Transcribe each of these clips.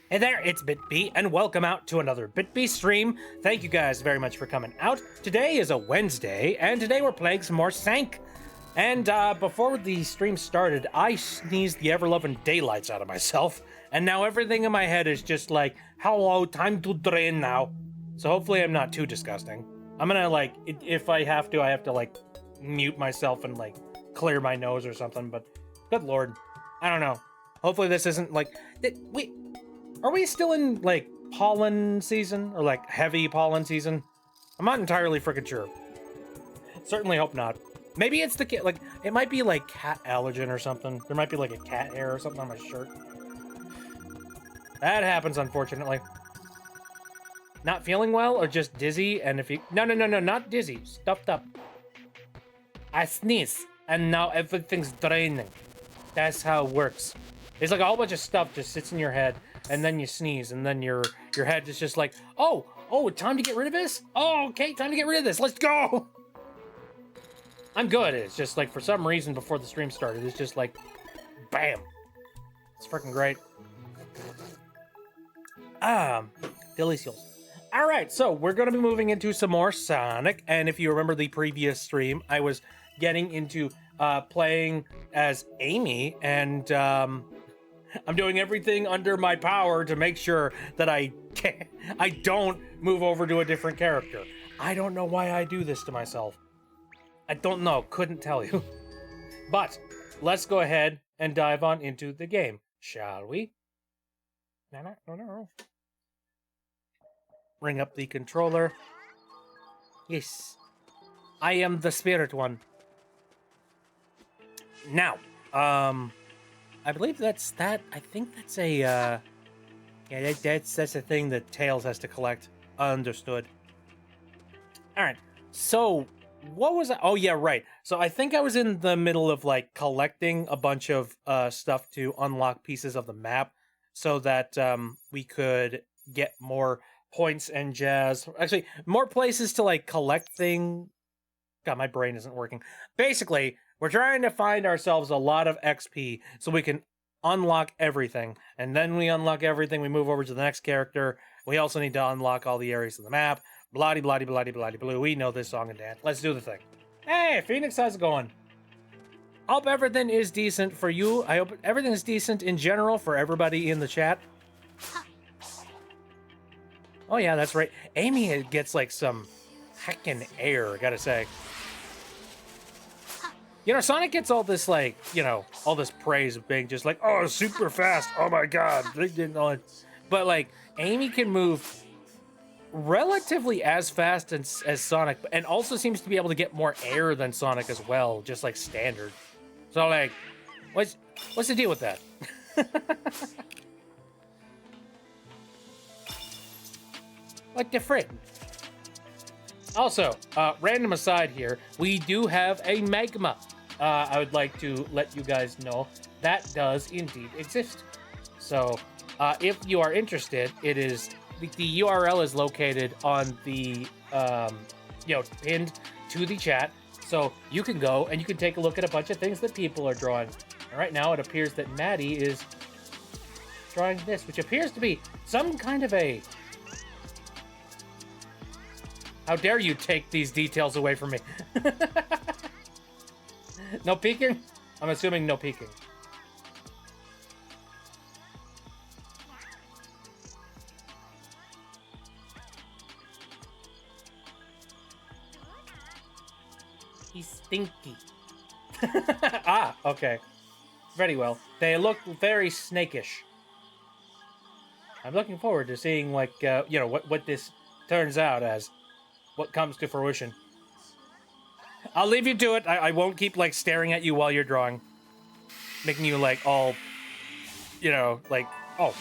Hey there, it's BitB, and welcome out to another BitB stream. Thank you guys very much for coming out. Today is a Wednesday, and today we're playing some more Sank. And before the stream started, I sneezed the ever-loving daylights out of myself, and now everything in my head is just like, hello, time to drain now. So hopefully I'm not too disgusting. I'm gonna, like, if I have to, like, mute myself and, like, clear my nose or something, but good lord. I don't know. Hopefully this isn't, like, are we still in, like, pollen season? Or, like, heavy pollen season? I'm not entirely freaking sure. Certainly hope not. Maybe it's the cat, like, it might be, like, cat allergen or something. There might be, like, a cat hair or something on my shirt. That happens, unfortunately. Not feeling well or just dizzy, and if you... No, not dizzy. Stuffed up. I sneeze, and now everything's draining. That's how it works. It's like a whole bunch of stuff just sits in your head, and then you sneeze, and then your head is just like, oh, time to get rid of this? Oh, okay, time to get rid of this. Let's go. I'm good. It's just like, for some reason, before the stream started, it's just like, bam. It's freaking great. Delicious. All right, so we're going to be moving into some more Sonic, and if you remember the previous stream, I was getting into playing as Amy, and I'm doing everything under my power to make sure that I don't move over to a different character. I don't know why I do this to myself. I don't know, couldn't tell you. But let's go ahead and dive on into the game, shall we? No. Bring up the controller. Yes. I am the spirit one. Now, I believe that's that. I think that's a, yeah, that's a thing that Tails has to collect. Understood. All right. So, what was I? Oh, yeah, right. So, I think I was in the middle of, like, collecting a bunch of stuff to unlock pieces of the map so that we could get more points and jazz. Actually, more places to, like, collect things. God, my brain isn't working. Basically, we're trying to find ourselves a lot of XP so we can unlock everything. And then we unlock everything, we move over to the next character. We also need to unlock all the areas of the map. Bloody, bloody, bloody, bloody, blue. We know this song and dance. Let's do the thing. Hey, Phoenix, how's it going? Hope everything is decent for you. I hope everything is decent in general for everybody in the chat. Oh yeah, that's right. Amy gets like some heckin' air, I gotta say. You know, Sonic gets all this, like, you know, all this praise of being just like, oh, super fast. Oh my god. But, like, Amy can move relatively as fast as Sonic, and also seems to be able to get more air than Sonic as well, just like standard. So, like, what's the deal with that? What the frick? Also, random aside here, we do have a magma. I would like to let you guys know that does indeed exist. So, if you are interested, it is the URL is located on the pinned to the chat. So you can go and you can take a look at a bunch of things that people are drawing. And right now, it appears that Maddie is drawing this, which appears to be some kind of a. How dare you take these details away from me? No peeking? I'm assuming no peeking. He's stinky. Ah, okay. Very well. They look very snakish. I'm looking forward to seeing, like, what this turns out as. What comes to fruition. I'll leave you to it. I won't keep, like, staring at you while you're drawing. Making you, like, all, you know, like, oh,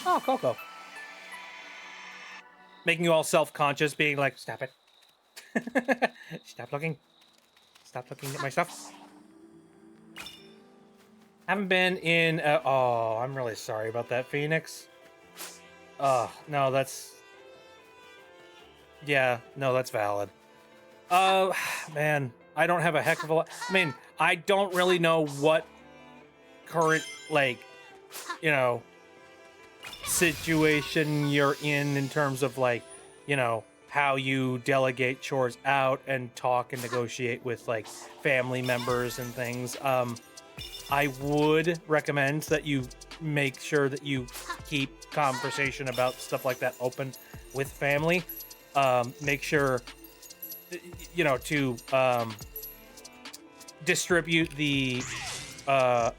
Coco. Making you all self-conscious, being like, stop it. Stop looking. Stop looking at my stuff. Haven't been in, oh, I'm really sorry about that, Phoenix. Oh, no, that's... Yeah, no, that's valid. Man, I don't have a heck of a lot. I mean, I don't really know what current, like, you know, situation you're in terms of like, you know, how you delegate chores out and talk and negotiate with like family members and things. I would recommend that you make sure that you keep conversation about stuff like that open with family. Make sure, you know, to distribute the yeah,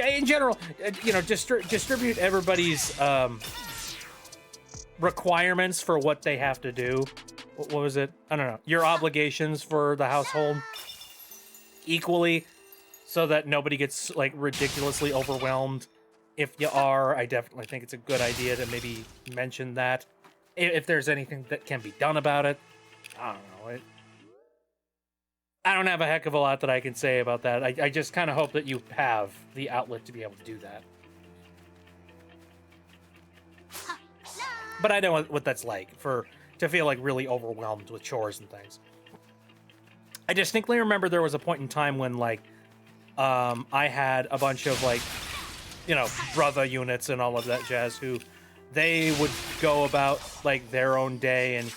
in general, you know, distribute everybody's requirements for what they have to do. What was it? I don't know. Your obligations for the household equally, so that nobody gets like ridiculously overwhelmed. If you are, I definitely think it's a good idea to maybe mention that. If there's anything that can be done about it, I don't know. I don't have a heck of a lot that I can say about that. I just kind of hope that you have the outlet to be able to do that. But I know what that's like, to feel like really overwhelmed with chores and things. I distinctly remember there was a point in time when like I had a bunch of like, you know, brother units and all of that jazz who they would go about like their own day and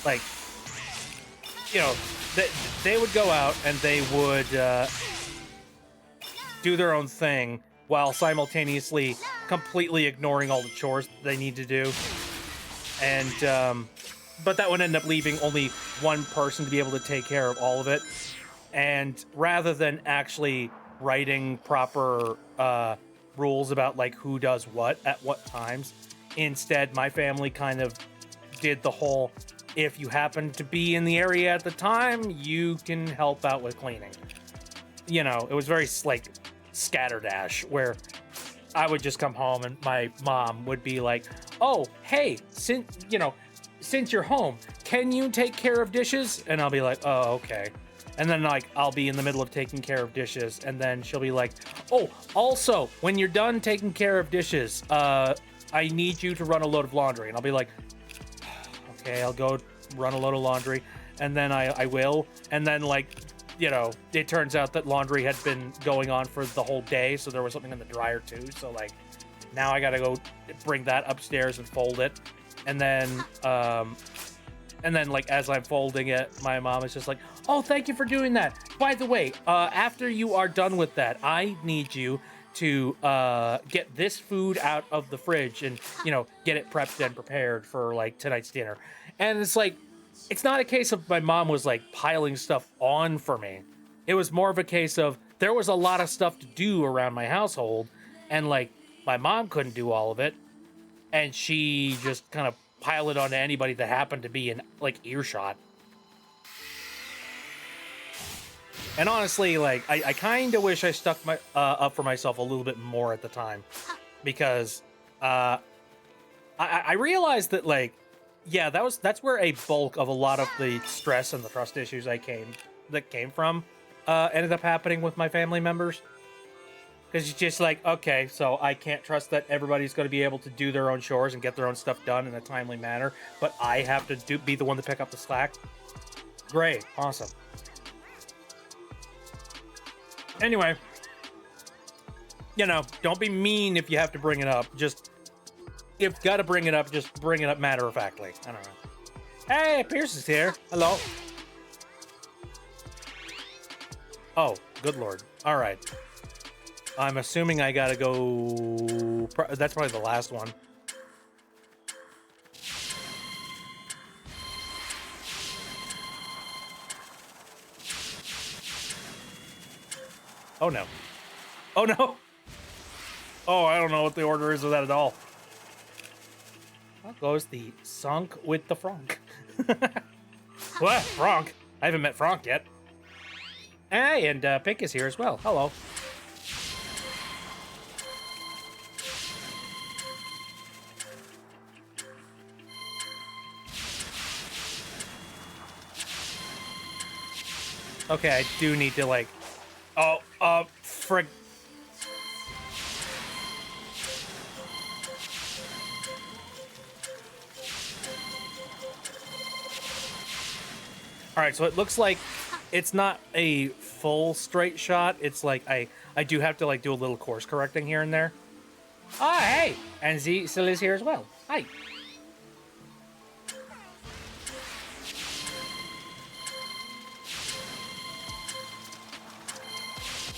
like, you know, they would go out and they would do their own thing while simultaneously completely ignoring all the chores they need to do. And but that would end up leaving only one person to be able to take care of all of it. And rather than actually writing proper rules about like who does what at what times, instead my family kind of did the whole, if you happen to be in the area at the time, you can help out with cleaning. You know, it was very like scatterdash, where I would just come home and my mom would be like, oh, hey, since you're home, can you take care of dishes? And I'll be like, oh, okay. And then like I'll be in the middle of taking care of dishes, and then she'll be like, oh, also, when you're done taking care of dishes, I need you to run a load of laundry. And I'll be like, okay, I'll go run a load of laundry. And then I will. And then like, you know, it turns out that laundry had been going on for the whole day, so there was something in the dryer too. So like now I gotta go bring that upstairs and fold it. And then like as I'm folding it, my mom is just like, oh, thank you for doing that. By the way, after you are done with that, I need you to get this food out of the fridge and, you know, get it prepped and prepared for like tonight's dinner. And it's like, it's not a case of my mom was like piling stuff on for me. It was more of a case of there was a lot of stuff to do around my household, and like my mom couldn't do all of it, and she just kind of piled it onto anybody that happened to be in like earshot. And honestly, like I kind of wish I stuck my up for myself a little bit more at the time, because I realized that like, yeah, that's where a bulk of a lot of the stress and the trust issues that came from ended up happening with my family members. Because it's just like, okay, so I can't trust that everybody's going to be able to do their own chores and get their own stuff done in a timely manner, but I have to be the one to pick up the slack. Great, awesome. Anyway, you know, don't be mean if you have to bring it up. Just, if you gotta bring it up, just bring it up matter-of-factly. I don't know. Hey, Pierce is here. Hello. Oh, good lord. All right. I'm assuming I gotta go... That's probably the last one. Oh, no. Oh, no. Oh, I don't know what the order is of that at all. How goes the sunk with the Frank? What? Frank? I haven't met Frank yet. Hey, and Pink is here as well. Hello. Okay, I do need to, like... Oh, frig... Alright, so it looks like it's not a full straight shot. It's like I do have to, like, do a little course correcting here and there. Oh, hey! And Z still is here as well. Hi.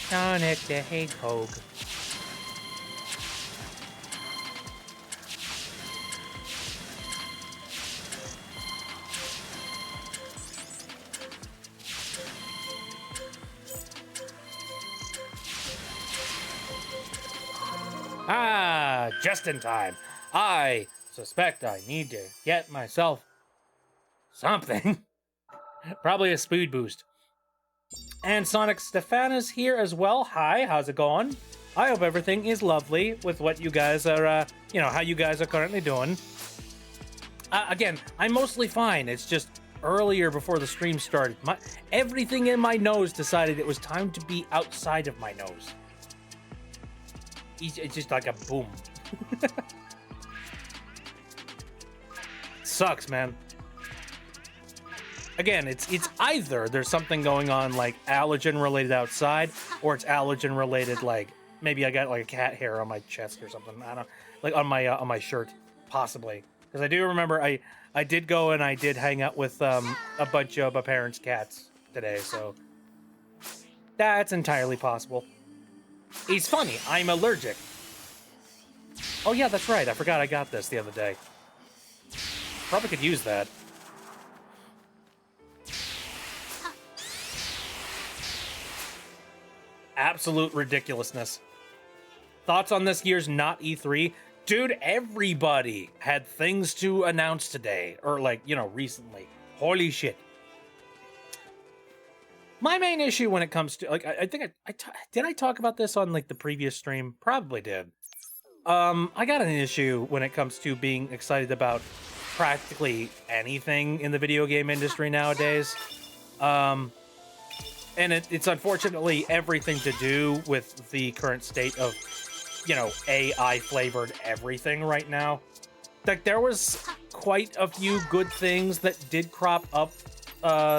Sonic the Hedgehog. Ah, just in time. I suspect I need to get myself something. Probably a speed boost. And Sonic Stefan is here as well. Hi, how's it going? I hope everything is lovely with what you guys are, how you guys are currently doing. Again, I'm mostly fine. It's just earlier before the stream started. Everything in my nose decided it was time to be outside of my nose. It's just like a boom. Sucks, man. Again, it's either there's something going on like allergen related outside, or it's allergen related like maybe I got like a cat hair on my chest or something. I don't know, like on my shirt, possibly. Because I do remember I did go and I did hang out with a bunch of my parents' cats today, so that's entirely possible. He's funny. I'm allergic. Oh yeah, that's right. I forgot I got this the other day. Probably could use that. Absolute ridiculousness. Thoughts on this year's not E3? Dude, everybody had things to announce today, or like, recently. Holy shit. My main issue when it comes to, like, I think did I talk about this on like the previous stream? Probably did. I got an issue when it comes to being excited about practically anything in the video game industry nowadays. And it's unfortunately everything to do with the current state of, AI flavored everything right now. Like, there was quite a few good things that did crop up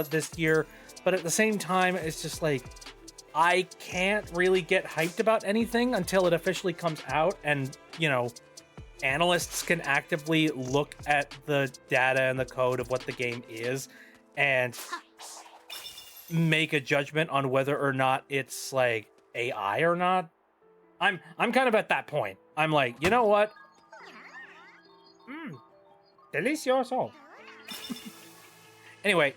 this year, but at the same time, it's just like, I can't really get hyped about anything until it officially comes out and, analysts can actively look at the data and the code of what the game is and make a judgment on whether or not it's like AI or not. I'm kind of at that point. I'm like, you know what? Delicioso. Anyway,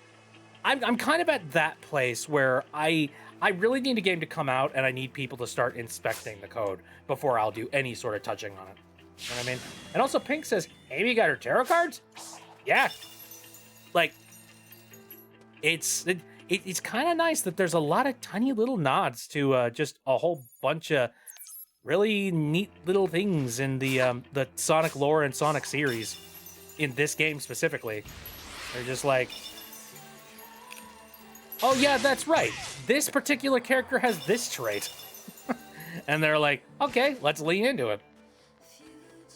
I'm kind of at that place where I really need a game to come out and I need people to start inspecting the code before I'll do any sort of touching on it. You know what I mean? And also Pink says, Amy got her tarot cards? Yeah. Like, it's kind of nice that there's a lot of tiny little nods to just a whole bunch of really neat little things in the Sonic lore and Sonic series in this game specifically. They're just like, oh yeah, that's right. This particular character has this trait. And they're like, okay, let's lean into it.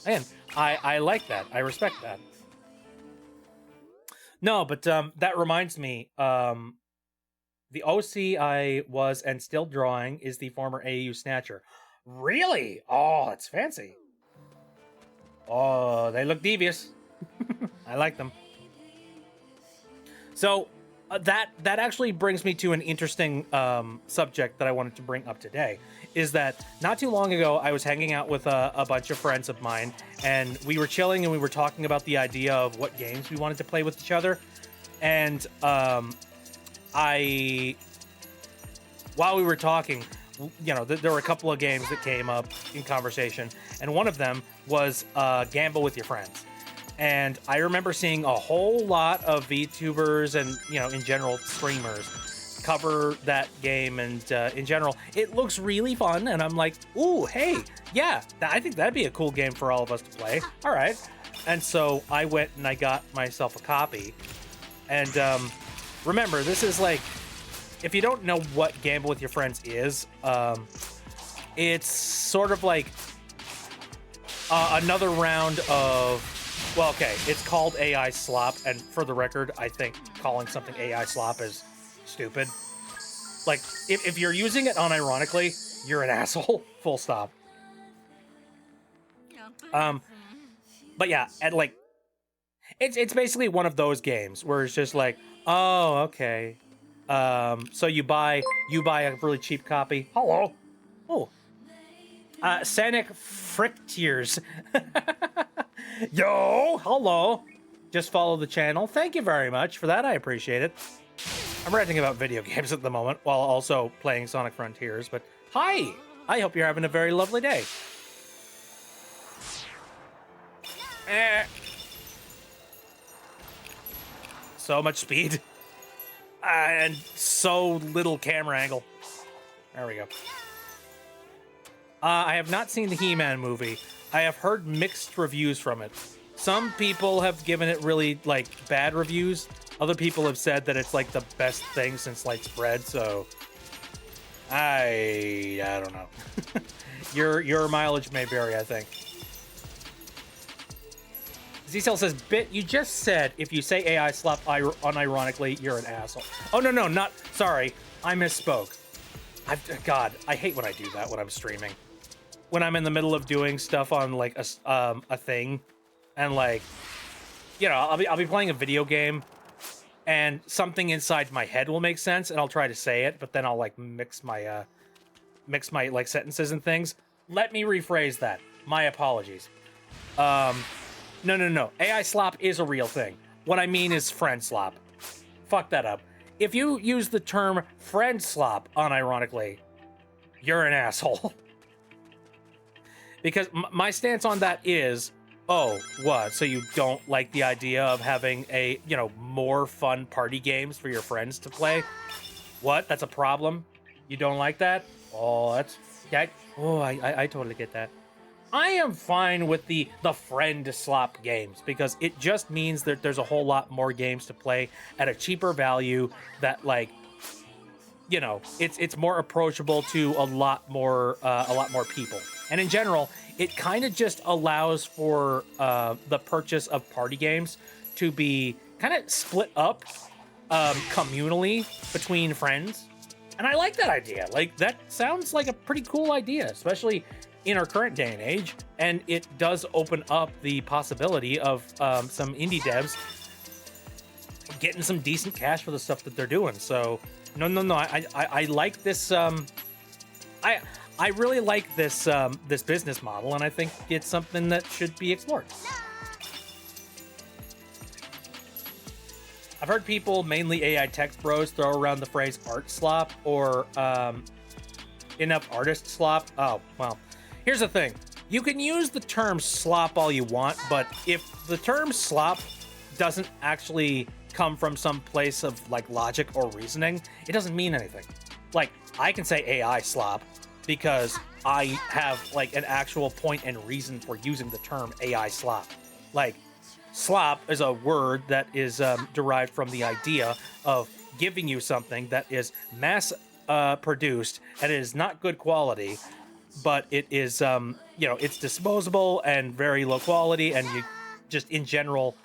And I like that. I respect that. No, but that reminds me, the OC I was and still drawing is the former AAU Snatcher. Really? Oh, it's fancy. Oh, they look devious. I like them. So that actually brings me to an interesting subject that I wanted to bring up today. Is that not too long ago, I was hanging out with a bunch of friends of mine, and we were chilling and we were talking about the idea of what games we wanted to play with each other. And while we were talking, there were a couple of games that came up in conversation, and one of them was Gamble with Your Friends. And I remember seeing a whole lot of VTubers and, in general, streamers cover that game. And in general, it looks really fun. And I'm like, ooh, hey, yeah, I think that'd be a cool game for all of us to play. All right. And so I went and I got myself a copy. And remember, this is like, if you don't know what Gamble with Your Friends is, it's sort of like another round of, well, okay, it's called AI Slop, and for the record, I think calling something AI Slop is stupid. Like, if you're using it unironically, you're an asshole, full stop. But yeah, and like it's basically one of those games where it's just like, oh, okay. So you buy a really cheap copy. Hello. Oh. Sanic Frictiers. Yo, hello. Just follow the channel. Thank you very much for that. I appreciate it. I'm ranting about video games at the moment while also playing Sonic Frontiers, but hi! I hope you're having a very lovely day. So much speed. And so little camera angle. There we go. I have not seen the He-Man movie. I have heard mixed reviews from it. Some people have given it really, like, bad reviews. Other people have said that it's, like, the best thing since sliced bread, so... I don't know. Your mileage may vary, I think. Z-Cell says, Bit, you just said if you say AI slap unironically, you're an asshole. Oh, no, not... Sorry, I misspoke. God, I hate when I do that when I'm streaming. When I'm in the middle of doing stuff on, like, a thing, and, like, you know, I'll be playing a video game, and something inside my head will make sense, and I'll try to say it, but then I'll, like, mix my, like, sentences and things. Let me rephrase that. My apologies. No. AI slop is a real thing. What I mean is friend slop. Fuck that up. If you use the term friend slop unironically, you're an asshole. Because my stance on that is, oh, what? So you don't like the idea of having a, you know, more fun party games for your friends to play? What? That's a problem? You don't like that? Oh, that's... Yeah, I totally get that. I am fine with the friend slop games because it just means that there's a whole lot more games to play at a cheaper value that, like, you know, it's more approachable to a lot more people. And in general, it kind of just allows for the purchase of party games to be kind of split up communally between friends. And I like that idea. Like, that sounds like a pretty cool idea, especially in our current day and age. And it does open up the possibility of some indie devs getting some decent cash for the stuff that they're doing. So, no. I like this. I really like this this business model, and I think it's something that should be explored. I've heard people, mainly AI tech bros, throw around the phrase art slop or enough artist slop. Oh, well, here's the thing. You can use the term slop all you want, but if the term slop doesn't actually come from some place of, like, logic or reasoning, it doesn't mean anything. Like, I can say AI slop because I have, like, an actual point and reason for using the term AI slop. Like, slop is a word that is derived from the idea of giving you something that is mass produced and it is not good quality, but it is, you know, it's disposable and very low quality, and you just, in general,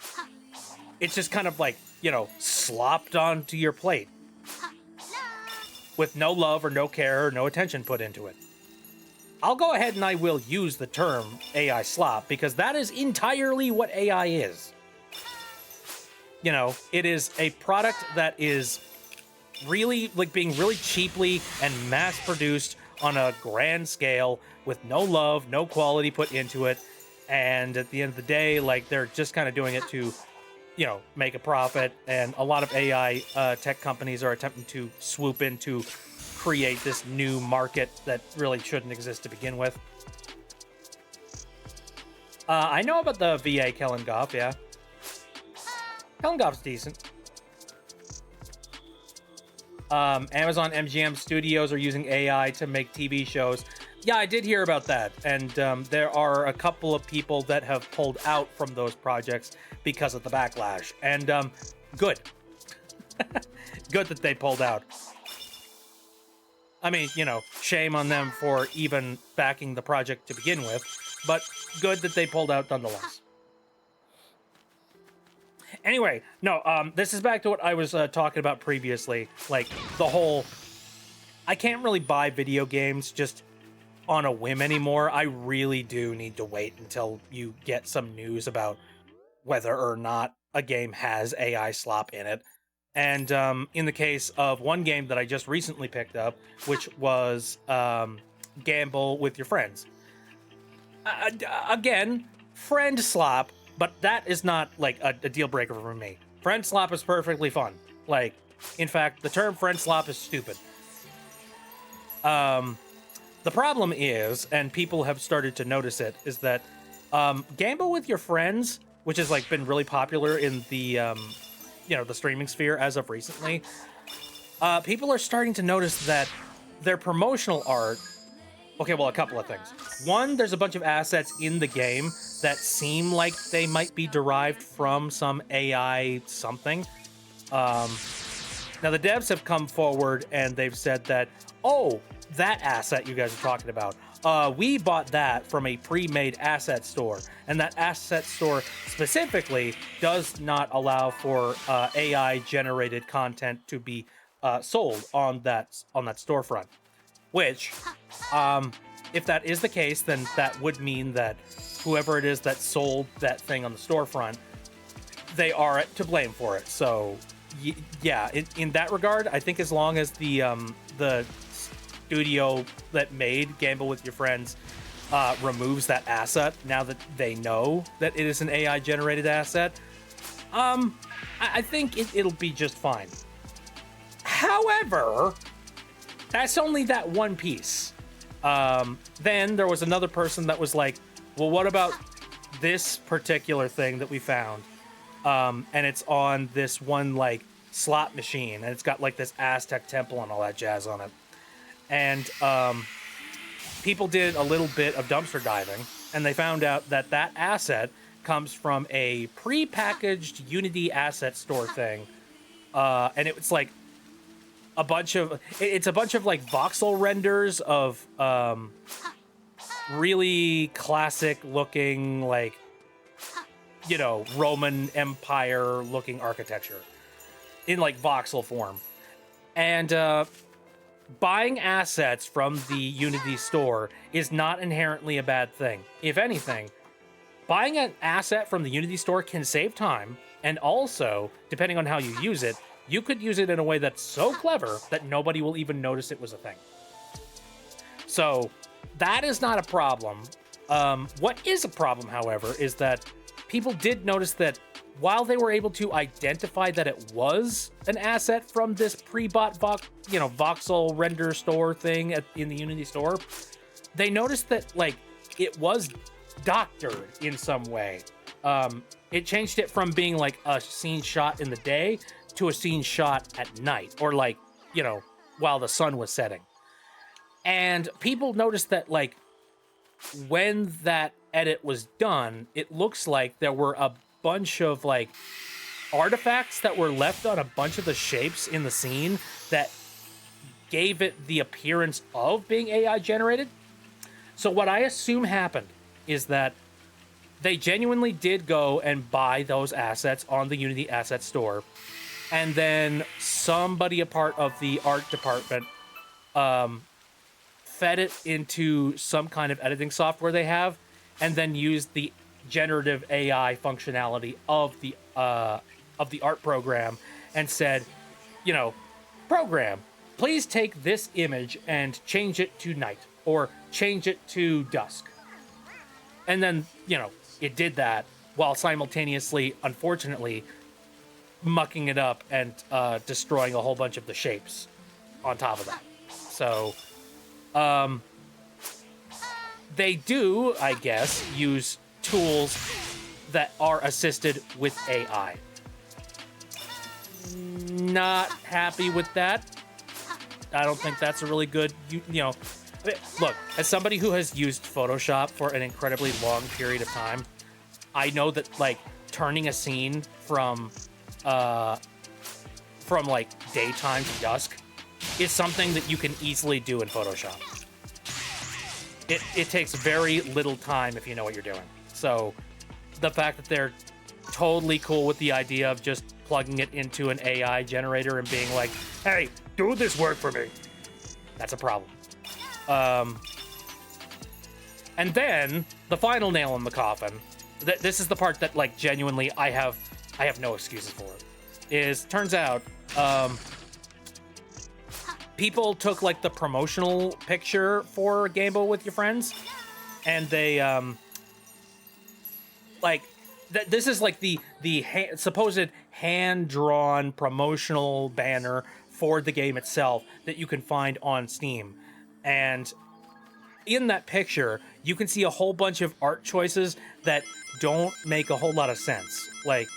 it's just kind of like, you know, slopped onto your plate with no love or no care or no attention put into it. I'll go ahead and I will use the term AI slop because that is entirely what AI is. You know, it is a product that is really, like, being really cheaply and mass produced on a grand scale with no love, no quality put into it. And at the end of the day, like, they're just kind of doing it to, you know, make a profit. And a lot of AI tech companies are attempting to swoop in to create this new market that really shouldn't exist to begin with. I know about the VA Kellengoff, yeah. Kellengoff's decent. Amazon MGM Studios are using AI to make TV shows. Yeah, I did hear about that. And there are a couple of people that have pulled out from those projects because of the backlash. And good. Good that they pulled out. I mean, you know, shame on them for even backing the project to begin with, but good that they pulled out nonetheless. Anyway, no, this is back to what I was talking about previously. Like, the whole... I can't really buy video games just on a whim anymore. I really do need to wait until you get some news about whether or not a game has AI slop in it. And in the case of one game that I just recently picked up, which was Gamble with Your Friends. Again, friend slop, but that is not like a deal breaker for me. Friend slop is perfectly fun. Like, in fact, the term friend slop is stupid. The problem is, and people have started to notice it, is that Gamble with Your Friends, which has like been really popular in the the streaming sphere as of recently, people are starting to notice that their promotional art. Okay, well, a couple of things. One, there's a bunch of assets in the game that seem like they might be derived from some AI something. Now, the devs have come forward and they've said that, oh, that asset you guys are talking about, we bought that from a pre-made asset store, and that asset store specifically does not allow for AI-generated content to be sold on that storefront. Which, if that is the case, then that would mean that whoever it is that sold that thing on the storefront, they are to blame for it. So, yeah, in that regard, I think as long as the studio that made Gamble with Your Friends removes that asset, now that they know that it is an AI-generated asset, I think it'll be just fine. However, that's only that one piece. Then there was another person that was like, well, what about this particular thing that we found? And it's on this one, like, slot machine, and it's got, like, this Aztec temple and all that jazz on it. And people did a little bit of dumpster diving, and they found out that that asset comes from a pre-packaged Unity asset store thing. And it's like a bunch of like voxel renders of really classic looking, like, Roman Empire looking architecture in like voxel form. And buying assets from the Unity store is not inherently a bad thing. If anything, buying an asset from the Unity store can save time, and also, depending on how you use it, you could use it in a way that's so clever that nobody will even notice it was a thing. So that is not a problem. What is a problem, however, is that people did notice that while they were able to identify that it was an asset from this pre-bought voxel render store thing in the Unity store, they noticed that, like, it was doctored in some way. It changed it from being like a scene shot in the day to a scene shot at night, or like, while the sun was setting. And people noticed that, like, when that edit was done, it looks like there were a bunch of, like, artifacts that were left on a bunch of the shapes in the scene that gave it the appearance of being AI generated. So what I assume happened is that they genuinely did go and buy those assets on the Unity asset store, and then somebody, a part of the art department, fed it into some kind of editing software they have, and then used the generative AI functionality of the art program and said, program, please take this image and change it to night, or change it to dusk. And then, it did that while simultaneously, unfortunately, mucking it up and destroying a whole bunch of the shapes on top of that. So, they do, I guess, use tools that are assisted with AI. Not happy with that. I don't think that's a really good, look, as somebody who has used Photoshop for an incredibly long period of time, I know that, like, turning a scene from like daytime to dusk is something that you can easily do in Photoshop. It takes very little time if you know what you're doing. So the fact that they're totally cool with the idea of just plugging it into an AI generator and being like, hey, do this work for me, that's a problem. And then the final nail in the coffin. This is the part that, like, genuinely I have no excuses for it. Is turns out people took like the promotional picture for Game Boy with Your Friends, and they like this is like the supposed hand-drawn promotional banner for the game itself that you can find on Steam. And in that picture, you can see a whole bunch of art choices that don't make a whole lot of sense. Like,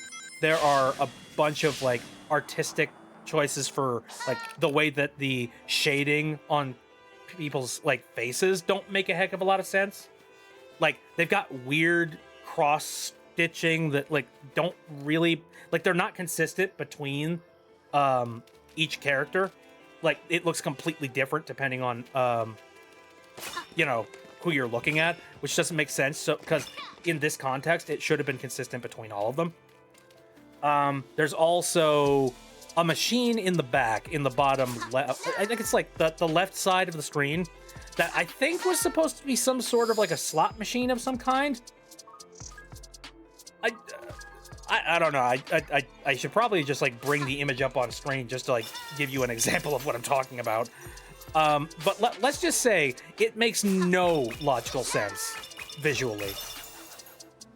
there are a bunch of like artistic choices for like the way that the shading on people's like faces don't make a heck of a lot of sense. Like, they've got weird cross stitching that like don't really, like, they're not consistent between each character. Like, it looks completely different depending on you know, who you're looking at, which doesn't make sense. So, because in this context, it should have been consistent between all of them. There's also a machine in the back, in the bottom left. I think it's like the left side of the screen that I think was supposed to be some sort of like a slot machine of some kind. I don't know. I should probably just like bring the image up on screen just to like give you an example of what I'm talking about. But let's just say it makes no logical sense visually.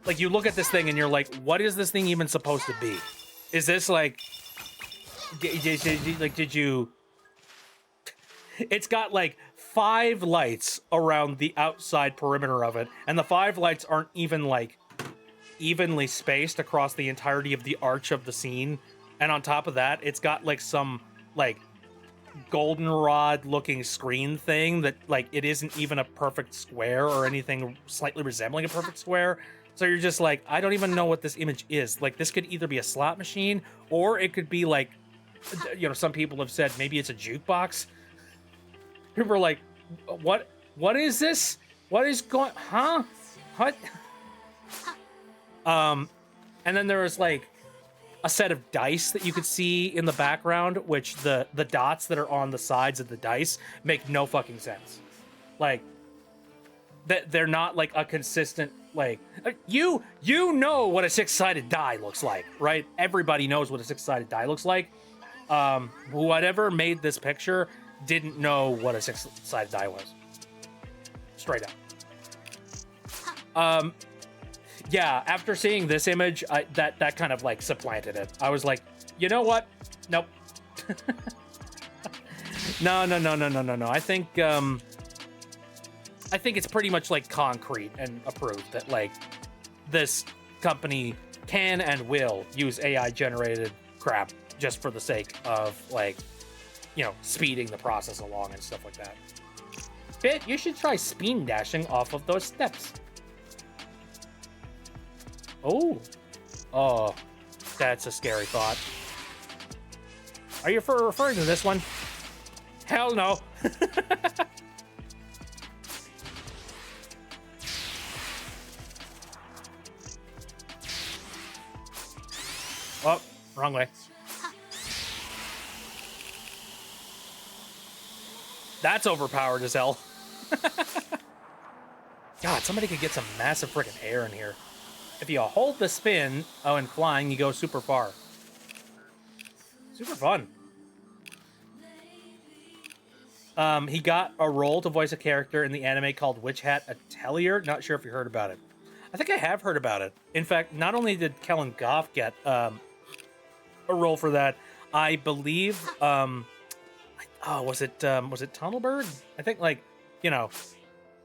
Like, you look at this thing and you're like, what is this thing even supposed to be? Is this like, did you? It's got like 5 lights around the outside perimeter of it, and the 5 lights aren't even like evenly spaced across the entirety of the arch of the scene. And on top of that, it's got like some like goldenrod looking screen thing that like it isn't even a perfect square or anything slightly resembling a perfect square. So you're just like, I don't even know what this image is. Like, this could either be a slot machine or it could be like, you know, some people have said maybe it's a jukebox. People are like, what is this? What is going, huh? What? And then there was like a set of dice that you could see in the background, which the dots that are on the sides of the dice make no fucking sense. Like, that they're not like a consistent, like, you know what a 6-sided die looks like, right? Everybody knows what a 6-sided die looks like. Whatever made this picture didn't know what a 6-sided die was. Straight up. Yeah, after seeing this image, that kind of like supplanted it. I was like, you know what? Nope. No. I think it's pretty much like concrete and approved that like this company can and will use AI generated crap just for the sake of like, you know, speeding the process along and stuff like that. Bit, you should try speed dashing off of those steps. Oh, that's a scary thought. Are you referring to this one? Hell no. Oh, wrong way. That's overpowered as hell. God, somebody could get some massive freaking air in here. If you hold the spin, and flying, you go super far. Super fun. He got a role to voice a character in the anime called Witch Hat Atelier. Not sure if you heard about it. I think I have heard about it. In fact, not only did Kellen Goff get a role for that, I believe, was it Tunnelberg? I think, like, you know,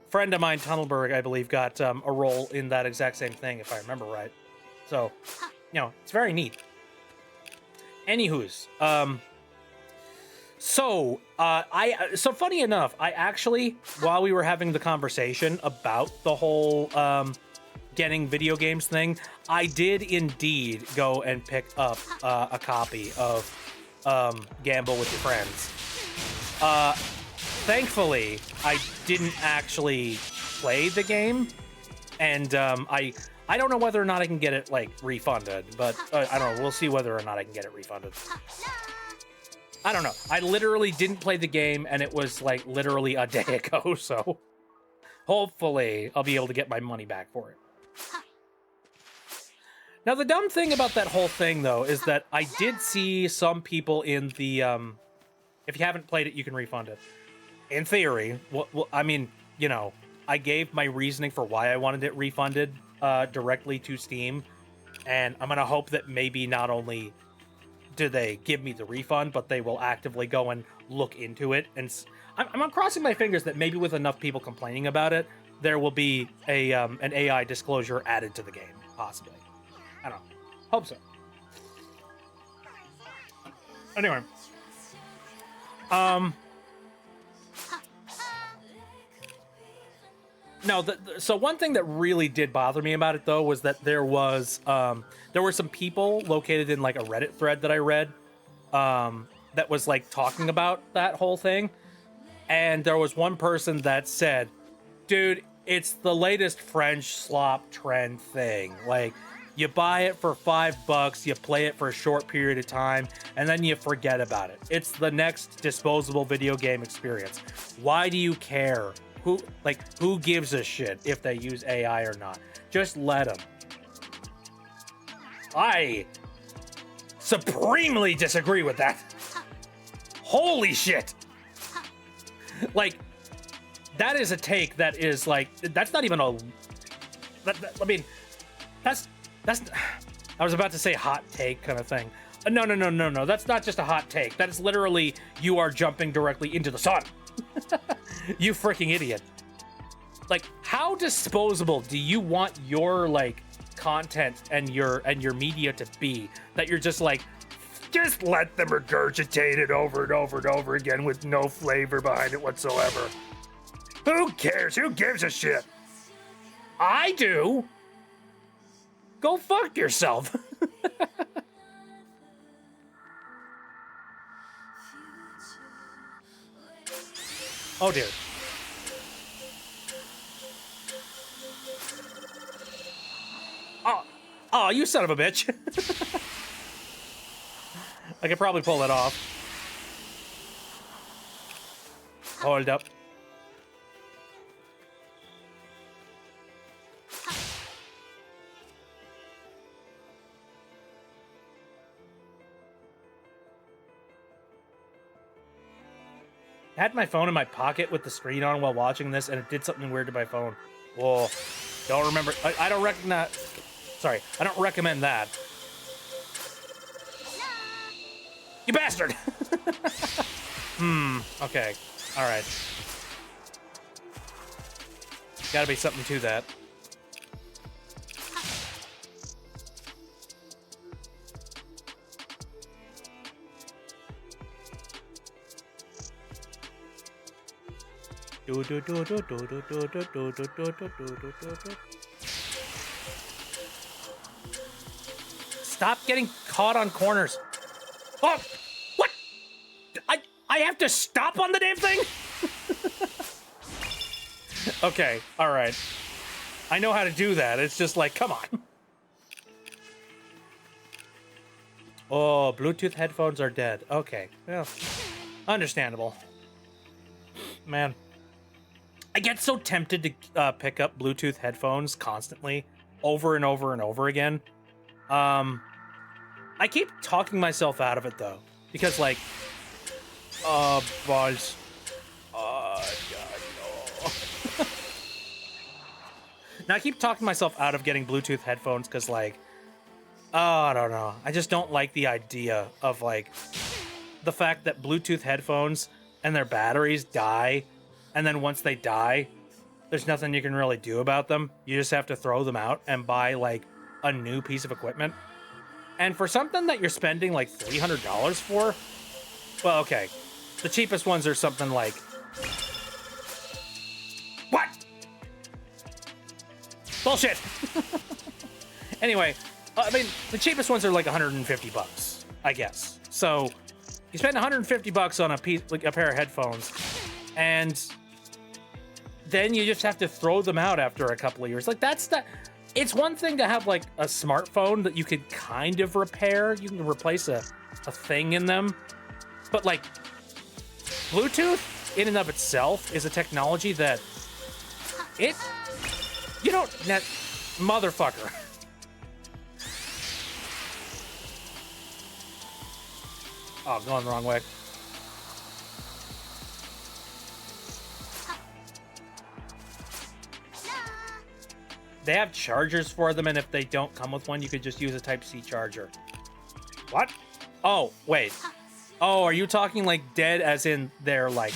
friend of mine, Tunnelberg, I believe, got a role in that exact same thing, if I remember right. So, you know, it's very neat. Anywho's, so funny enough, I actually, while we were having the conversation about the whole getting video games thing, I did indeed go and pick up a copy of Gamble with Your Friends. Thankfully, I didn't actually play the game, and I don't know whether or not I can get it like refunded, but I don't know. We'll see whether or not I can get it refunded. I don't know. I literally didn't play the game, and it was like literally a day ago, so hopefully I'll be able to get my money back for it. Now, the dumb thing about that whole thing, though, is that I did see some people in the, if you haven't played it, you can refund it. In theory, well, I mean, you know, I gave my reasoning for why I wanted it refunded directly to Steam, and I'm gonna hope that maybe not only do they give me the refund, but they will actively go and look into it. And I'm crossing my fingers that maybe with enough people complaining about it, there will be a an AI disclosure added to the game, possibly. I don't know. Hope so. Anyway. No, so one thing that really did bother me about it, though, was that there were some people located in, like, a Reddit thread that I read that was, like, talking about that whole thing. And there was one person that said, dude, it's the latest French slop trend thing. Like, you buy it for $5, you play it for a short period of time, and then you forget about it. It's the next disposable video game experience. Why do you care? Who gives a shit if they use AI or not? Just let them. I supremely disagree with that. Holy shit. Like, that is a take that is like, that's not even a, I mean, that's, I was about to say hot take kind of thing. No. That's not just a hot take. That is literally, you are jumping directly into the sun. You freaking idiot. Like, how disposable do you want your, like, content and your media to be, that you're just like, just let them regurgitate it over and over and over again with no flavor behind it whatsoever? Who cares? Who gives a shit? I do. Go fuck yourself. Oh, dude. Oh, you son of a bitch. I could probably pull that off. Hold up. I had my phone in my pocket with the screen on while watching this, and it did something weird to my phone. Whoa. Don't remember. I don't recognize. Sorry, I don't recommend that. You bastard! Okay. Alright. Gotta be something to that. Stop getting caught on corners. Oh, what? I have to stop on the damn thing? Okay, all right. I know how to do that. It's just like, come on. Oh, Bluetooth headphones are dead. Okay, well, understandable. Man, I get so tempted to pick up Bluetooth headphones constantly, over and over and over again. I keep talking myself out of it, though, because, like, balls. God, no. Now, I keep talking myself out of getting Bluetooth headphones because, like, I don't know. I just don't like the idea of, like, the fact that Bluetooth headphones and their batteries die, and then once they die, there's nothing you can really do about them. You just have to throw them out and buy, like, a new piece of equipment. And for something that you're spending, like, $300 for, well, okay. The cheapest ones are something like... What? Bullshit! Anyway, I mean, the cheapest ones are like $150, I guess. So, you spend $150 on a pair of headphones, and then you just have to throw them out after a couple of years. Like, that's not... It's one thing to have, like, a smartphone that you could kind of repair. You can replace a thing in them. But, like, Bluetooth, in and of itself, is a technology that It... You don't... Motherfucker. Oh, going the wrong way. They have chargers for them, and if they don't come with one, you could just use a Type-C charger. What? Oh, wait. Oh, are you talking like dead as in they're like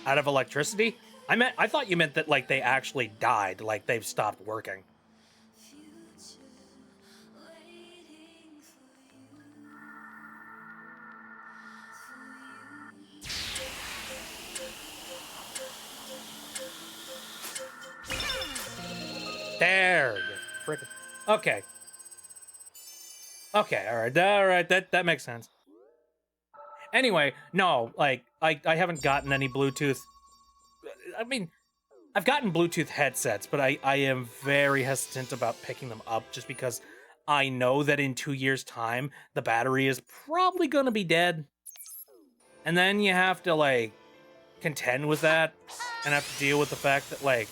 out of electricity? I thought you meant that like they actually died, like they've stopped working. There you frickin'. Okay. Okay, all right, that makes sense. Anyway, no, like, I haven't gotten any Bluetooth. I mean, I've gotten Bluetooth headsets, but I am very hesitant about picking them up just because I know that in 2 years' time, the battery is probably gonna be dead. And then you have to, like, contend with that and have to deal with the fact that, like,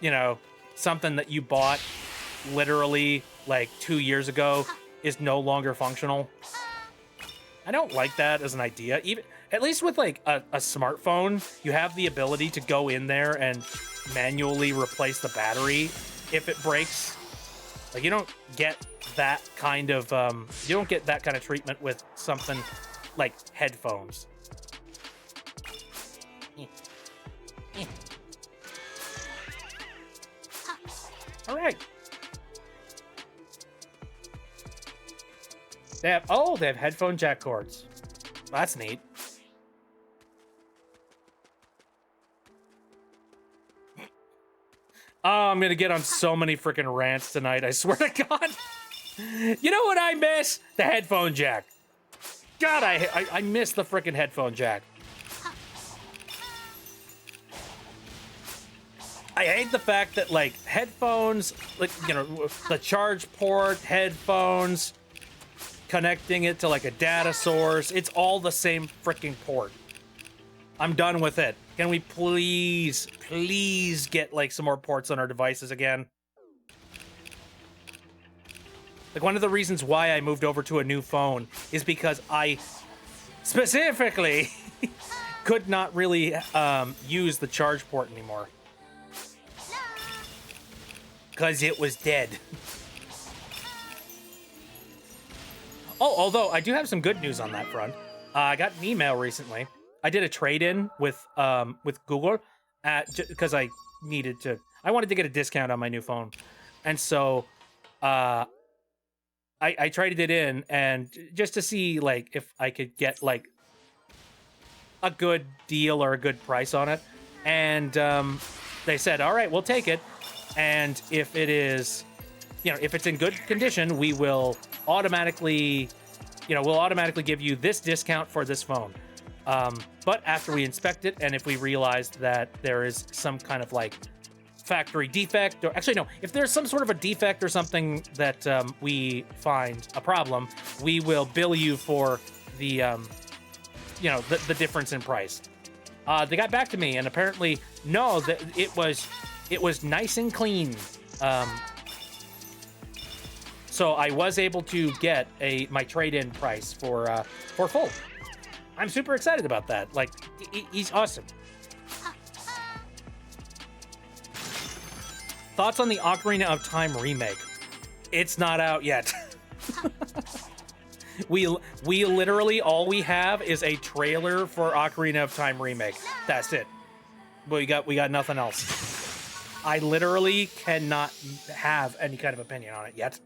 you know, something that you bought literally like 2 years ago is no longer functional. I don't like that as an idea. Even at least with like a smartphone, you have the ability to go in there and manually replace the battery if it breaks. Like you don't get that kind of treatment with something like headphones. All right. They have headphone jack cords. That's neat. Oh, I'm gonna get on so many freaking rants tonight, I swear to God. You know what I miss? The headphone jack. God, I miss the freaking headphone jack. I hate the fact that, like, headphones, like, you know, the charge port, headphones, connecting it to, like, a data source, it's all the same freaking port. I'm done with it. Can we please get, like, some more ports on our devices again? Like, one of the reasons why I moved over to a new phone is because I specifically could not really use the charge port anymore. Because it was dead. Oh, although I do have some good news on that front. I got an email recently. I did a trade-in with Google because I wanted to get a discount on my new phone. And so I traded it in and just to see like if I could get like a good deal or a good price on it. And they said, all right, we'll take it. And if it is, you know, if it's in good condition, we will automatically, we'll automatically give you this discount for this phone. But after we inspect it, and if we realize that there is some kind of like factory defect, or actually no, if there's some sort of a defect or something that we find a problem, we will bill you for the, the difference in price. They got back to me, and apparently, no, that it was nice and clean. So I was able to get my trade-in price for full. I'm super excited about that. Like, he's awesome. Thoughts on the Ocarina of Time remake? It's not out yet. We literally, all we have is a trailer for Ocarina of Time remake. That's it. We got nothing else. I literally cannot have any kind of opinion on it yet.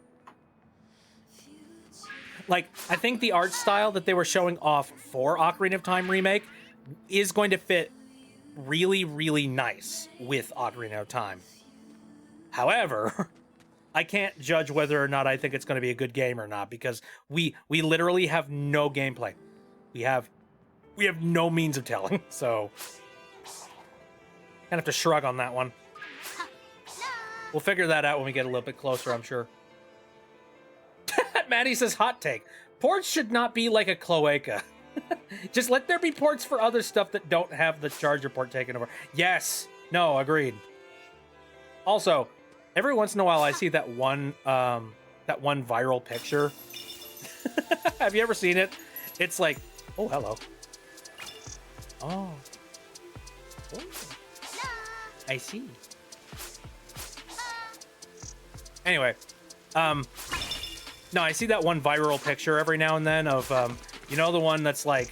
Like, I think the art style that they were showing off for Ocarina of Time remake is going to fit really, really nice with Ocarina of Time. However, I can't judge whether or not I think it's going to be a good game or not because we literally have no gameplay. We have no means of telling, so kind of have to shrug on that one. We'll figure that out when we get a little bit closer, I'm sure. Maddie says, hot take. Ports should not be like a cloaca. Just let there be ports for other stuff that don't have the charger port taken over. Yes, No, agreed. Also, every once in a while I see that one viral picture. Have you ever seen it? It's like, oh, hello. Oh. Oh. I see. Anyway, no, I see that one viral picture every now and then of, you know, the one that's like,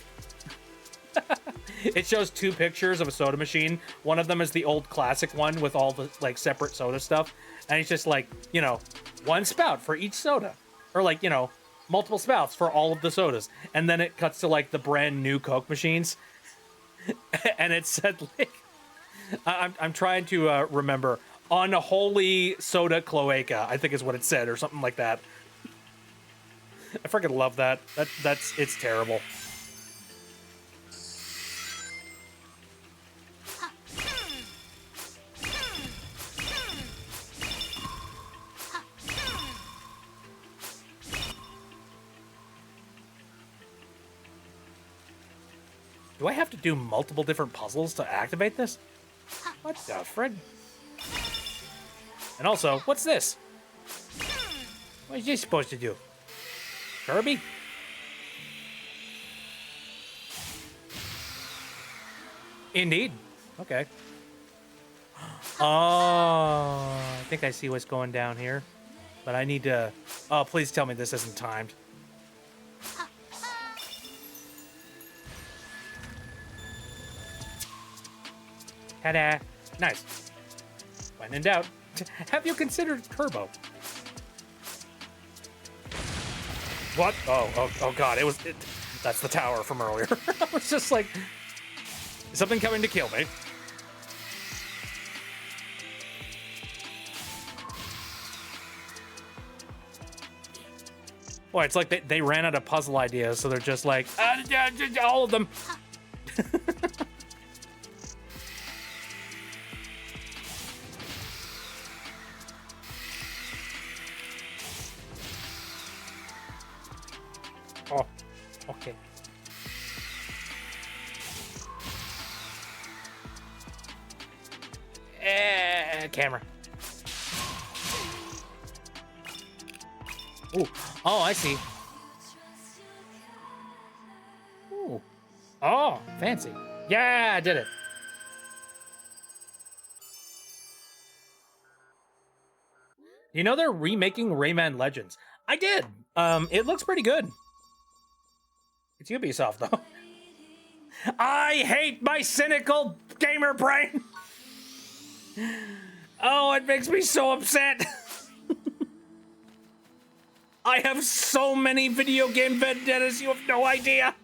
it shows two pictures of a soda machine. One of them is the old classic one with all the like separate soda stuff. And it's just like, you know, one spout for each soda. Or like, you know, multiple spouts for all of the sodas. And then it cuts to like the brand new Coke machines. And it said like, I'm trying to remember, unholy soda cloaca, I think is what it said, or something like that. I freaking love that. It's terrible. Do I have to do multiple different puzzles to activate this? What the frig? And also, what's this? What is this supposed to do? Kirby? Indeed. Okay. Oh, I think I see what's going down here. But I need to... Oh, please tell me this isn't timed. Ta-da. Nice. When in doubt, have you considered Turbo? What? Oh God! That's the tower from earlier. I was just like, is something coming to kill me? Boy, it's like they ran out of puzzle ideas, so they're just like, all of them. Oh, okay. Camera. Ooh. Oh, I see. Ooh. Oh, fancy. Yeah, I did it. You know they're remaking Rayman Legends. I did. It looks pretty good. It's Ubisoft, though. I hate my cynical gamer brain. Oh, it makes me so upset. I have so many video game vendettas, you have no idea.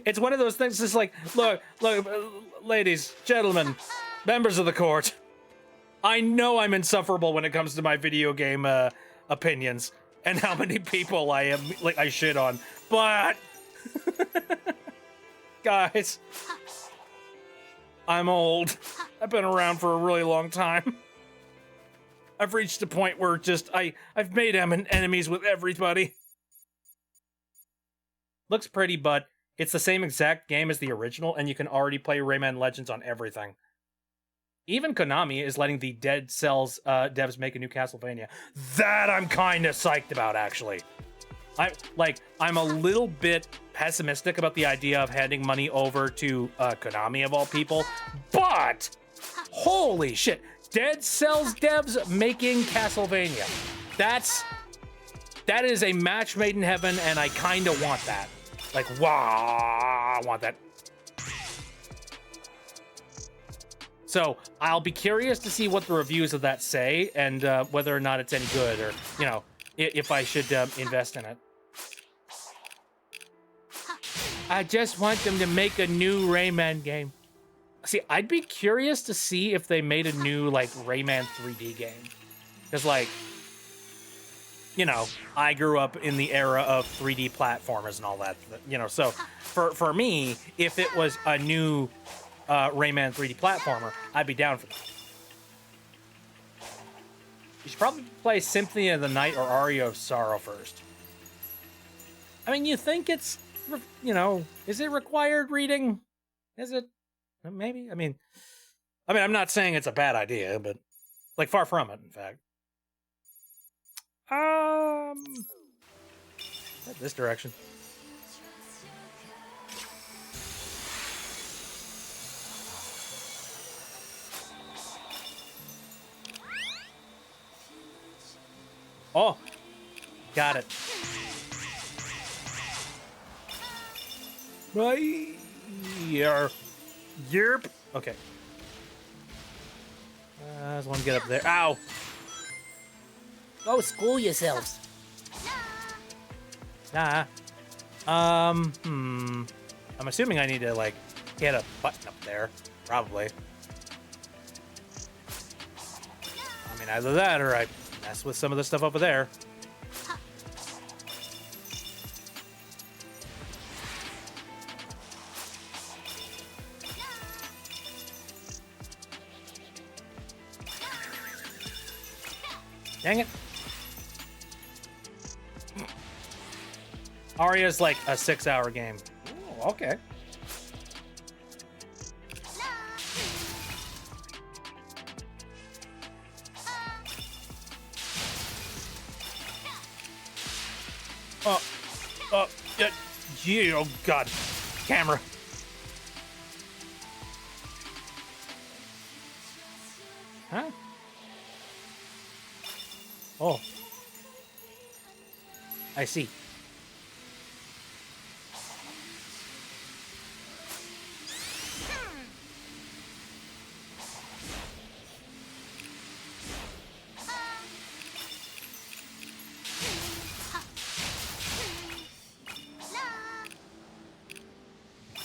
It's one of those things that's like, look, ladies, gentlemen, members of the court. I know I'm insufferable when it comes to my video game opinions and how many people I shit on, but guys, I'm old. I've been around for a really long time. I've reached a point where just I've made enemies with everybody. Looks pretty, but it's the same exact game as the original, and you can already play Rayman Legends on everything. Even Konami is letting the Dead Cells devs make a new Castlevania. That I'm kind of psyched about, actually. I'm a little bit pessimistic about the idea of handing money over to Konami of all people, but holy shit, Dead Cells devs making Castlevania. That is a match made in heaven, and I kind of want that. Like, wow, I want that. So I'll be curious to see what the reviews of that say, and whether or not it's any good, or, you know, if I should invest in it. I just want them to make a new Rayman game. See, I'd be curious to see if they made a new, like, Rayman 3D game. Because, like, you know, I grew up in the era of 3D platformers and all that, you know, so for me, if it was a new Rayman 3D platformer, I'd be down for that. You should probably play Symphony of the Night or Aria of Sorrow first. I mean, you think it's is it required reading? Is it? Maybe. I'm not saying it's a bad idea, but like far from it, in fact. This direction. Oh, got it. Right. Yerp. Okay. I just want to get up there. Ow. Go school yourselves. Nah. I'm assuming I need to, like, get a button up there. Probably. I mean, either that or I mess with some of the stuff over there. Dang it. Aria's like a 6-hour game. Ooh, okay. Yeah, oh god. Camera. Huh? Oh. I see.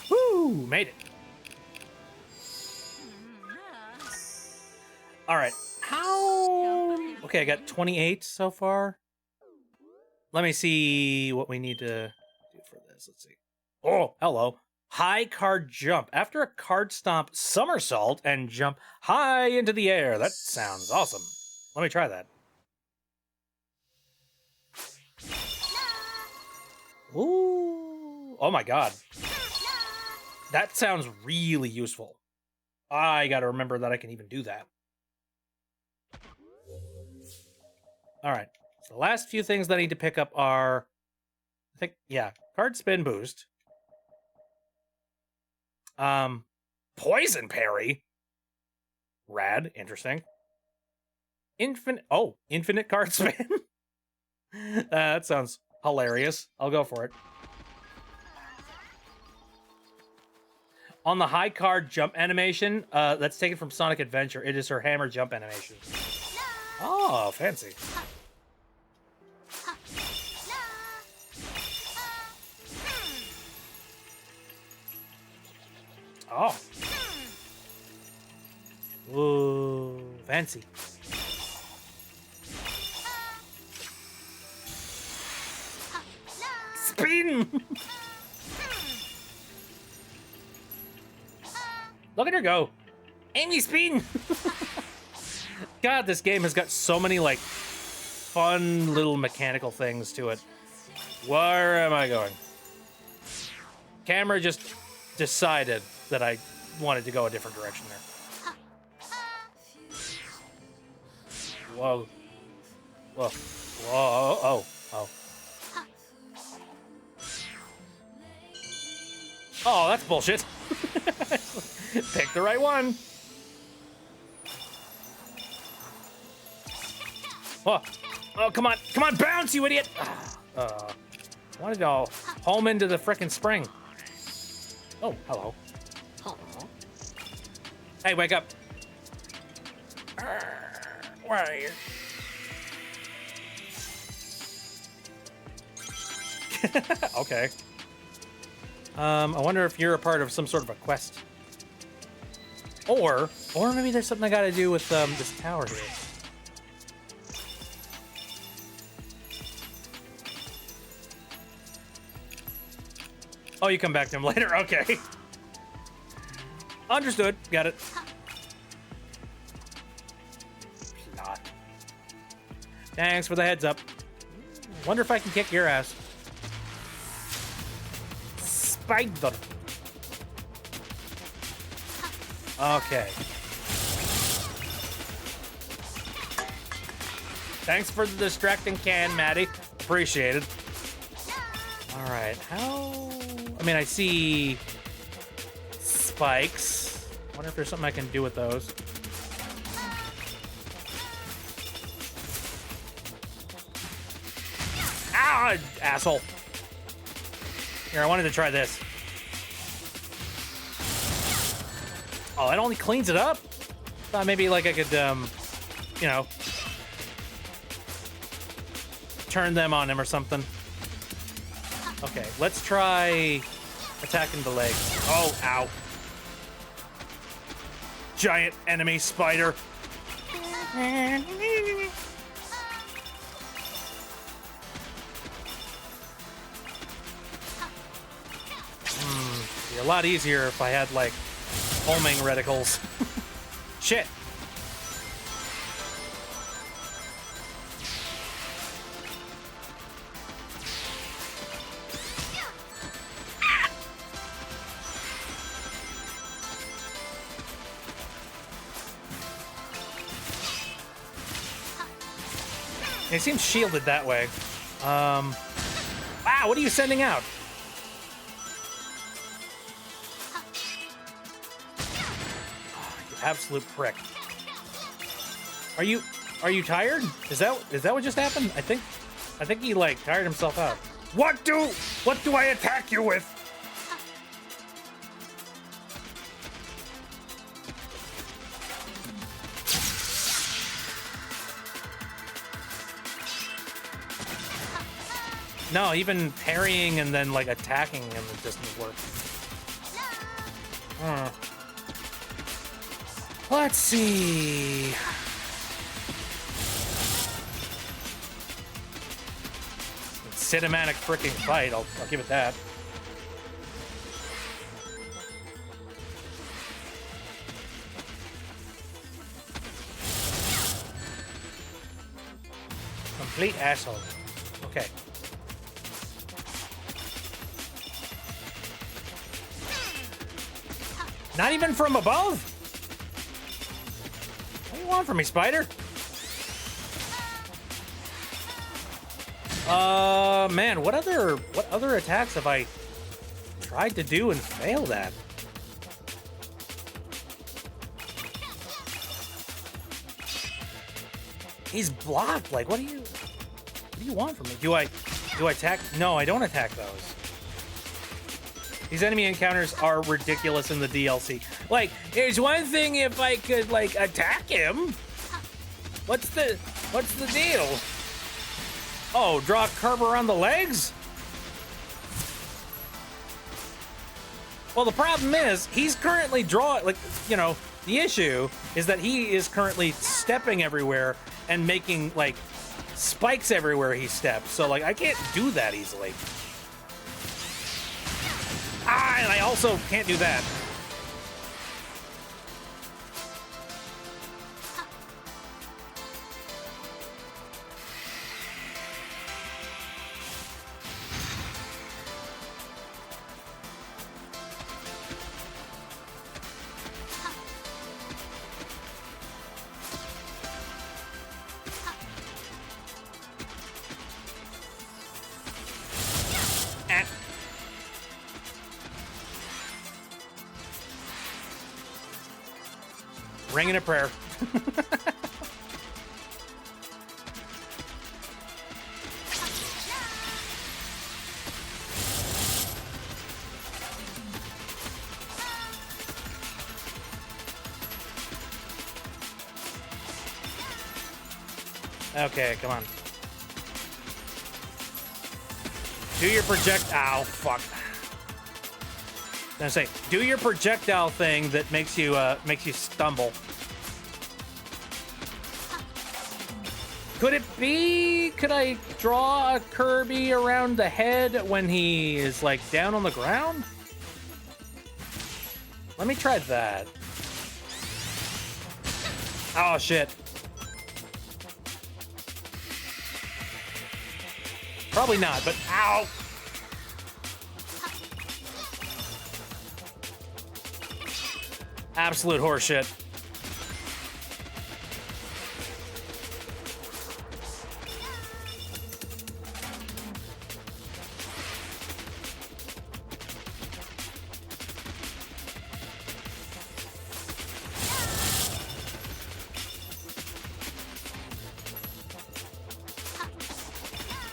Woo! Made it. All right. How? Okay, I got 28 so far. Let me see what we need to do for this. Let's see. Oh, hello. High card jump. After a card stomp, somersault and jump high into the air. That sounds awesome. Let me try that. Ooh. Oh my god. That sounds really useful. I gotta remember that I can even do that. Alright. So the last few things that I need to pick up are... I think, yeah, card spin boost. Poison parry. Rad. Interesting. Infinite card spin. That sounds hilarious. I'll go for it. On the high card jump animation, that's taken from Sonic Adventure. It is her hammer jump animation. Oh, fancy. Oh. Ooh, fancy. Spin! Look at her go. Amy, spin! God, this game has got so many, like, fun little mechanical things to it. Where am I going? Camera just decided that I wanted to go a different direction there. Whoa. Whoa. Whoa. Oh. Oh. Oh, that's bullshit. Pick the right one. Oh. Oh, come on. Come on, bounce, you idiot. Wanted to home into the frickin' spring. Oh, hello. Hey, wake up. Where are you? Okay. I wonder if you're a part of some sort of a quest. Or maybe there's something I gotta do with this tower here. Oh, you come back to him later? Okay. Understood. Got it. Not. Thanks for the heads up. Wonder if I can kick your ass. spider. Okay. Thanks for the distracting can, Maddie. Appreciate it. All right, how... I mean, I see spikes. Wonder if there's something I can do with those. Ah, asshole. Here, I wanted to try this. Oh, that only cleans it up? Thought maybe like I could, you know, turn them on him or something. Okay, let's try attacking the legs. Oh, ow. Giant enemy spider. Be a lot easier if I had, like, homing reticles. Shit. It seems shielded that way. Wow, what are you sending out? Oh, you absolute prick. Are you tired? Is that what just happened? I think he like tired himself out. What do I attack you with? No, even parrying and then like attacking him, it doesn't work. Let's see. Cinematic freaking fight. I'll give it that. Complete asshole. Okay. Not even from above? What do you want from me, spider? Man, what other attacks have I tried to do and failed at? He's blocked. Like, what do you want from me? Do I attack? No, I don't attack those. These enemy encounters are ridiculous in the DLC. Like, it's one thing if I could like attack him. What's the deal? Oh, draw a curve around the legs? Well, the problem is he's currently the issue is that he is currently stepping everywhere and making like spikes everywhere he steps. So like I can't do that easily. Ah, and I also can't do that. Ringing a prayer. Okay, come on. Do your projectile. Fuck. I was gonna say, do your projectile thing that makes you stumble. Could it be? Could I draw a Kirby around the head when he is like down on the ground? Let me try that. Oh shit. Probably not, but ow. Absolute horseshit.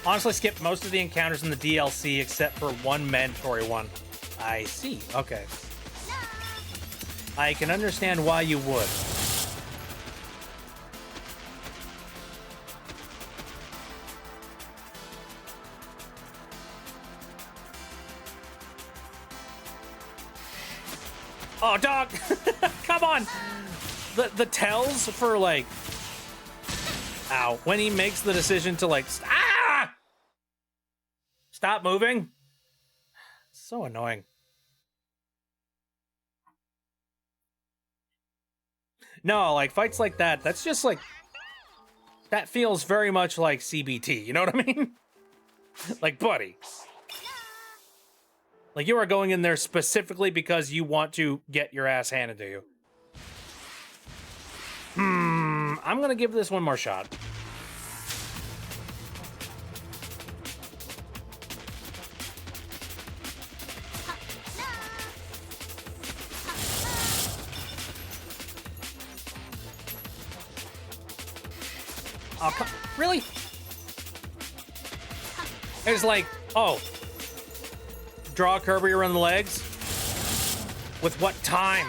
Honestly, skipped most of the encounters in the DLC except for one mandatory one. I see. Okay. I can understand why you would. Oh, dog! Come on! The tells for, like... Ow. When he makes the decision to, like... Stop moving? So annoying. No, like, fights like that, that's just, like... That feels very much like CBT, you know what I mean? Like, buddy. Like, you are going in there specifically because you want to get your ass handed to you. I'm gonna give this one more shot. Oh, really? It's like, oh, draw Kirby around the legs? With what time?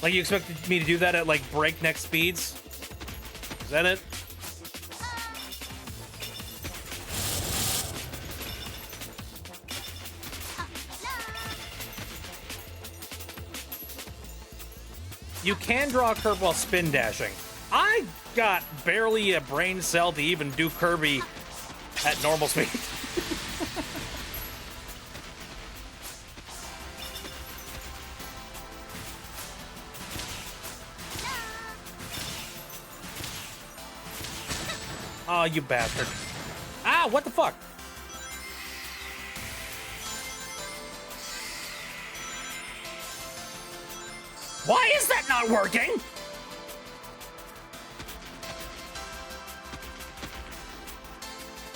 Like, you expected me to do that at, like, breakneck speeds? Is that it? You can draw a curve while spin dashing. I got barely a brain cell to even do Kirby at normal speed. Oh, you bastard. Ah, what the fuck? Why is that not working?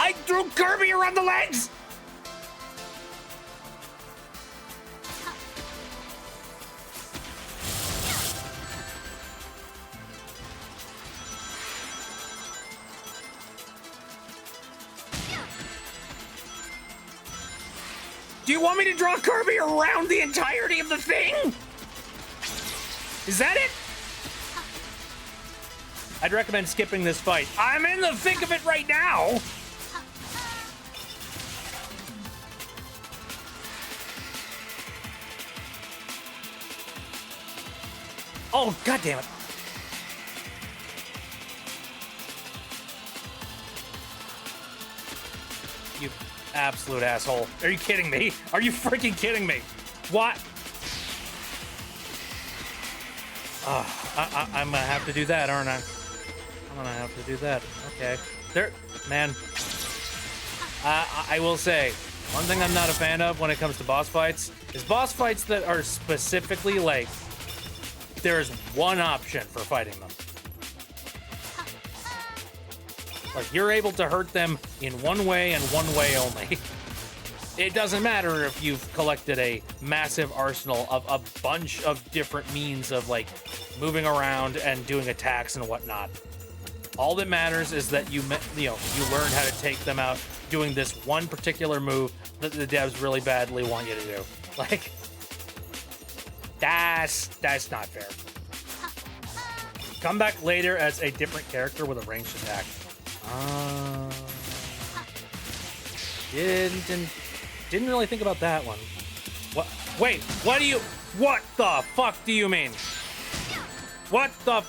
I threw Kirby around the legs! Do you want me to draw Kirby around the entirety of the thing? Is that it? I'd recommend skipping this fight. I'm in the thick of it right now. Oh, God damn it. You absolute asshole. Are you kidding me? Are you freaking kidding me? What? I'm gonna have to do that, aren't I? I'm gonna have to do that. Okay. There, man. I will say, one thing I'm not a fan of when it comes to boss fights is boss fights that are specifically like, there's one option for fighting them. Like, you're able to hurt them in one way and one way only. It doesn't matter if you've collected a massive arsenal of a bunch of different means of, like, moving around and doing attacks and whatnot. All that matters is that you learn how to take them out doing this one particular move that the devs really badly want you to do. Like, that's not fair. Come back later as a different character with a ranged attack. Didn't really think about that one. What? Wait, what the fuck do you mean? What the?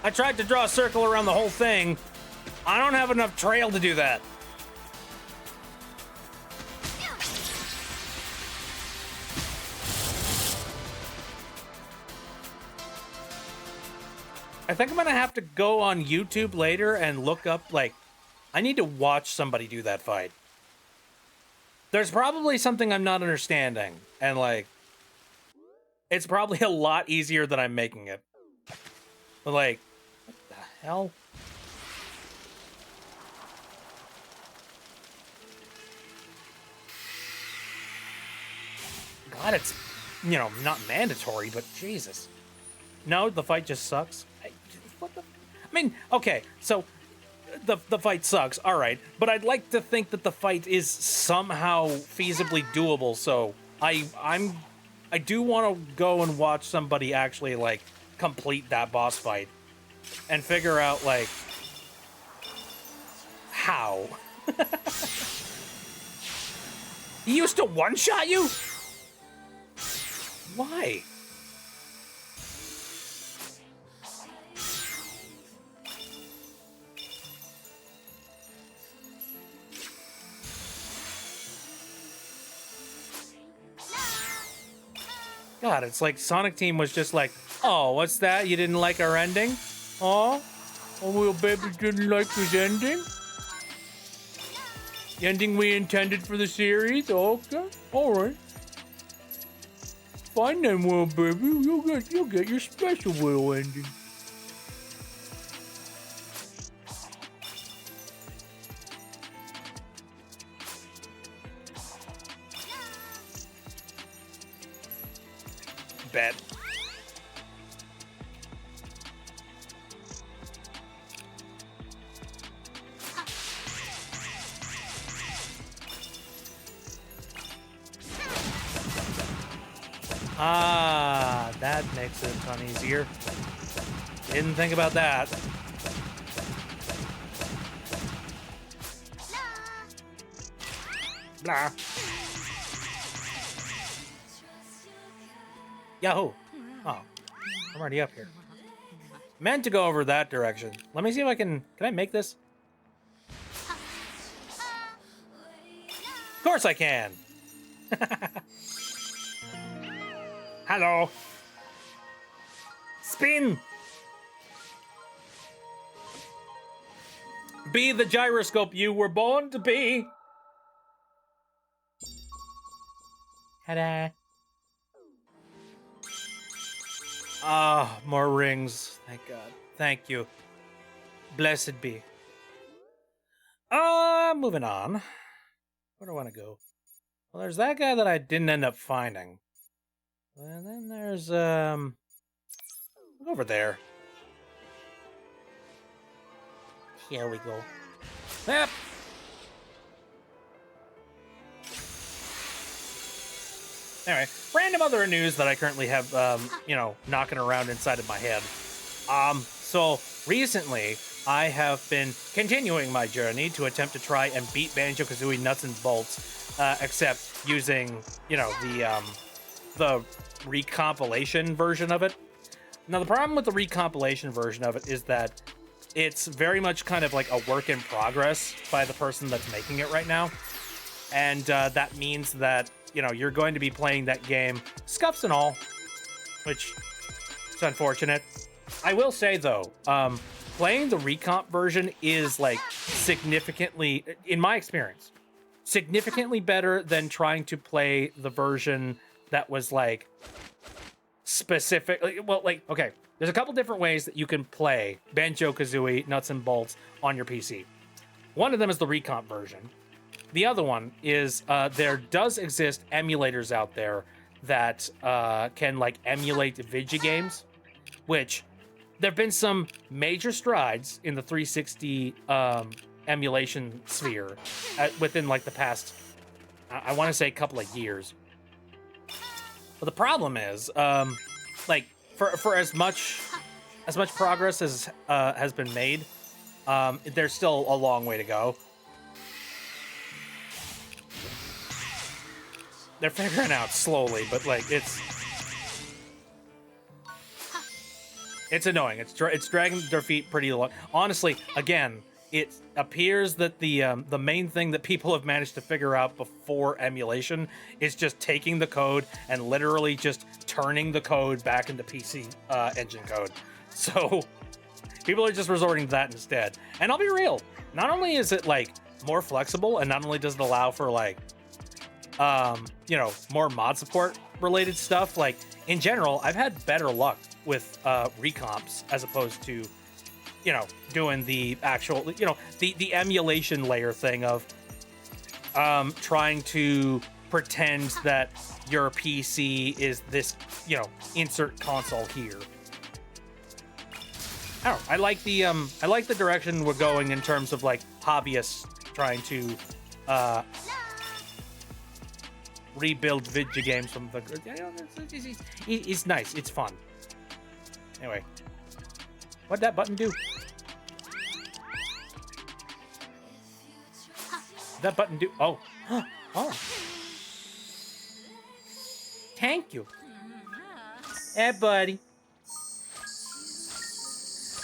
I tried to draw a circle around the whole thing. I don't have enough trail to do that. I think I'm gonna have to go on YouTube later and look up, like, I need to watch somebody do that fight. There's probably something I'm not understanding, and, like, it's probably a lot easier than I'm making it. But, like, what the hell? God, it's, you know, not mandatory, but Jesus. No, the fight just sucks. What the? I mean, okay, so the fight sucks, all right, but I'd like to think that the fight is somehow feasibly doable. So I do want to go and watch somebody actually like complete that boss fight and figure out like how. He used to one-shot you? Why? God, it's like Sonic Team was just like, oh, what's that? You didn't like our ending? Oh, well, baby didn't like his ending? The ending we intended for the series? Okay, all right. Fine then, well, baby, you'll get your special little ending. Bet. Ah, that makes it a ton easier. Didn't think about that. Blah. Yahoo! Oh, I'm already up here. Meant to go over that direction. Let me see if I can I make this? Of course I can! Hello! Spin! Be the gyroscope you were born to be! Ta-da! Ah, more rings. Thank God. Thank you. Blessed be. Moving on. Where do I want to go? Well, there's that guy that I didn't end up finding. And then there's, over there. Here we go. Yep. Anyway, random other news that I currently have, you know, knocking around inside of my head. So recently, I have been continuing my journey to attempt to try and beat Banjo-Kazooie Nuts and Bolts, except using, you know, the recompilation version of it. Now, the problem with the recompilation version of it is that it's very much kind of like a work in progress by the person that's making it right now. And that means that, you know, you're going to be playing that game, scuffs and all, which is unfortunate. I will say, though, playing the recomp version is, like, significantly, in my experience, significantly better than trying to play the version that was, like, specific. Well, like, okay, there's a couple different ways that you can play Banjo-Kazooie Nuts and Bolts on your PC. One of them is the recomp version. The other one is there does exist emulators out there that can like emulate Vidya games, which there have been some major strides in the 360 emulation sphere within like the past, I want to say, a couple of years. But the problem is, like for as much progress as has been made, there's still a long way to go. They're figuring out slowly, but like it's annoying. It's dragging their feet pretty long. Honestly, again, it appears that the main thing that people have managed to figure out before emulation is just taking the code and literally just turning the code back into PC engine code. So People are just resorting to that instead. And I'll be real, not only is it like more flexible, and not only does it allow for like you know, more mod support related stuff, like in general, I've had better luck with recomps as opposed to, you know, doing the actual, you know, the emulation layer thing of trying to pretend that your PC is this, you know, insert console here. I don't know. I like the direction we're going in terms of like hobbyists trying to rebuild video games from the. You know, it's nice. It's fun. Anyway, what'd that button do? That button do? Oh, oh. Thank you. Hey, buddy.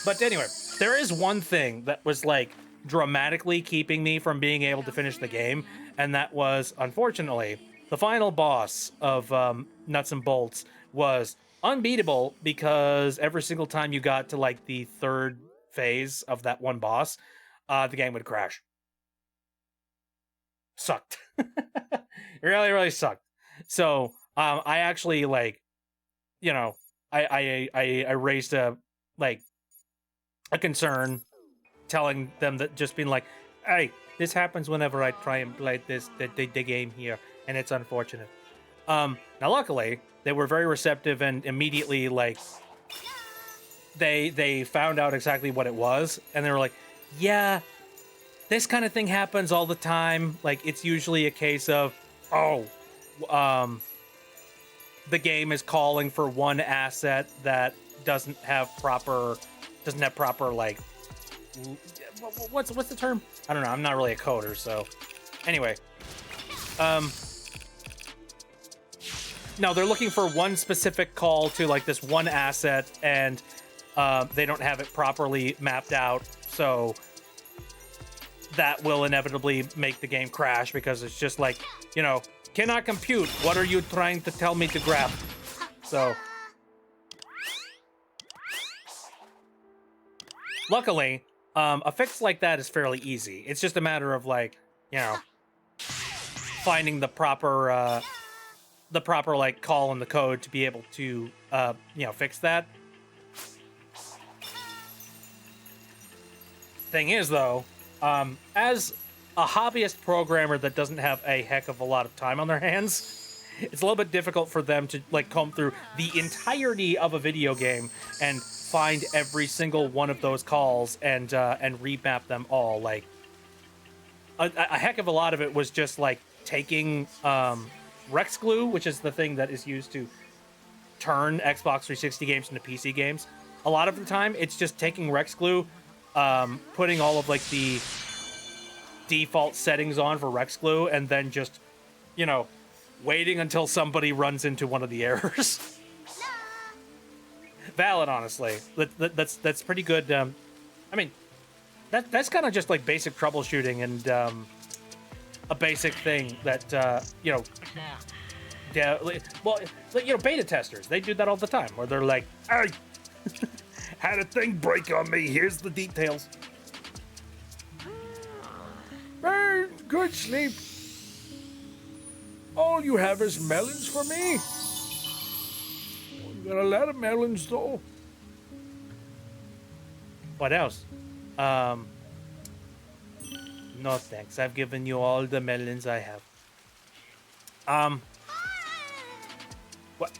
But anyway, there is one thing that was like dramatically keeping me from being able to finish the game, and that was, unfortunately, the final boss of Nuts and Bolts was unbeatable because every single time you got to like the third phase of that one boss, the game would crash. Sucked. It really, really sucked. So I actually like, you know, I raised a concern, telling them that, just being like, hey, this happens whenever I try and play the game here, and it's unfortunate. Now luckily they were very receptive and immediately like they found out exactly what it was, and they were like, yeah, this kind of thing happens all the time. Like, it's usually a case of, oh, the game is calling for one asset that doesn't have proper like, what's the term? I don't know. I'm not really a coder, so anyway. No, they're looking for one specific call to like this one asset, and they don't have it properly mapped out, so that will inevitably make the game crash because it's just like, you know, cannot compute. What are you trying to tell me to grab? So luckily, a fix like that is fairly easy. It's just a matter of like, you know, finding the proper like call in the code to be able to you know, fix that. Thing is though, as a hobbyist programmer that doesn't have a heck of a lot of time on their hands, it's a little bit difficult for them to like comb through the entirety of a video game and find every single one of those calls and remap them all. Like a heck of a lot of it was just like taking Rex glue, which is the thing that is used to turn Xbox 360 games into PC games. A lot of the time, it's just taking Rex glue, putting all of like the default settings on for Rex glue, and then just, you know, waiting until somebody runs into one of the errors. Valid, honestly. That's pretty good. I mean, that's kind of just like basic troubleshooting and a basic thing that you know. Yeah, well, you know, beta testers, they do that all the time, where they're like, "I had a thing break on me. Here's the details." Hey, good sleep. All you have is melons for me? You got a lot of melons, though. What else? No thanks. I've given you all the melons I have. What?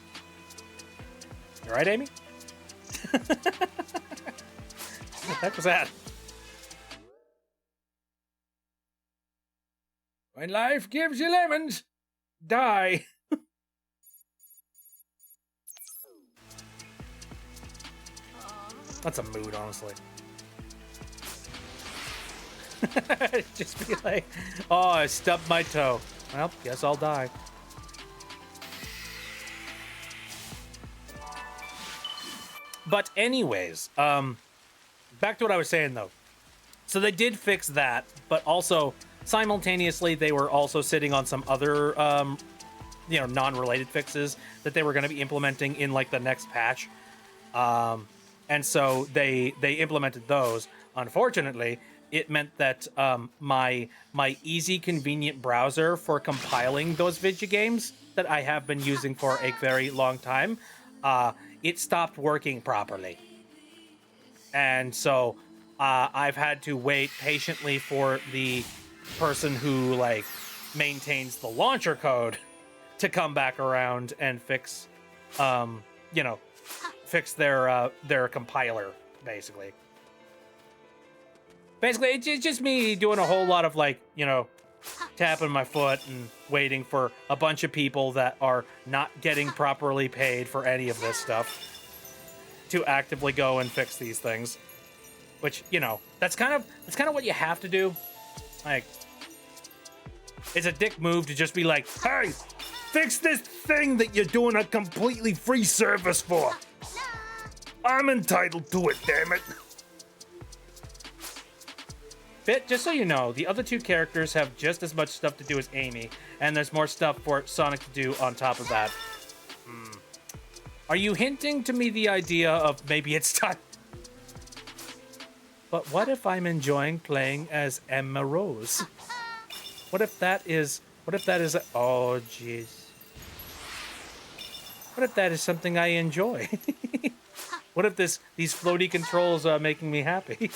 You alright, Amy? What the heck was that? When life gives you lemons, die. That's a mood, honestly. Just be like, oh, I stubbed my toe. Well, guess I'll die. But anyways, back to what I was saying though. So they did fix that, but also simultaneously they were also sitting on some other you know, non-related fixes that they were going to be implementing in like the next patch. and so they implemented those. Unfortunately, it meant that my easy, convenient browser for compiling those video games that I have been using for a very long time, it stopped working properly, and so I've had to wait patiently for the person who like maintains the launcher code to come back around and fix, you know, fix their compiler, basically. Basically, it's just me doing a whole lot of like, tapping my foot and waiting for a bunch of people that are not getting properly paid for any of this stuff to actively go and fix these things. Which, that's kind of what you have to do. Like, it's a dick move to just be like, hey, fix this thing that you're doing a completely free service for. I'm entitled to it, damn it. Bit, just so you know, the other two characters have just as much stuff to do as Amy, and there's more stuff for Sonic to do on top of that. Are you hinting to me the idea of maybe it's time? But what if I'm enjoying playing as Emma Rose? What if that is oh jeez. What if that is something I enjoy? What if these floaty controls are making me happy?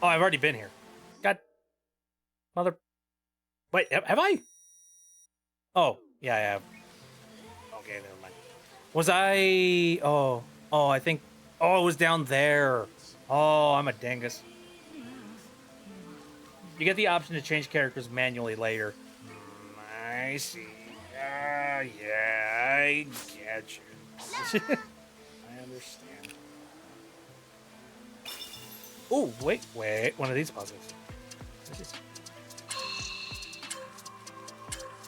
Oh, I've already been here. God. Mother. Wait, have I? Oh, yeah, I have. Okay, never mind. Was I... Oh, I think... Oh, it was down there. Oh, I'm a dingus. You get the option to change characters manually later. I see. Yeah, I get you. I understand. Oh, wait. One of these puzzles.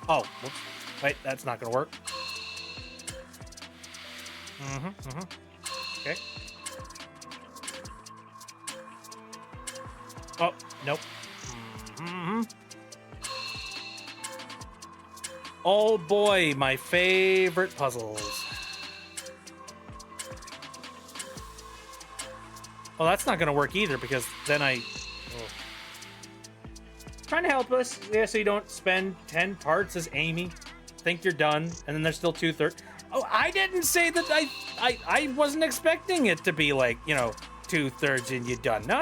Oh, whoops. Wait, that's not gonna work. Okay. Oh, nope. Oh boy, my favorite puzzles. Well, that's not going to work either because then Trying to help us, yeah, so you don't spend 10 parts as Amy, think you're done, and then there's still 2/3. Oh, I didn't say that I wasn't expecting it to be like, 2/3 and you're done. No.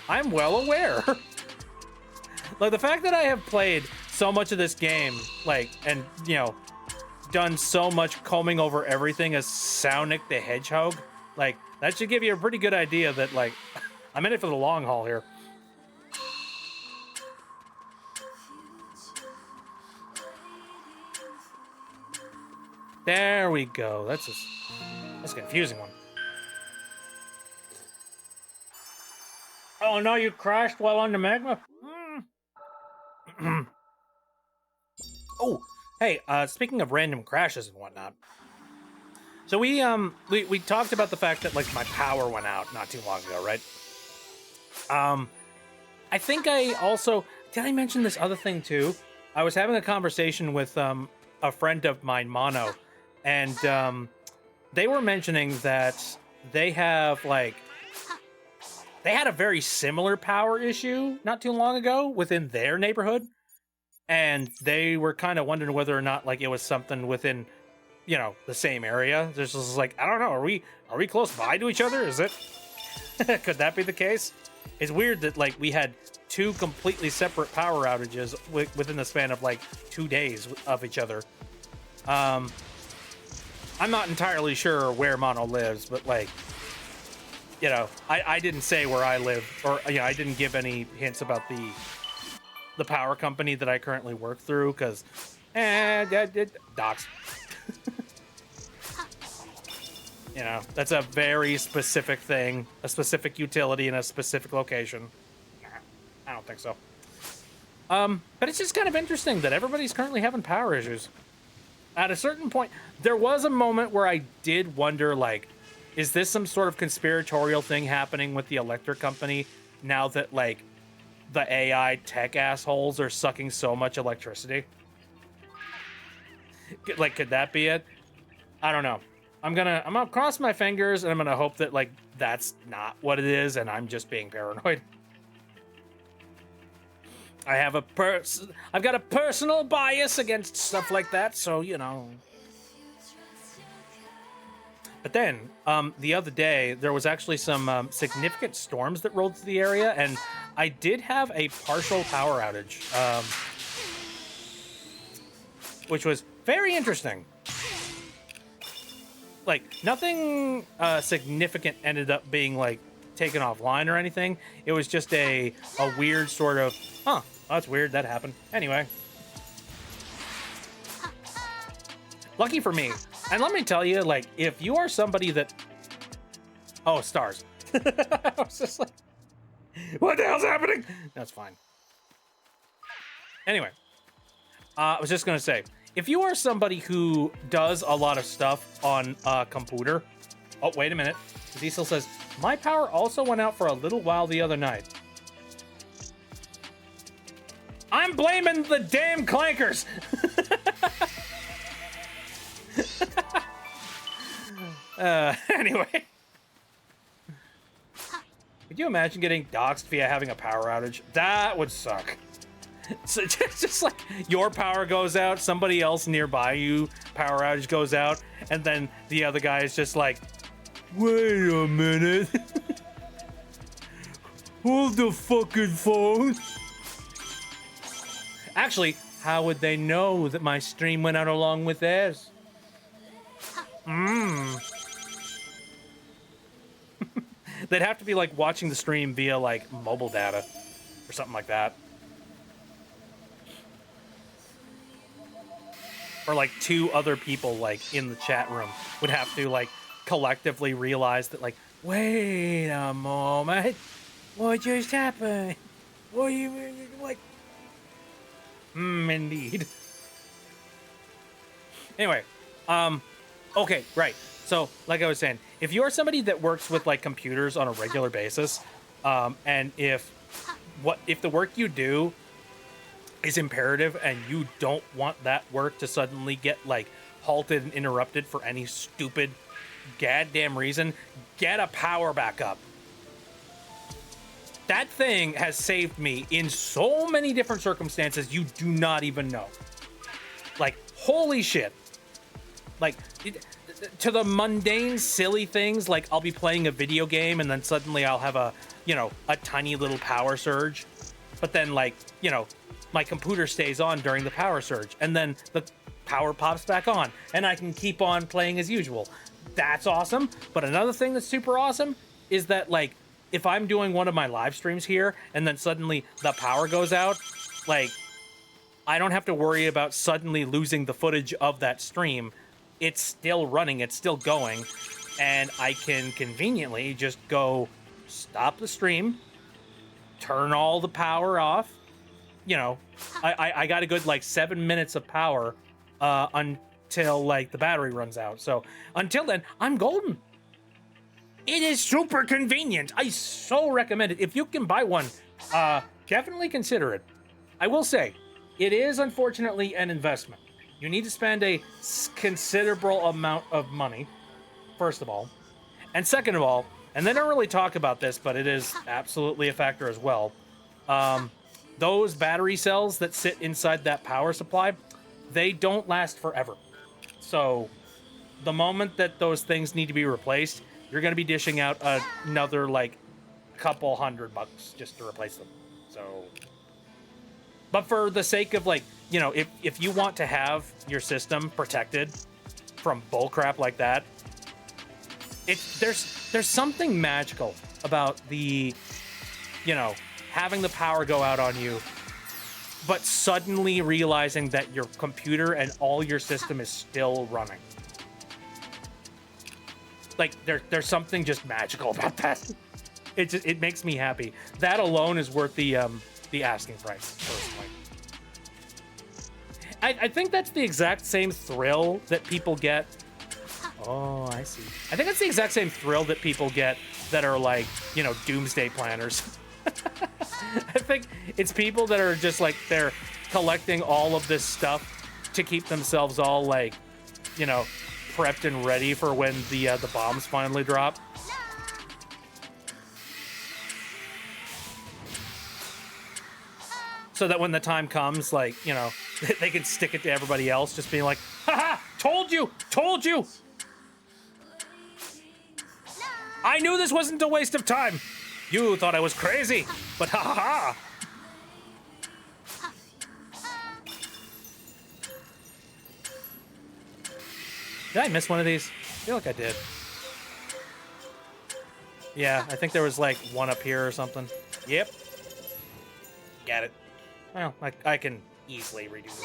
I'm well aware. Like, the fact that I have played so much of this game, like, and, done so much combing over everything as Sonic the Hedgehog, like, that should give you a pretty good idea that, like, I'm in it for the long haul here. There we go. That's a confusing one. Oh no, you crashed while on the magma? Oh, hey, speaking of random crashes and whatnot. So we talked about the fact that, like, my power went out not too long ago, right? I think I also... Did I mention this other thing too? I was having a conversation with a friend of mine, Mono, and they were mentioning that they have, like... They had a very similar power issue not too long ago within their neighborhood, and they were kind of wondering whether or not, like, it was something within, the same area. There's just like, I don't know, are we close by to each other? Is it? Could that be the case? It's weird that, like, we had two completely separate power outages within the span of, like, 2 days of each other. I'm not entirely sure where Mono lives, but, like, I didn't say where I live, or, I didn't give any hints about the power company that I currently work through, because, docs. You know, that's a very specific thing, a specific utility in a specific location. Nah, I don't think so. But it's just kind of interesting that everybody's currently having power issues. At a certain point, there was a moment where I did wonder, like, is this some sort of conspiratorial thing happening with the electric company now that, like, the AI tech assholes are sucking so much electricity? Like, could that be it? I don't know. I'm gonna cross my fingers and I'm gonna hope that, like, that's not what it is and I'm just being paranoid. I've got a personal bias against stuff like that, so, you know. But then, the other day, there was actually some significant storms that rolled through the area, and I did have a partial power outage, which was very interesting. Like, nothing significant ended up being, like, taken offline or anything. It was just a weird sort of, huh, that's weird, that happened. Anyway. Lucky for me. And let me tell you, like, if you are somebody that... Oh, stars. I was just like, what the hell's happening? That's fine. Anyway. I was just going to say, if you are somebody who does a lot of stuff on a computer... Oh, wait a minute. Diesel says, my power also went out for a little while the other night. I'm blaming the damn clankers! Anyway. Could you imagine getting doxxed via having a power outage? That would suck. So just like your power goes out, somebody else nearby you power outage goes out, and then the other guy is just like, wait a minute. Hold the fucking phone. Actually, how would they know that my stream went out along with theirs? They'd have to be like watching the stream via like mobile data or something like that. Or like two other people like in the chat room would have to like collectively realize that like, wait a moment, what just happened? What you like? Indeed. Anyway, okay, right. So, like I was saying, if you're somebody that works with like computers on a regular basis, and if the work you do is imperative and you don't want that work to suddenly get like halted and interrupted for any stupid goddamn reason, get a power backup. That thing has saved me in so many different circumstances you do not even know. Like, holy shit. Like, to the mundane, silly things, like I'll be playing a video game and then suddenly I'll have a tiny little power surge. But then, like, you know, my computer stays on during the power surge and then the power pops back on and I can keep on playing as usual. That's awesome. But another thing that's super awesome is that, like, if I'm doing one of my live streams here and then suddenly the power goes out, like, I don't have to worry about suddenly losing the footage of that stream. It's still running, it's still going, and I can conveniently just go stop the stream, turn all the power off. You know, I got a good like 7 minutes of power until like the battery runs out. So until then, I'm golden. It is super convenient. I so recommend it. If you can buy one, definitely consider it. I will say, it is unfortunately an investment. You need to spend a considerable amount of money, first of all. And second of all, and they don't really talk about this, but it is absolutely a factor as well. Those battery cells that sit inside that power supply, they don't last forever. So the moment that those things need to be replaced, you're going to be dishing out another like couple $100 just to replace them. So, but for the sake of like, you know, if you want to have your system protected from bullcrap like that, there's something magical about the, you know, having the power go out on you, but suddenly realizing that your computer and all your system is still running. like there's something just magical about that. It makes me happy. That alone is worth the asking price, personally. I think that's the exact same thrill that people get. Oh, I see. I think that's the exact same thrill that people get that are like, you know, doomsday planners. I think it's people that are just like, they're collecting all of this stuff to keep themselves all like, you know, prepped and ready for when the bombs finally drop. So that when the time comes, like, you know, they can stick it to everybody else, just being like, haha, told you, told you. I knew this wasn't a waste of time. You thought I was crazy, but ha ha ha. Did I miss one of these? I feel like I did. Yeah, I think there was like one up here or something. Yep. Got it. Well, I can easily redo this.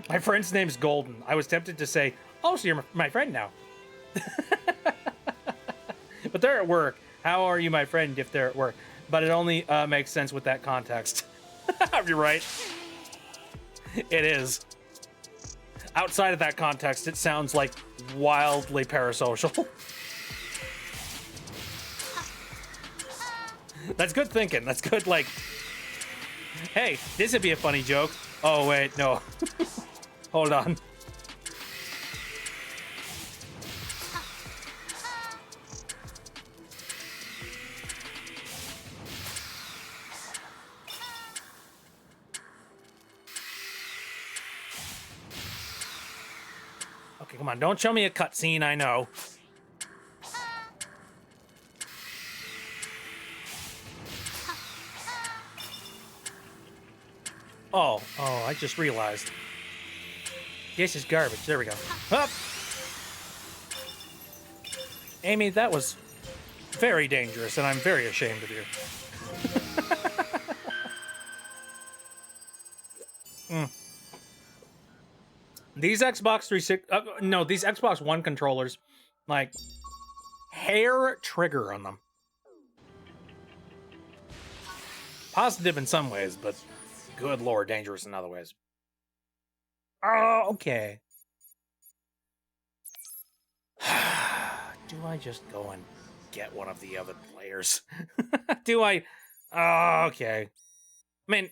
My friend's name's Golden. I was tempted to say, oh, so you're my friend now. But they're at work. How are you my friend if they're at work? But it only makes sense with that context. You're right. It is. Outside of that context, it sounds like wildly parasocial. That's good thinking. That's good, like, hey, this would be a funny joke. Oh, wait, no. Hold on. Okay, come on. Don't show me a cutscene, I know. Oh, I just realized. This is garbage. There we go. Up. Amy, that was very dangerous, and I'm very ashamed of you. These Xbox 360... no, these Xbox One controllers, like, hair trigger on them. Positive in some ways, but good lord, dangerous in other ways. Oh, okay. Do I just go and get one of the other players? Do I? Oh, okay. I mean,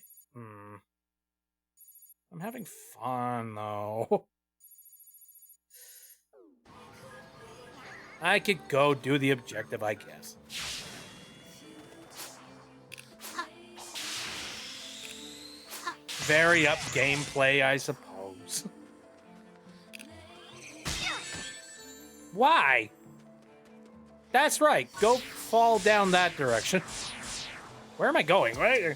I'm having fun, though. I could go do the objective, I guess. Vary up gameplay, I suppose. Why? That's right. Go fall down that direction. Where am I going? Right?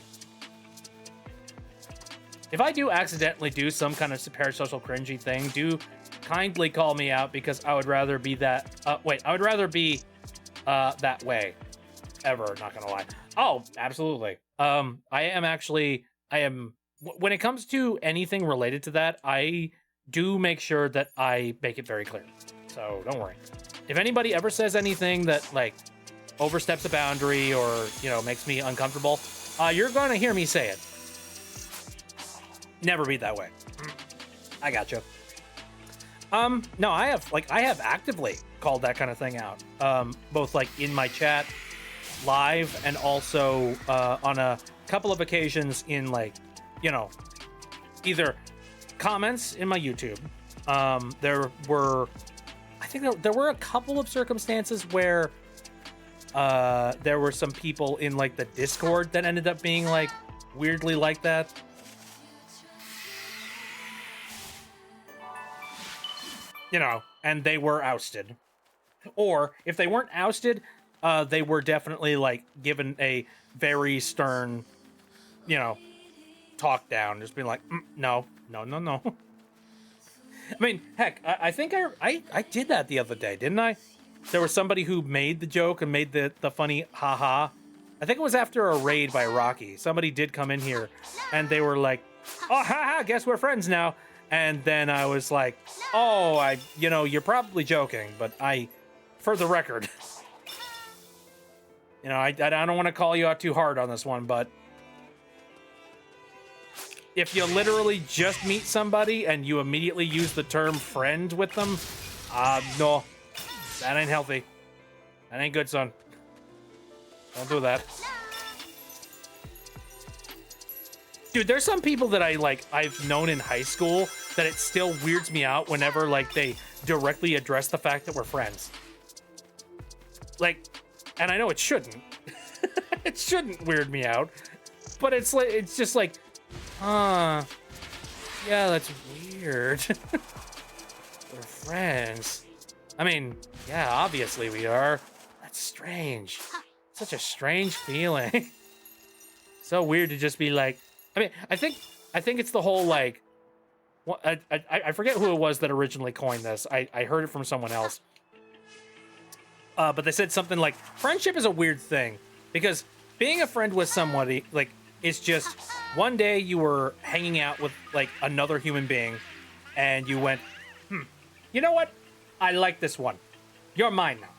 If I do accidentally do some kind of parasocial cringy thing, do kindly call me out, because I would rather be that. I would rather be that way. Ever, not gonna lie. Oh, absolutely. I am. When it comes to anything related to that, I do make sure that I make it very clear. So don't worry. If anybody ever says anything that like oversteps a boundary or, you know, makes me uncomfortable, you're gonna hear me say it. Never be that way. I gotcha. No, I have actively called that kind of thing out. Both like in my chat, live, and also on a couple of occasions in like, you know, either comments in my YouTube. There were a couple of circumstances where there were some people in like the Discord that ended up being like weirdly like that. You know, and they were ousted. Or if they weren't ousted, they were definitely like given a very stern, you know, talk down, just being like, no. I mean, heck, I think I did that the other day, didn't I? There was somebody who made the joke and made the funny haha. I think it was after a raid by Rocky. Somebody did come in here and they were like, oh, haha, guess we're friends now. And then I was like, oh, you're probably joking, but for the record, I don't want to call you out too hard on this one, but if you literally just meet somebody and you immediately use the term friend with them, no, that ain't healthy. That ain't good, son. Don't do that. Dude, there's some people that I've known in high school that it still weirds me out whenever, they directly address the fact that we're friends. And I know it shouldn't. It shouldn't weird me out. But it's just like, yeah, that's weird. We're friends. I mean, yeah, obviously we are. That's strange. Such a strange feeling. So weird to just be like, I mean, I think it's the whole I forget who it was that originally coined this. I heard it from someone else. But they said something like, friendship is a weird thing because being a friend with somebody, it's just one day you were hanging out with another human being and you went, you know what? I like this one. You're mine now.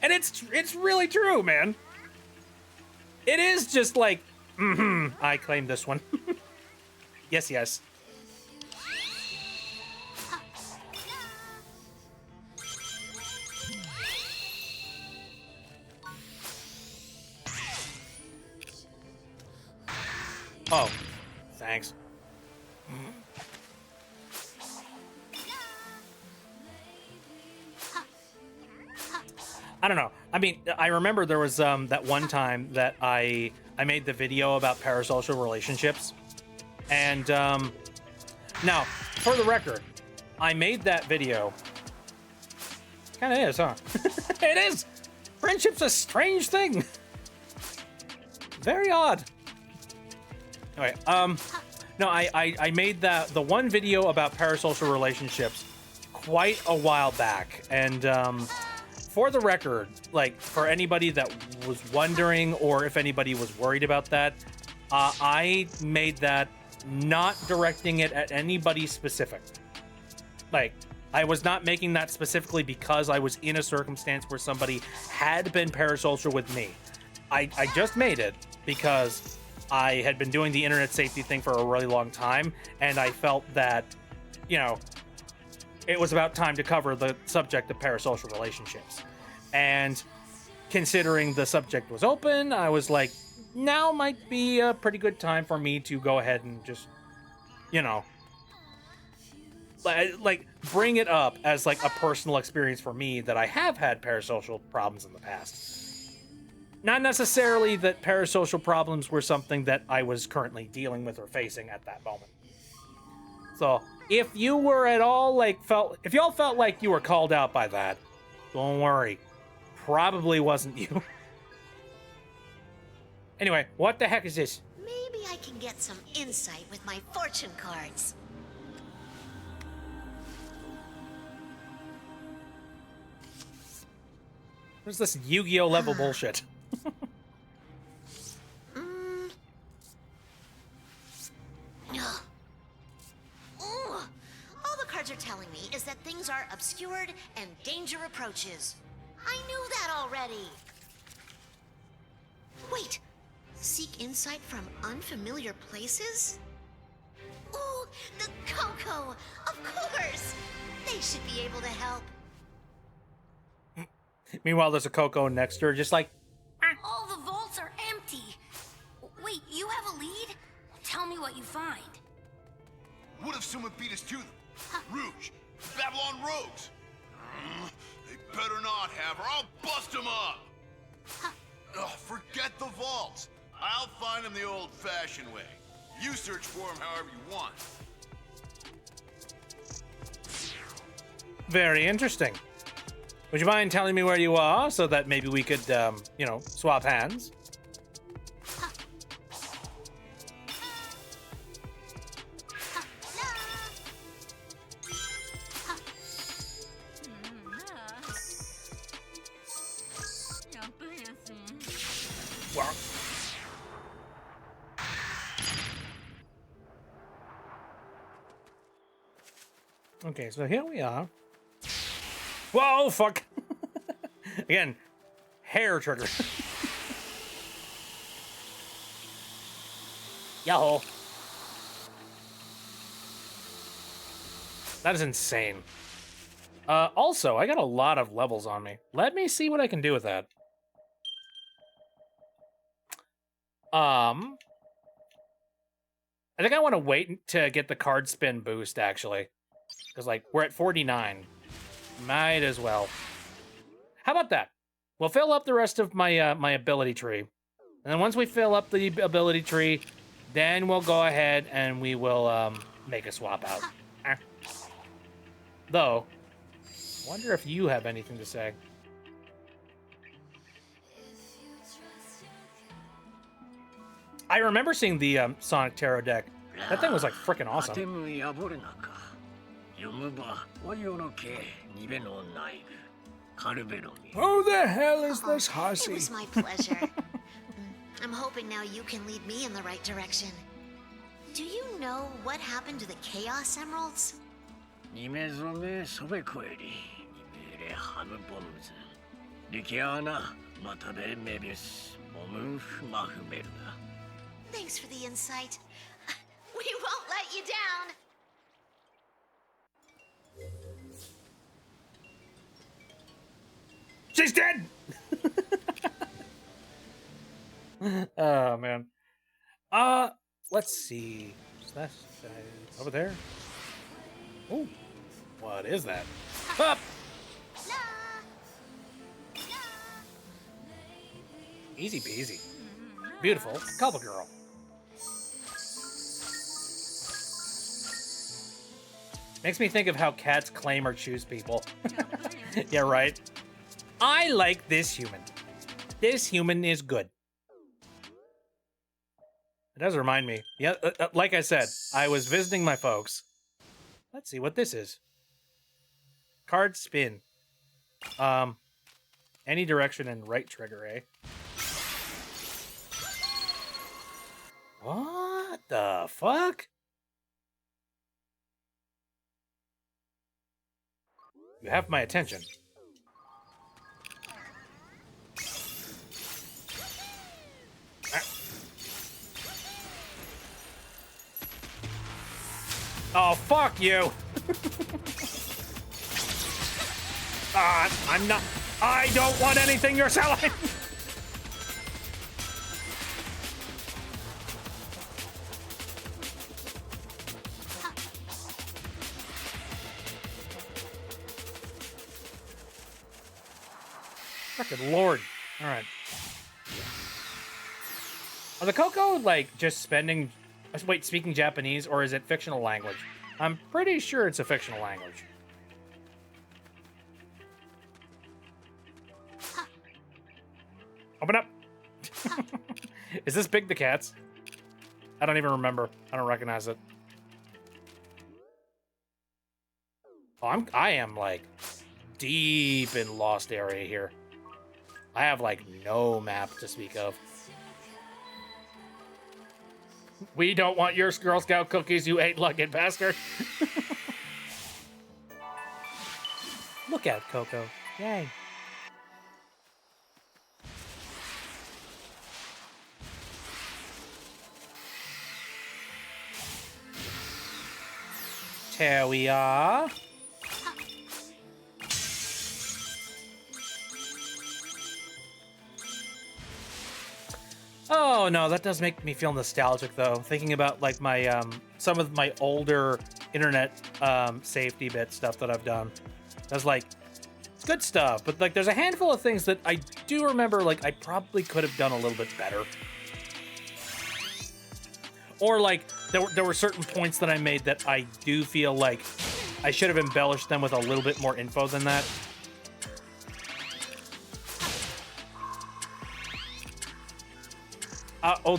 And it's really true, man. It is just I claim this one. Yes, yes. Oh, thanks. I don't know. I mean, I remember there was that one time that I made the video about parasocial relationships. And now, for the record, I made that video. Kind of is, huh? It is. Friendship's a strange thing. Very odd. Anyway, no, I made the one video about parasocial relationships quite a while back, and for the record, for anybody that was wondering or if anybody was worried about that, I made that not directing it at anybody specific. I was not making that specifically because I was in a circumstance where somebody had been parasocial with me. I just made it because I had been doing the internet safety thing for a really long time, and I felt that, it was about time to cover the subject of parasocial relationships. And considering the subject was open, I was like, now might be a pretty good time for me to go ahead and just, bring it up as a personal experience for me that I have had parasocial problems in the past. Not necessarily that parasocial problems were something that I was currently dealing with or facing at that moment. So, if you were at all if y'all felt like you were called out by that, don't worry. Probably wasn't you. Anyway, what the heck is this? Maybe I can get some insight with my fortune cards. What's this Yu-Gi-Oh level bullshit? All the cards are telling me is that things are obscured and danger approaches. I knew that already. Wait, seek insight from unfamiliar places? Ooh, the Coco! Of course! They should be able to help. Meanwhile, there's a Coco next to her, just like... All the vaults are empty. Wait, you have a lead? Tell me what you find. What if someone beat us to them? Rouge, Babylon rogues. They better not have, or I'll bust them up. Forget the vaults. I'll find them the old-fashioned way. You search for them however you want. Very interesting. Would you mind telling me where you are so that maybe we could, swap hands? Okay, so here we are. Whoa, fuck. Again, hair trigger. Yo. That is insane. Also, I got a lot of levels on me. Let me see what I can do with that. I think I want to wait to get the card spin boost, actually. Because, like, we're at 49. Might as well. How about that? We'll fill up the rest of my my ability tree. And then once we fill up the ability tree, then we'll go ahead and we will make a swap out. Though, wonder if you have anything to say. I remember seeing the Sonic Tarot deck. That thing was like freaking awesome. Who the hell is this It hussy? was my pleasure. I'm hoping now you can lead me in the right direction. Do you know what happened to the Chaos Emeralds? Thanks for the insight. We won't let you down. She's dead! Oh, man. Let's see. Is that over there? Oh, what is that? Up! Easy peasy. Beautiful. Couple girl. Makes me think of how cats claim or choose people. Yeah, right. I like this human. This human is good. It does remind me. Yeah, like I said, I was visiting my folks. Let's see what this is. Card spin. Any direction and right trigger, eh? What the fuck? You have my attention. Oh, fuck you! I'm not... I don't want anything you're selling! Frickin' Lord. Alright. Are the Coco, like, just spending... Wait, speaking Japanese, or is it fictional language? I'm pretty sure it's a fictional language. Open up! Is this Big the Cat's? I don't even remember. I don't recognize it. Oh, I am, like, deep in Lost area here. I have, like, no map to speak of. We don't want your Girl Scout cookies, you 8-legged bastard. Look out, Coco. Yay. There we are. Oh no, that does make me feel nostalgic though. Thinking about like my some of my older internet safety bit stuff that I've done. That's like it's good stuff, but like there's a handful of things that I do remember like I probably could have done a little bit better. Or like there were certain points that I made that I do feel like I should have embellished them with a little bit more info than that.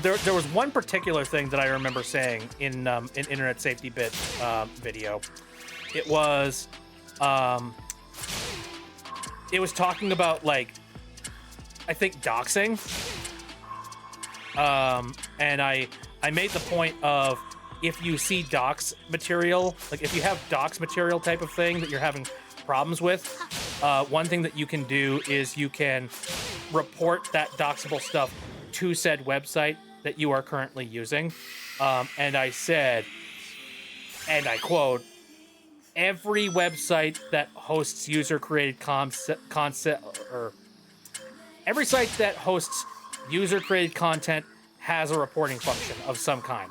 There was one particular thing that I remember saying in Internet Safety Bit video. It was talking about like I think doxing. And I made the point of if you see docs material, like if you have docs material type of thing that you're having problems with, one thing that you can do is you can report that doxable stuff to said website that you are currently using. And I said, and I quote, every website that hosts user-created every site that hosts user-created content has a reporting function of some kind.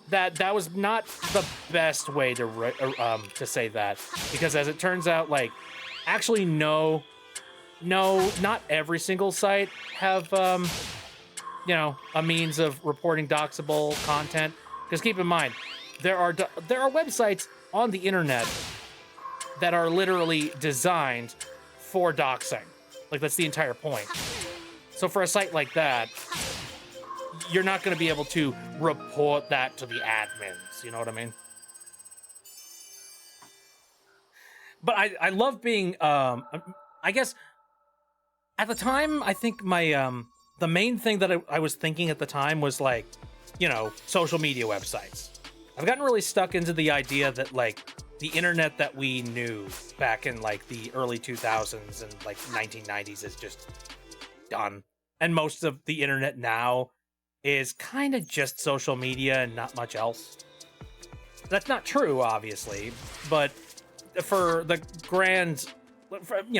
That was not the best way to say that, because as it turns out, like, actually no, not every single site have a means of reporting doxable content. Because keep in mind, there are websites on the internet that are literally designed for doxing. Like, that's the entire point. So for a site like that, you're not going to be able to report that to the admins. You know what I mean? But I love being, I guess, at the time, I think my, the main thing that I was thinking at the time was, like, social media websites. I've gotten really stuck into the idea that, like, the internet that we knew back in, like, the early 2000s and, like, 1990s is just done. And most of the internet now is kind of just social media and not much else. That's not true, obviously, but for the grand,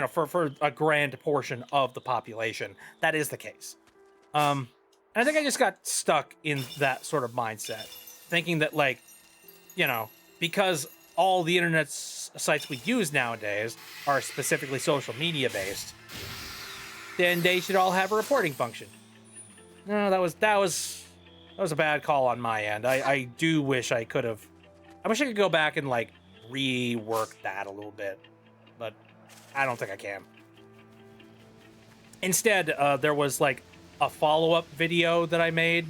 for a grand portion of the population, that is the case. And I think I just got stuck in that sort of mindset, thinking that, like, because all the internet sites we use nowadays are specifically social media based, then they should all have a reporting function. No, that was a bad call on my end. I do wish I could have. I wish I could go back and, like, rework that a little bit, but I don't think I can. Instead, there was, like, a follow-up video that I made.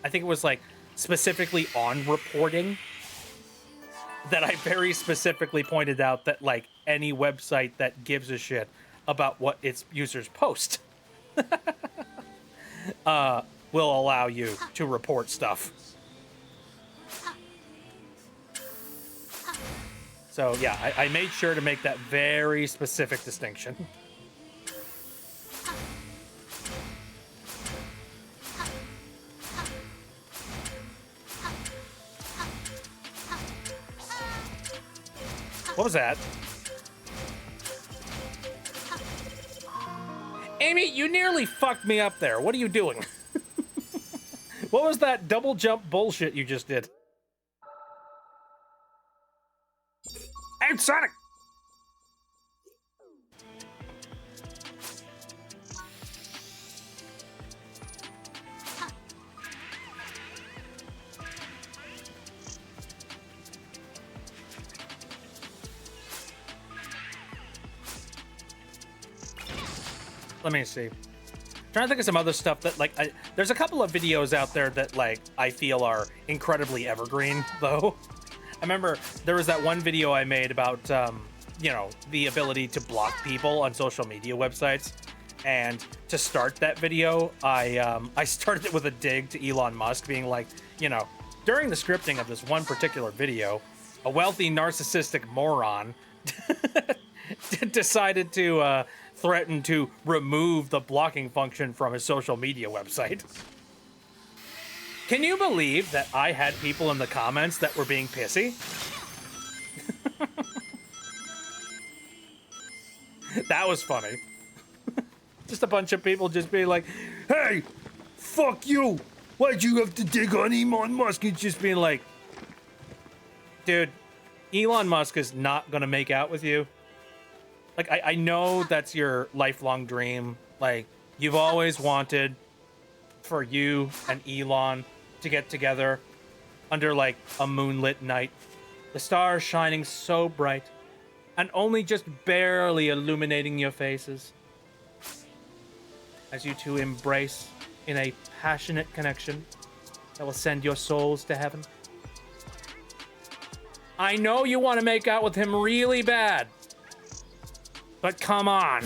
I think it was, like, specifically on reporting, that I very specifically pointed out that, like, any website that gives a shit about what its users post will allow you to report stuff. So yeah, I made sure to make that very specific distinction. What was that? Amy, you nearly fucked me up there. What are you doing? What was that double jump bullshit you just did? Hey, Sonic! Let me see. Trying to think of some other stuff that, like, there's a couple of videos out there that, like, I feel are incredibly evergreen, though. I remember there was that one video I made about, the ability to block people on social media websites. And to start that video, I started it with a dig to Elon Musk, being like, during the scripting of this one particular video, a wealthy narcissistic moron decided to threaten to remove the blocking function from his social media website. Can you believe that I had people in the comments that were being pissy? That was funny. Just a bunch of people just being like, hey, fuck you! Why'd you have to dig on Elon Musk? And just being like, dude, Elon Musk is not gonna make out with you. Like, I know that's your lifelong dream. Like, you've always wanted for you and Elon to get together under, like, a moonlit night. The stars shining so bright and only just barely illuminating your faces, as you two embrace in a passionate connection that will send your souls to heaven. I know you want to make out with him really bad, but come on.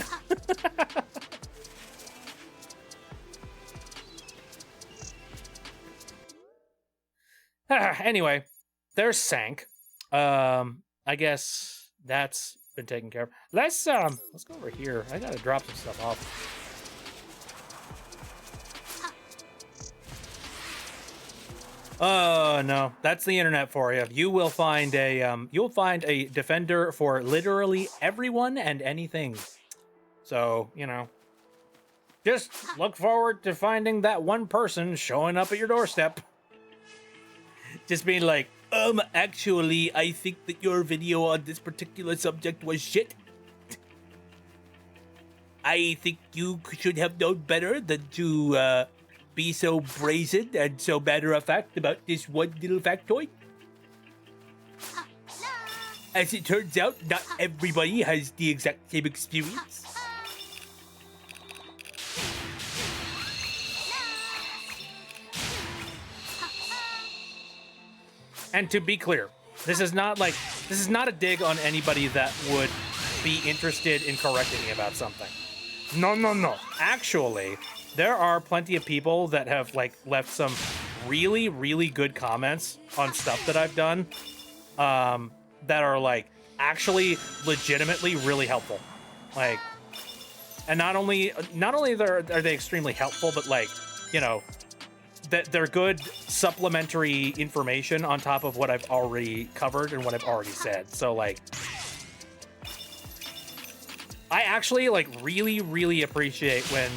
Anyway, there's Sank. I guess that's been taken care of. Let's go over here. I gotta drop some stuff off. Oh no, that's the internet for you. You will find a defender for literally everyone and anything. So, you know, just look forward to finding that one person showing up at your doorstep. Just being like, actually, I think that your video on this particular subject was shit. I think you should have known better than to, be so brazen and so matter of fact about this one little factoid. As it turns out, not everybody has the exact same experience. And to be clear, this is not a dig on anybody that would be interested in correcting me about something. No. Actually, there are plenty of people that have left some really, really good comments on stuff that I've done, that are actually legitimately really helpful. And not only are they extremely helpful, but you know, that they're good supplementary information on top of what I've already covered and what I've already said. So I actually really, really appreciate when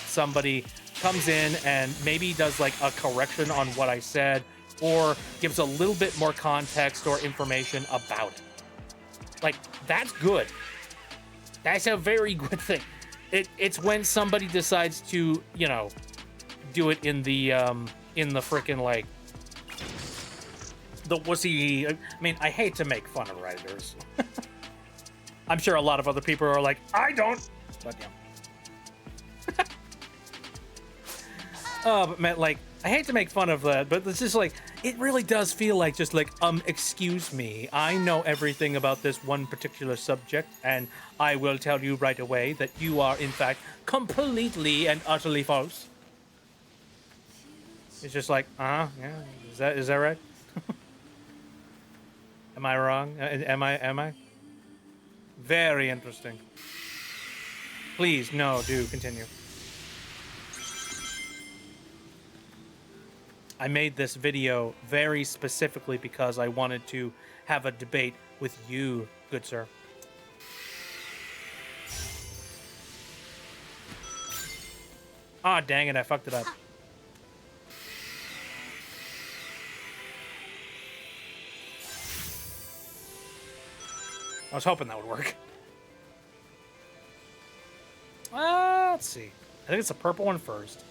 somebody comes in and maybe does a correction on what I said or gives a little bit more context or information about it. That's good. That's a very good thing. It's when somebody decides to, you know, do it in the frickin' the wussy. I mean, I hate to make fun of writers. I'm sure a lot of other people are like, I don't. But yeah. But man, I hate to make fun of that, but it's just it really does feel like just excuse me, I know everything about this one particular subject, and I will tell you right away that you are in fact completely and utterly false. It's just yeah, is that right? Am I wrong? Am I? Very interesting. Please, no, do continue. I made this video very specifically because I wanted to have a debate with you, good sir. Ah, dang it, I fucked it up. I was hoping that would work. Let's see. I think it's the purple one first.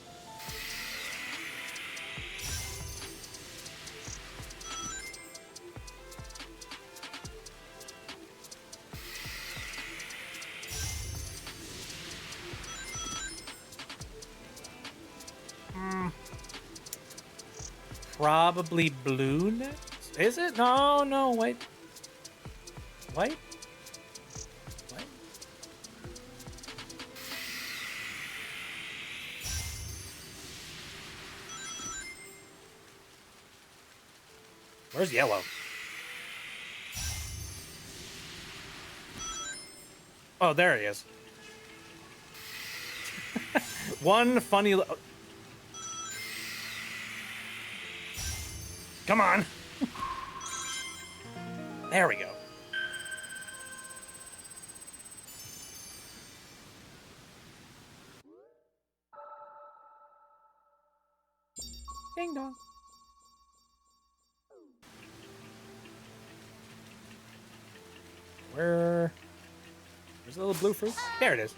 Probably blue next? Is it? No, wait. White? What? Where's yellow? Oh, there he is. One funny... Come on. There we go. Ding dong. Where's the little blue fruit? There it is.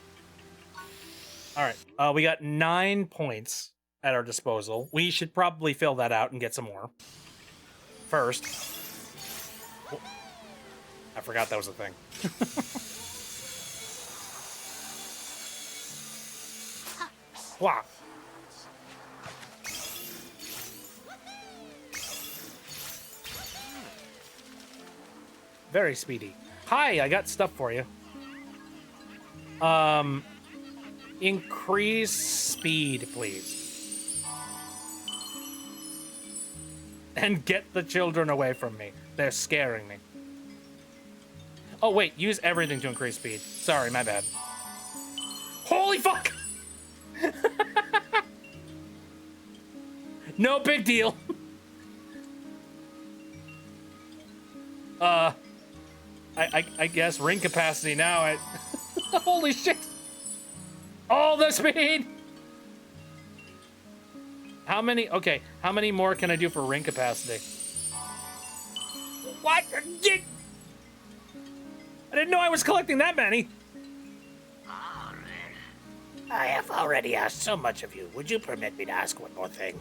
All right. We got 9 points at our disposal. We should probably fill that out and get some more. First. Oh, I forgot that was a thing. Wow. Very speedy. Hi, I got stuff for you. Increase speed, please. And get the children away from me. They're scaring me. Oh, wait. Use everything to increase speed. Sorry, my bad. Holy fuck! No big deal. I guess ring capacity now. Holy shit! All the speed! How many? Okay, how many more can I do for ring capacity? What? I didn't know I was collecting that many. I have already asked so much of you. Would you permit me to ask one more thing?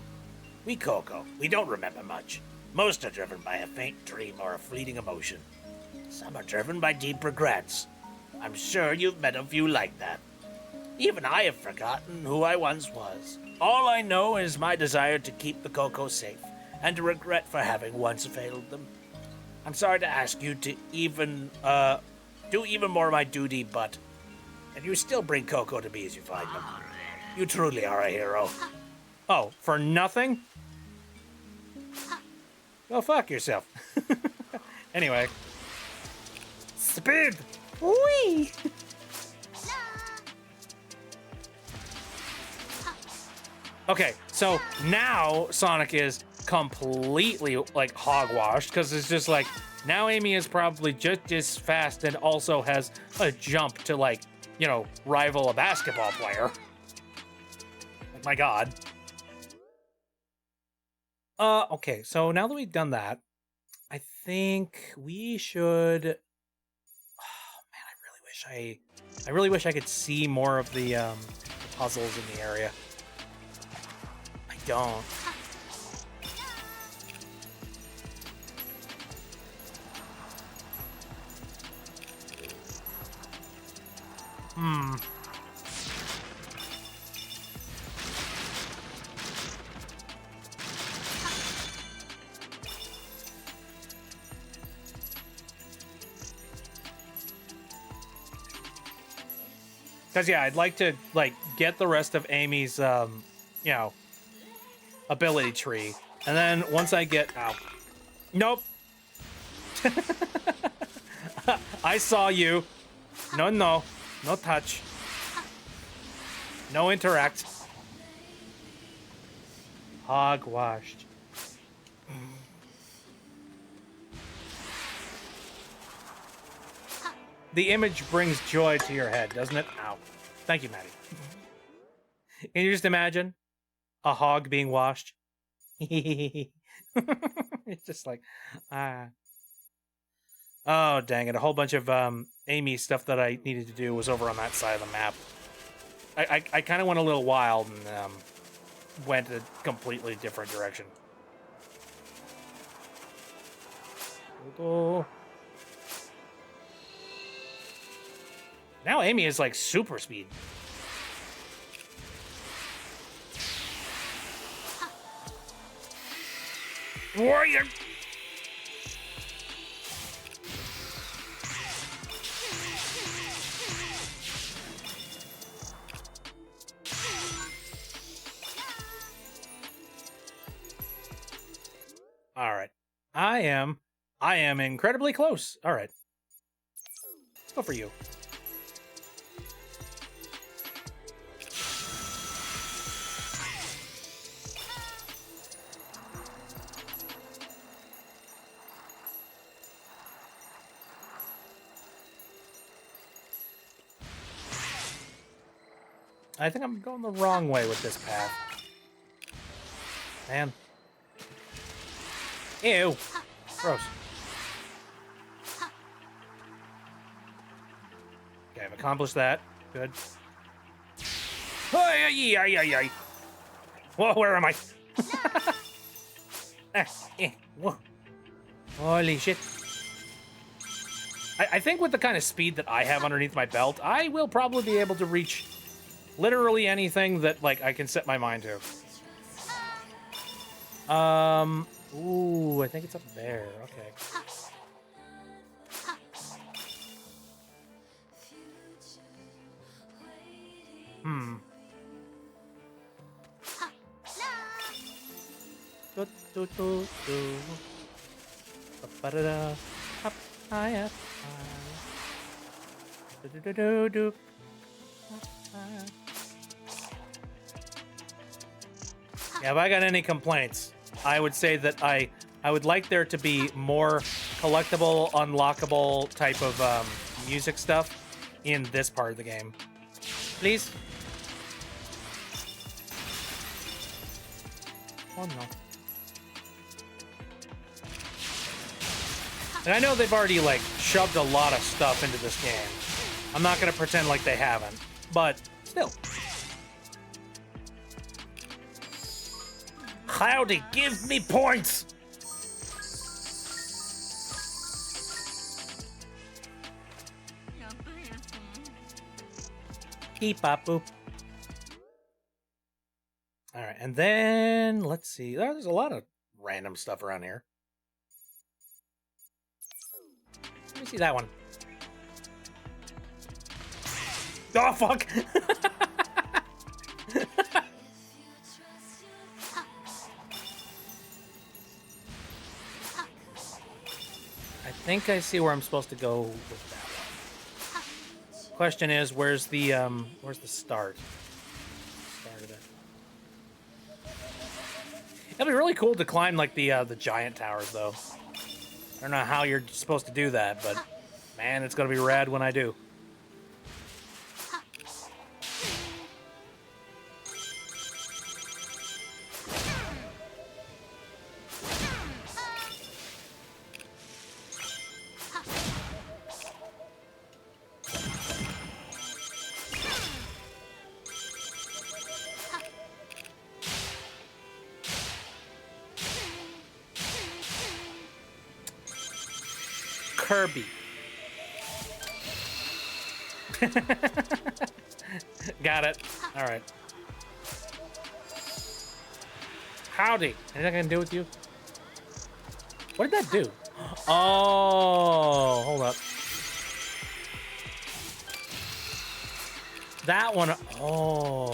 We Coco, we don't remember much. Most are driven by a faint dream or a fleeting emotion. Some are driven by deep regrets. I'm sure you've met a few like that. Even I have forgotten who I once was. All I know is my desire to keep the Coco safe, and to regret for having once failed them. I'm sorry to ask you to do even more of my duty, but... And you still bring Coco to me as you find them. You truly are a hero. Oh, for nothing? Go fuck yourself. Anyway. Speed! Whee! Okay, so now Sonic is completely, like, hogwashed, because it's just like, now Amy is probably just as fast and also has a jump to, like, you know, rival a basketball player. Like, my god. Okay, so now that we've done that, I think we should... Oh, man, I really wish I could see more of the puzzles in the area. I don't. Because, yeah, I'd like to, like, get the rest of Amy's, you know, ability tree. And then once I get... Ow. Nope. I saw you. No, no. No touch. No interact. Hogwashed. The image brings joy to your head, doesn't it? Ow. Thank you, Maddie. Can you just imagine a hog being washed? It's just like, ah. Oh, dang it. A whole bunch of Amy stuff that I needed to do was over on that side of the map. I kind of went a little wild and went a completely different direction. Oh. Now Amy is like super speed. Warrior! All right. I am incredibly close. All right. Let's go for you. I think I'm going the wrong way with this path. Man. Ew. Gross. Okay, I've accomplished that. Good. Whoa, where am I? Whoa. Holy shit. I think with the kind of speed that I have underneath my belt, I will probably be able to reach literally anything that, like, I can set my mind to. Ooh, I think it's up there. Okay. Do, do, do, do. Ba-ba-da-da. Up, high, up, high. Do, do, do, do, do. Up, high. Yeah, if I got any complaints, I would say that I would like there to be more collectible, unlockable type of music stuff in this part of the game. Please? Oh no. And I know they've already, like, shoved a lot of stuff into this game. I'm not gonna pretend like they haven't, but still. Cloudy, give me points! Beep bop boop. Alright, and then let's see. There's a lot of random stuff around here. Let me see that one. Oh fuck! I think I see where I'm supposed to go with that one. Question is, where's the start? Start of it. It'd be really cool to climb like the giant towers, though. I don't know how you're supposed to do that, but man, it's gonna be rad when I do. Kirby. Got it. All right. Howdy. Anything I can do with you? What did that do? Oh, hold up. That one. Oh.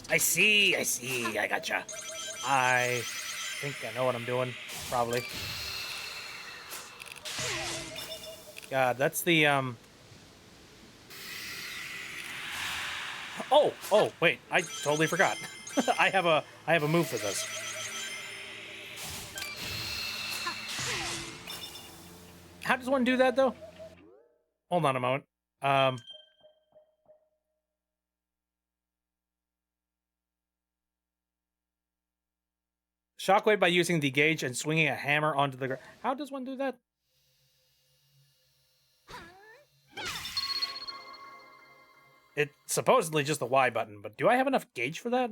I see, I gotcha. I think I know what I'm doing. Probably. God, that's the Oh, wait, I totally forgot. I have a move for this. How does one do that though? Hold on a moment. Shockwave by using the gauge and swinging a hammer onto the ground. How does one do that? It's supposedly just the Y button, but do I have enough gauge for that?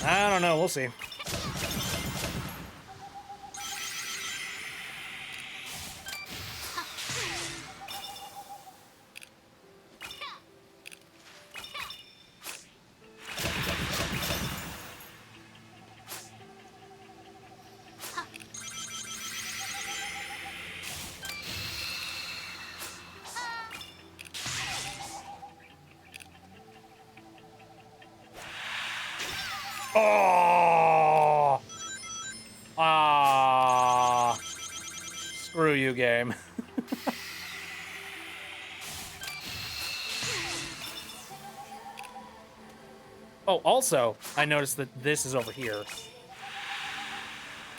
I don't know, we'll see. Oh! Ah! Screw you, game. Oh, also, I noticed that this is over here.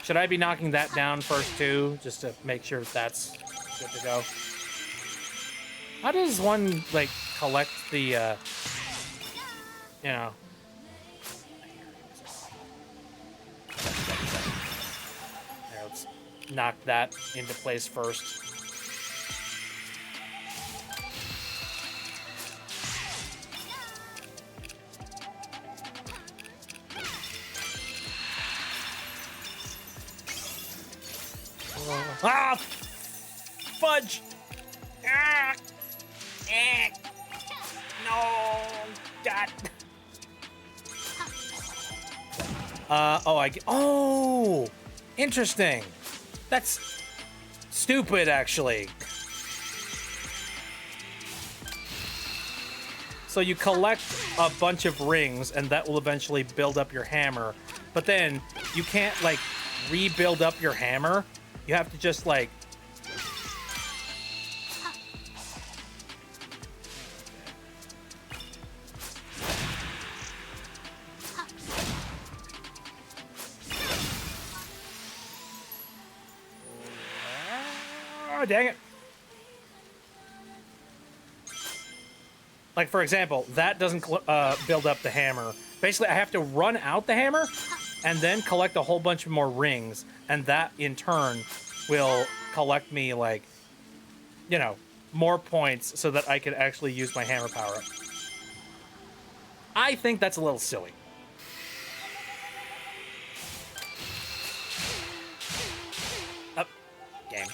Should I be knocking that down first, too? Just to make sure that's good to go. How does one, like, collect the, you know... There, let's knock that into place first. Ah! Fudge! Ah! Eh! No! God! Oh, oh! Interesting. That's stupid, actually. So you collect a bunch of rings, and that will eventually build up your hammer. But then you can't, like, rebuild up your hammer. You have to just, like... Oh, dang it. Like, for example, that doesn't build up the hammer. Basically, I have to run out the hammer and then collect a whole bunch of more rings. And that, in turn, will collect me, like, you know, more points so that I can actually use my hammer power-up. I think that's a little silly. Up. Game.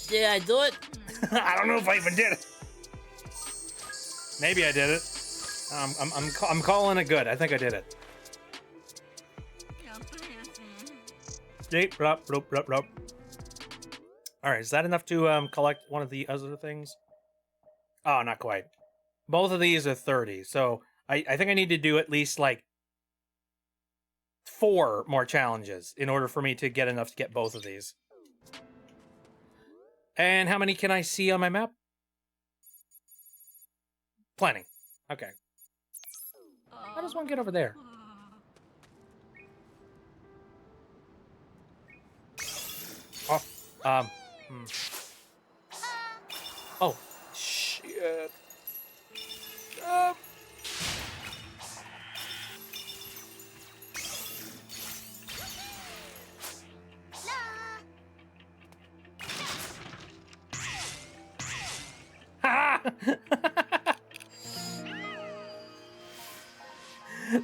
Did I do it? I don't know if I even did it. Maybe I did it. I'm calling it good. I think I did it. All right, is that enough to collect one of the other things? Oh, not quite. Both of these are 30, so I think I need to do at least like 4 more challenges in order for me to get enough to get both of these. And how many can I see on my map? Plenty. Okay. How does one get over there? Oh, Oh, shit.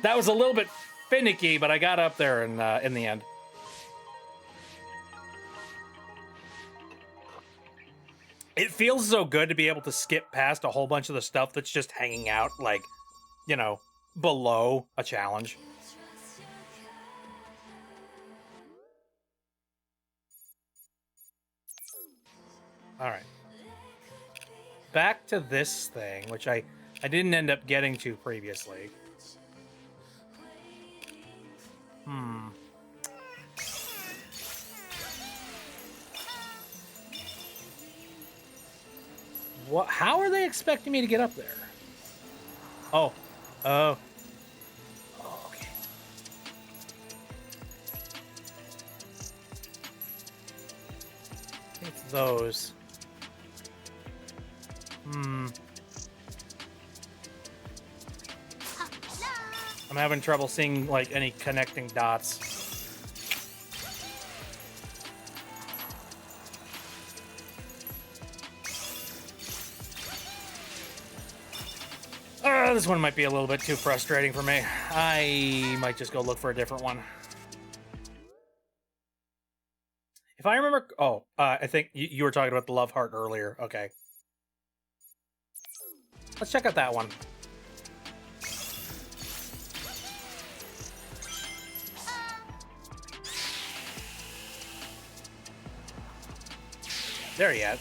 That was a little bit finicky, but I got up there in the end. It feels so good to be able to skip past a whole bunch of the stuff that's just hanging out, like, you know, below a challenge. All right. Back to this thing, which I didn't end up getting to previously. What? How are they expecting me to get up there? Oh. Oh. Oh, okay. It's those. I'm having trouble seeing, like, any connecting dots. This one might be a little bit too frustrating for me. I might just go look for a different one. If I remember... Oh, I think you were talking about the Love Heart earlier. Okay. Let's check out that one. There he is.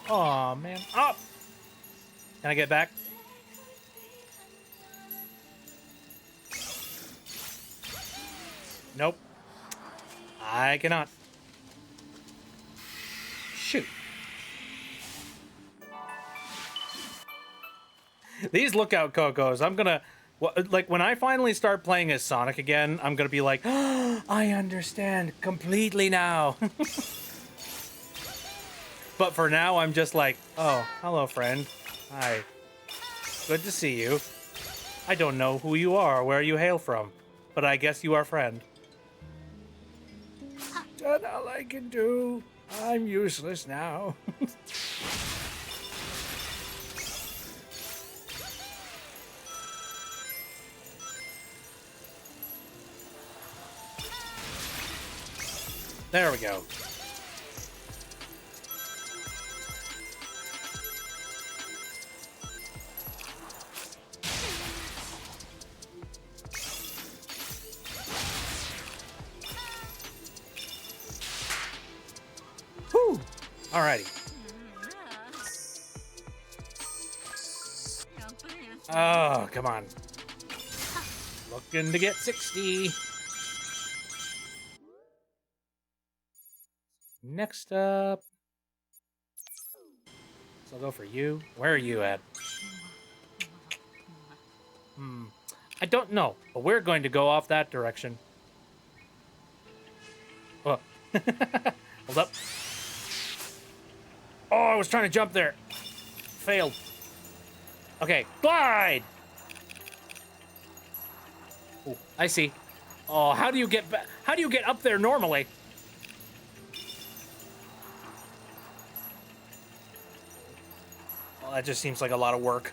Aw, man. Up! Can I get back? Nope. I cannot. Shoot. These Lookout Cocos, I'm gonna... Like, when I finally start playing as Sonic again, I'm gonna be like, oh, I understand completely now. But for now, I'm just like, oh, hello, friend. Hi. Good to see you. I don't know who you are or where you hail from, but I guess you are friend. Done all I can do. I'm useless now. There we go. Whew. Alrighty. Oh, come on. Looking to get 60. Next up. So I'll go for you. Where are you at? I don't know, but we're going to go off that direction. Oh. Hold up. Oh, I was trying to jump there. Failed. Okay, glide! Ooh, I see. Oh, how do you get back? How do you get up there normally? Well, that just seems like a lot of work.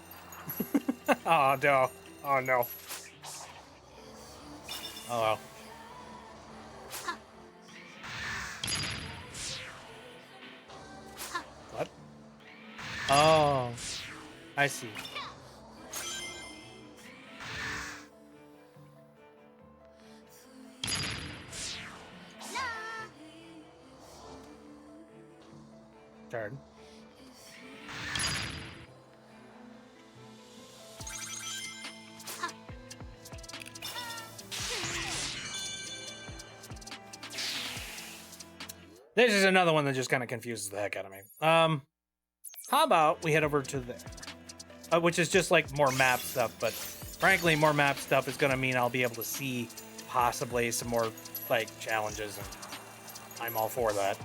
Oh, no. Oh, no. Oh, well. What? Oh, I see. Turn. This is another one that just kind of confuses the heck out of me. How about we head over to there? Which is just like more map stuff, but frankly, more map stuff is gonna mean I'll be able to see possibly some more like challenges, and I'm all for that.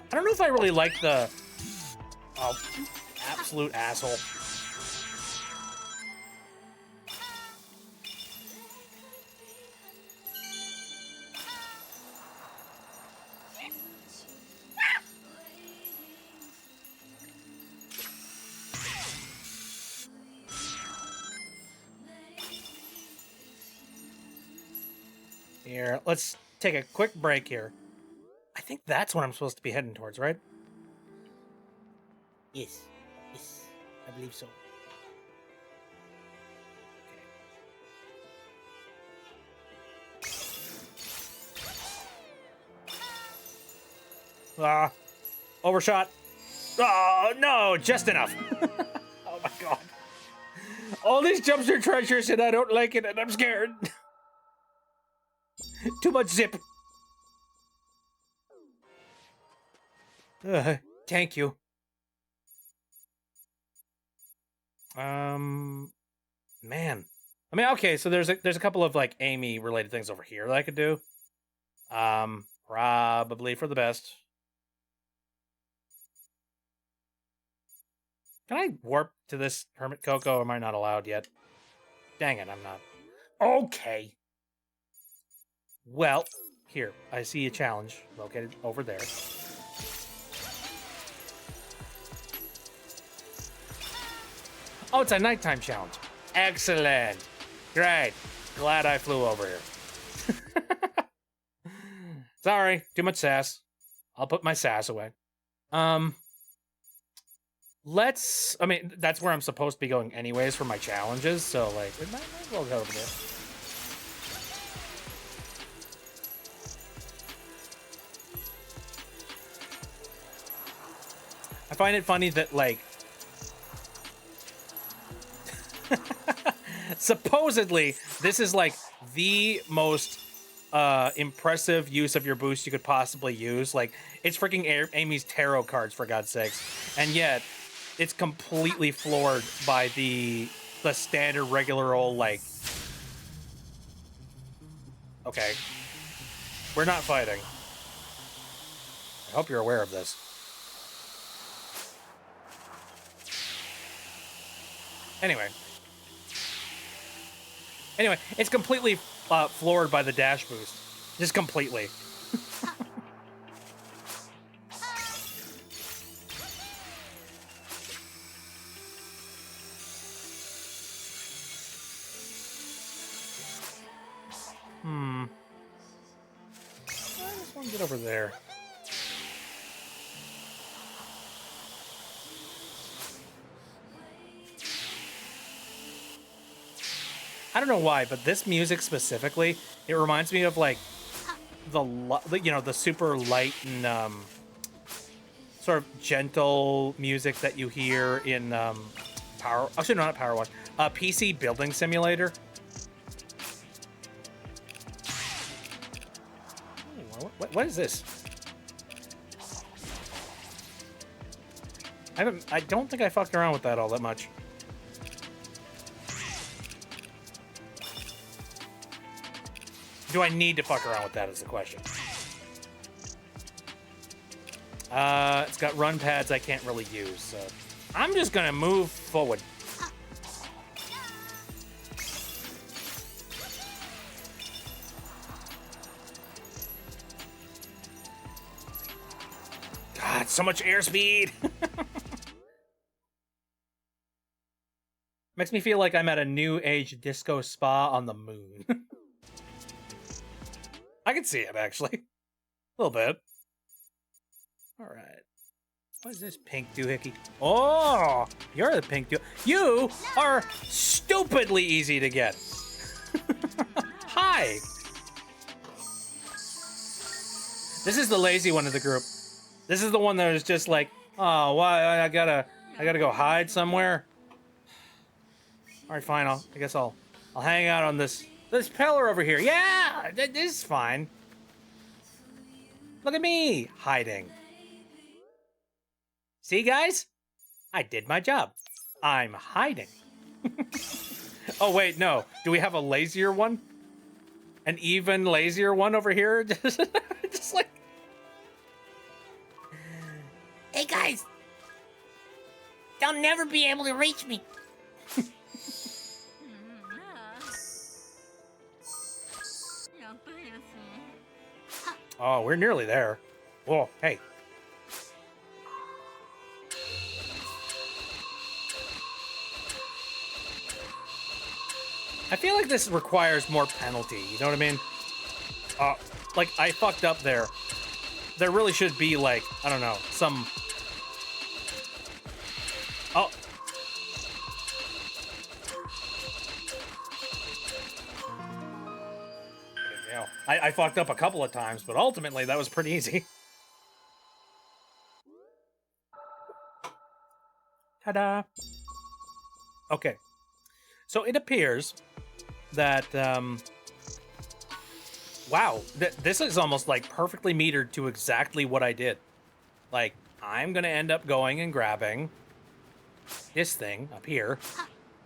I don't know if I really like the absolute asshole. Here, let's take a quick break here. I think that's what I'm supposed to be heading towards, right? Yes. Yes. I believe so. Okay. Ah. Overshot. Oh, no, just enough. Oh my god. All these jumps are treacherous and I don't like it and I'm scared. Too much zip. Thank you. Man. I mean, okay, so there's a couple of like Amy related things over here that I could do. Probably for the best. Can I warp to this Hermit Coco, or am I not allowed yet? Dang it, I'm not. Okay. Well, here, I see a challenge located over there. Oh, it's a nighttime challenge. Excellent. Great. Glad I flew over here. Sorry, too much sass. I'll put my sass away. I mean, that's where I'm supposed to be going anyways for my challenges, so, like, we might as well go over there. find it funny that, like, supposedly this is like the most impressive use of your boost you could possibly use. Like, it's freaking Amy's tarot cards, for God's sakes, and yet it's completely floored by the standard regular old, like, okay, we're not fighting. I hope you're aware of this. Anyway, it's completely floored by the dash boost. Just completely. I just want to get over there. I don't know why, but this music specifically, it reminds me of, like, the super light and sort of gentle music that you hear in actually no, not Power Wash, PC Building Simulator. Ooh, what is this? I don't think I fucked around with that all that much. Do I need to fuck around with that is the question. It's got run pads I can't really use, so I'm just gonna move forward. God, so much airspeed! Makes me feel like I'm at a new age disco spa on the moon. I can see it, actually. A little bit. Alright. What is this pink doohickey? Oh! You're the pink doohickey. You are stupidly easy to get. Hi! This is the lazy one of the group. This is the one that is just like, oh, why I gotta go hide somewhere. Alright, fine, I guess I'll hang out on this pillar over here. Yeah, this is fine. Look at me hiding. See, guys? I did my job. I'm hiding. Oh, wait, no. Do we have a lazier one? An even lazier one over here? Just like... Hey, guys. They'll never be able to reach me. Oh, we're nearly there. Whoa, hey. I feel like this requires more penalty, you know what I mean? Like, I fucked up there. There really should be, like, I don't know, some... Oh. I fucked up a couple of times, but ultimately that was pretty easy. Ta-da! Okay. So it appears that, wow, this is almost like perfectly metered to exactly what I did. Like, I'm gonna end up going and grabbing this thing up here.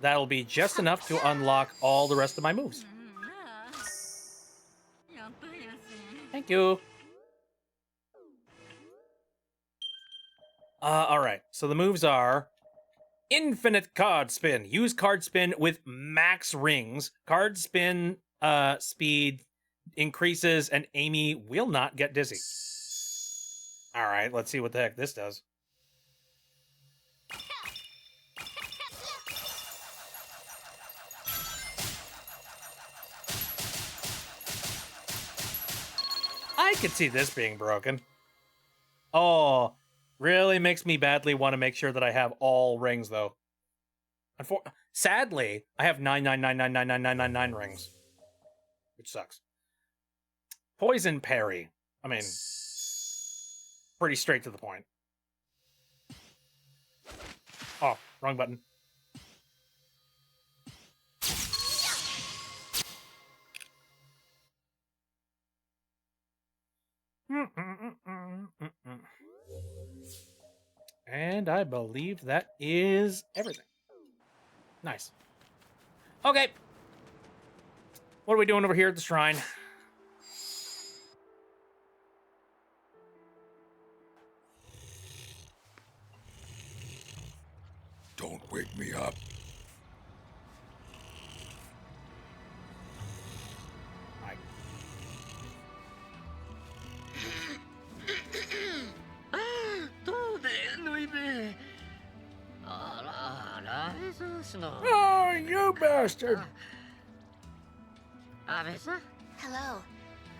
That'll be just enough to unlock all the rest of my moves. Thank you. Alright, so the moves are infinite card spin. Use card spin with max rings. Card spin speed increases and Amy will not get dizzy. Alright, let's see what the heck this does. I could see this being broken. Oh, really makes me badly want to make sure that I have all rings, though. Sadly, I have 999999999 rings, which sucks. Poison parry. I mean, pretty straight to the point. Oh, wrong button. And I believe that is everything. Nice. Okay. What are we doing over here at the shrine? Don't wake me up. I- Oh, you bastard! Hello.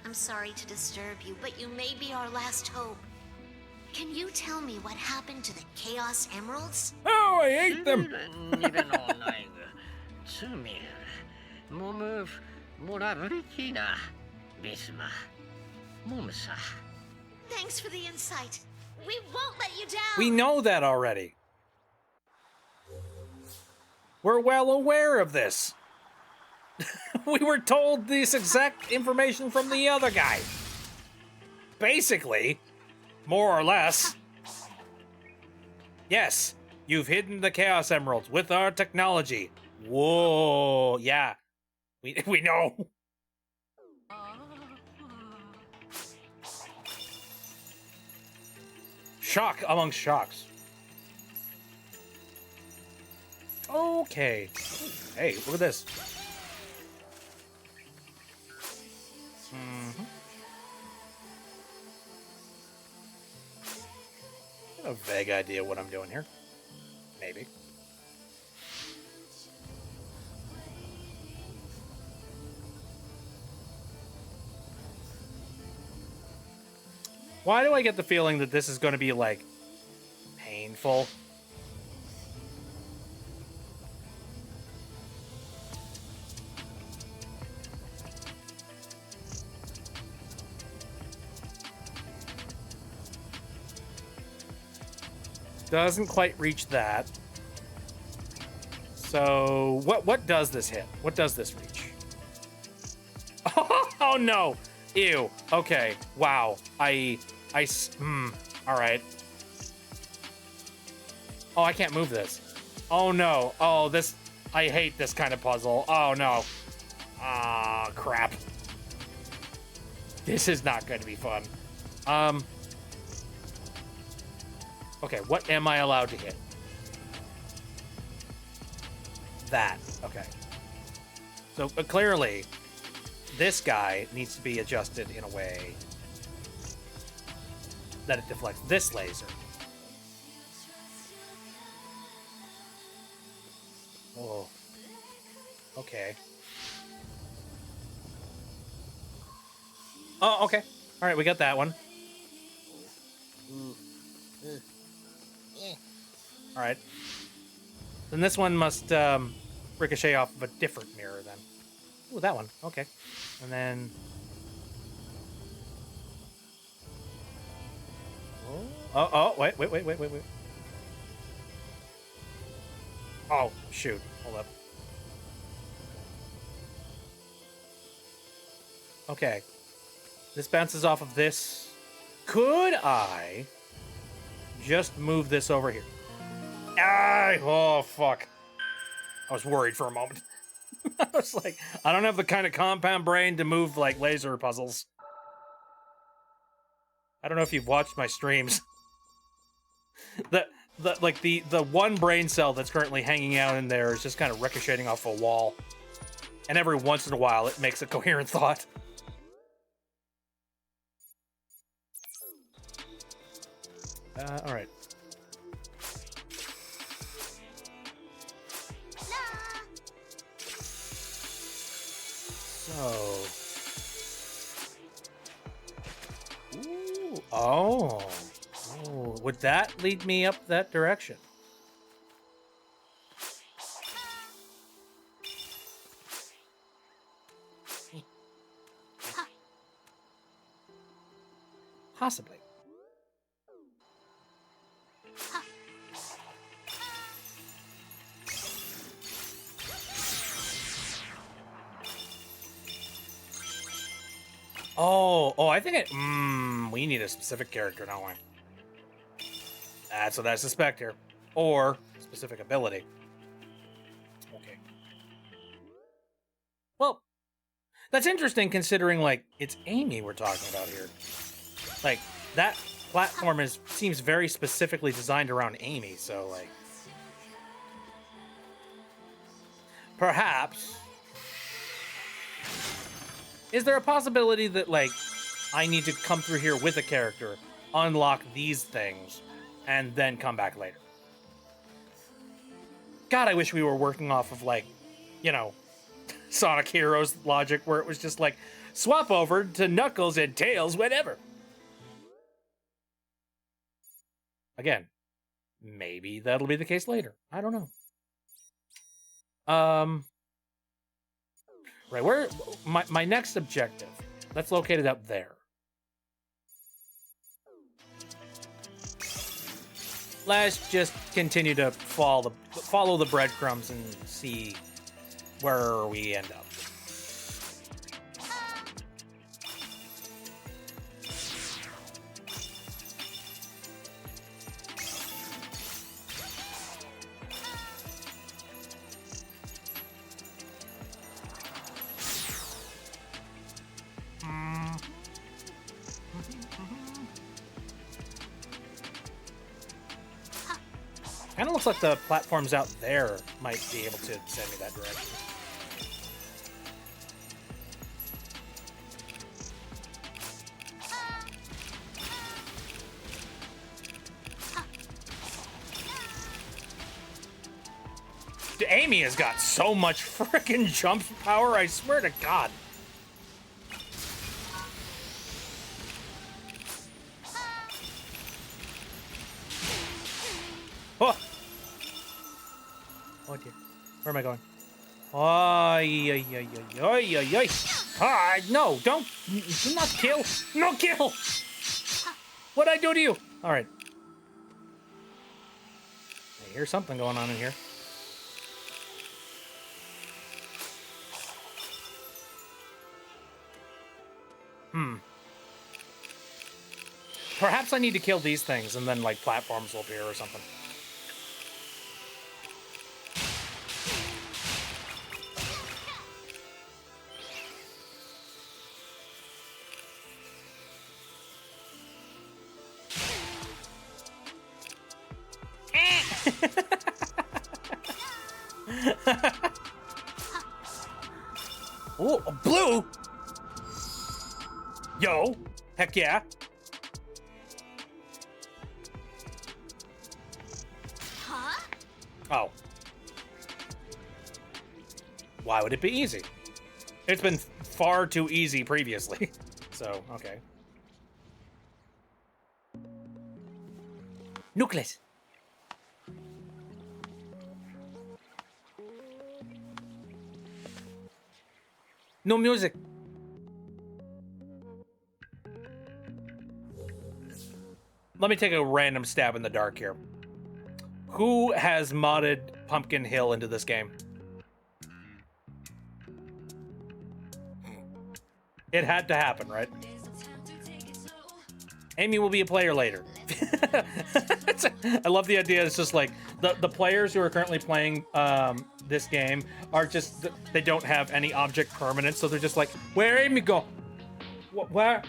I'm sorry to disturb you, but you may be our last hope. Can you tell me what happened to the Chaos Emeralds? Oh, I ate them! Thanks for the insight. We won't let you down. We know that already. We're well aware of this. We were told this exact information from the other guy. Basically, more or less. Yes, you've hidden the Chaos Emeralds with our technology. Whoa, yeah. We know. Shock amongst shocks. Okay. Hey, look at this. A vague idea what I'm doing here. Maybe. Why do I get the feeling that this is going to be, like, painful? Doesn't quite reach that. So, what does this hit? What does this reach? Oh no! Ew. Okay. Wow. All right. Oh, I can't move this. Oh no. Oh, this. I hate this kind of puzzle. Oh no. Ah, crap. This is not going to be fun. Okay, what am I allowed to hit? That. Okay. So clearly, this guy needs to be adjusted in a way that it deflects this laser. Oh. Okay. Oh, okay. All right, we got that one. All right. Then this one must ricochet off of a different mirror then. Ooh, that one. Okay. And then... Oh, wait. Oh, shoot. Hold up. Okay. This bounces off of this. Could I just move this over here? Oh, fuck. I was worried for a moment. I was like, I don't have the kind of compound brain to move, like, laser puzzles. I don't know if you've watched my streams. The one brain cell that's currently hanging out in there is just kind of ricocheting off a wall. And every once in a while, it makes a coherent thought. All right. So. Ooh, oh. Would that lead me up that direction? Possibly. Oh, I think we need a specific character, don't we? That's what I suspect here. Or specific ability. Okay. Well, that's interesting considering, like, it's Amy we're talking about here. Like, that platform seems very specifically designed around Amy, so, like... Perhaps... Is there a possibility that, like, I need to come through here with a character, unlock these things, and then come back later? God, I wish we were working off of, like, you know, Sonic Heroes logic, where it was just like, swap over to Knuckles and Tails whenever. Again, maybe that'll be the case later. I don't know. Right, where my next objective, that's located up there. Let's just continue to follow the breadcrumbs and see where we end up. Kind of looks like the platforms out there might be able to send me that direction. Amy has got so much freaking jump power, I swear to God. Oh! Oh dear. Where am I going? Ay. Ah, no, don't. Do not kill. No kill! What'd I do to you? Alright. I hear something going on in here. Perhaps I need to kill these things and then, like, platforms will appear or something. Oh, blue! Yo, heck yeah. Huh? Oh. Why would it be easy? It's been far too easy previously. So, okay. Nucleus. No music. Let me take a random stab in the dark here. Who has modded Pumpkin Hill into this game? It had to happen, right? Amy will be a player later. I love the idea. It's just like the players who are currently playing this game are just, they don't have any object permanence, so they're just like, where Amy go? Where?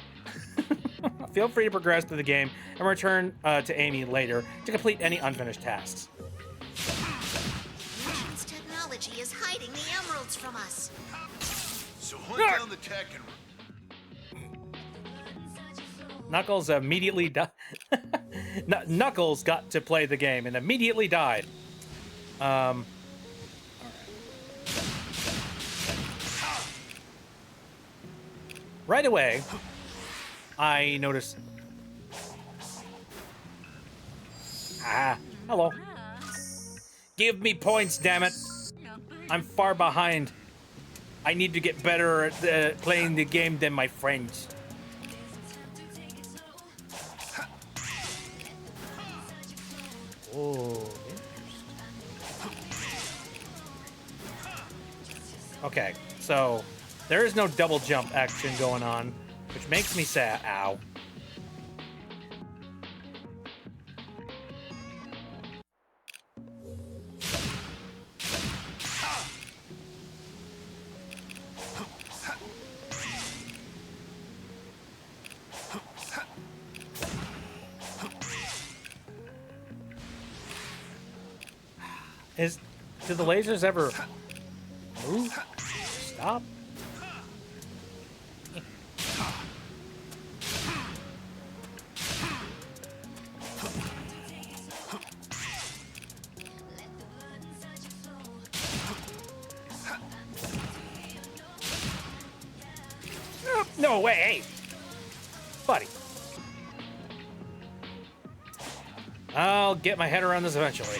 Feel free to progress through the game and return to Amy later to complete any unfinished tasks. Mission's technology is hiding the emeralds from us. So hunt down the tech and... Knuckles immediately died. Knuckles got to play the game and immediately died. All right away, I noticed. Ah, hello. Give me points, damn it. I'm far behind. I need to get better at playing the game than my friends. Oh, okay, so there is no double jump action going on which makes me sad. Ow. Do the lasers ever move? Stop? No way, hey! Buddy. I'll get my head around this eventually.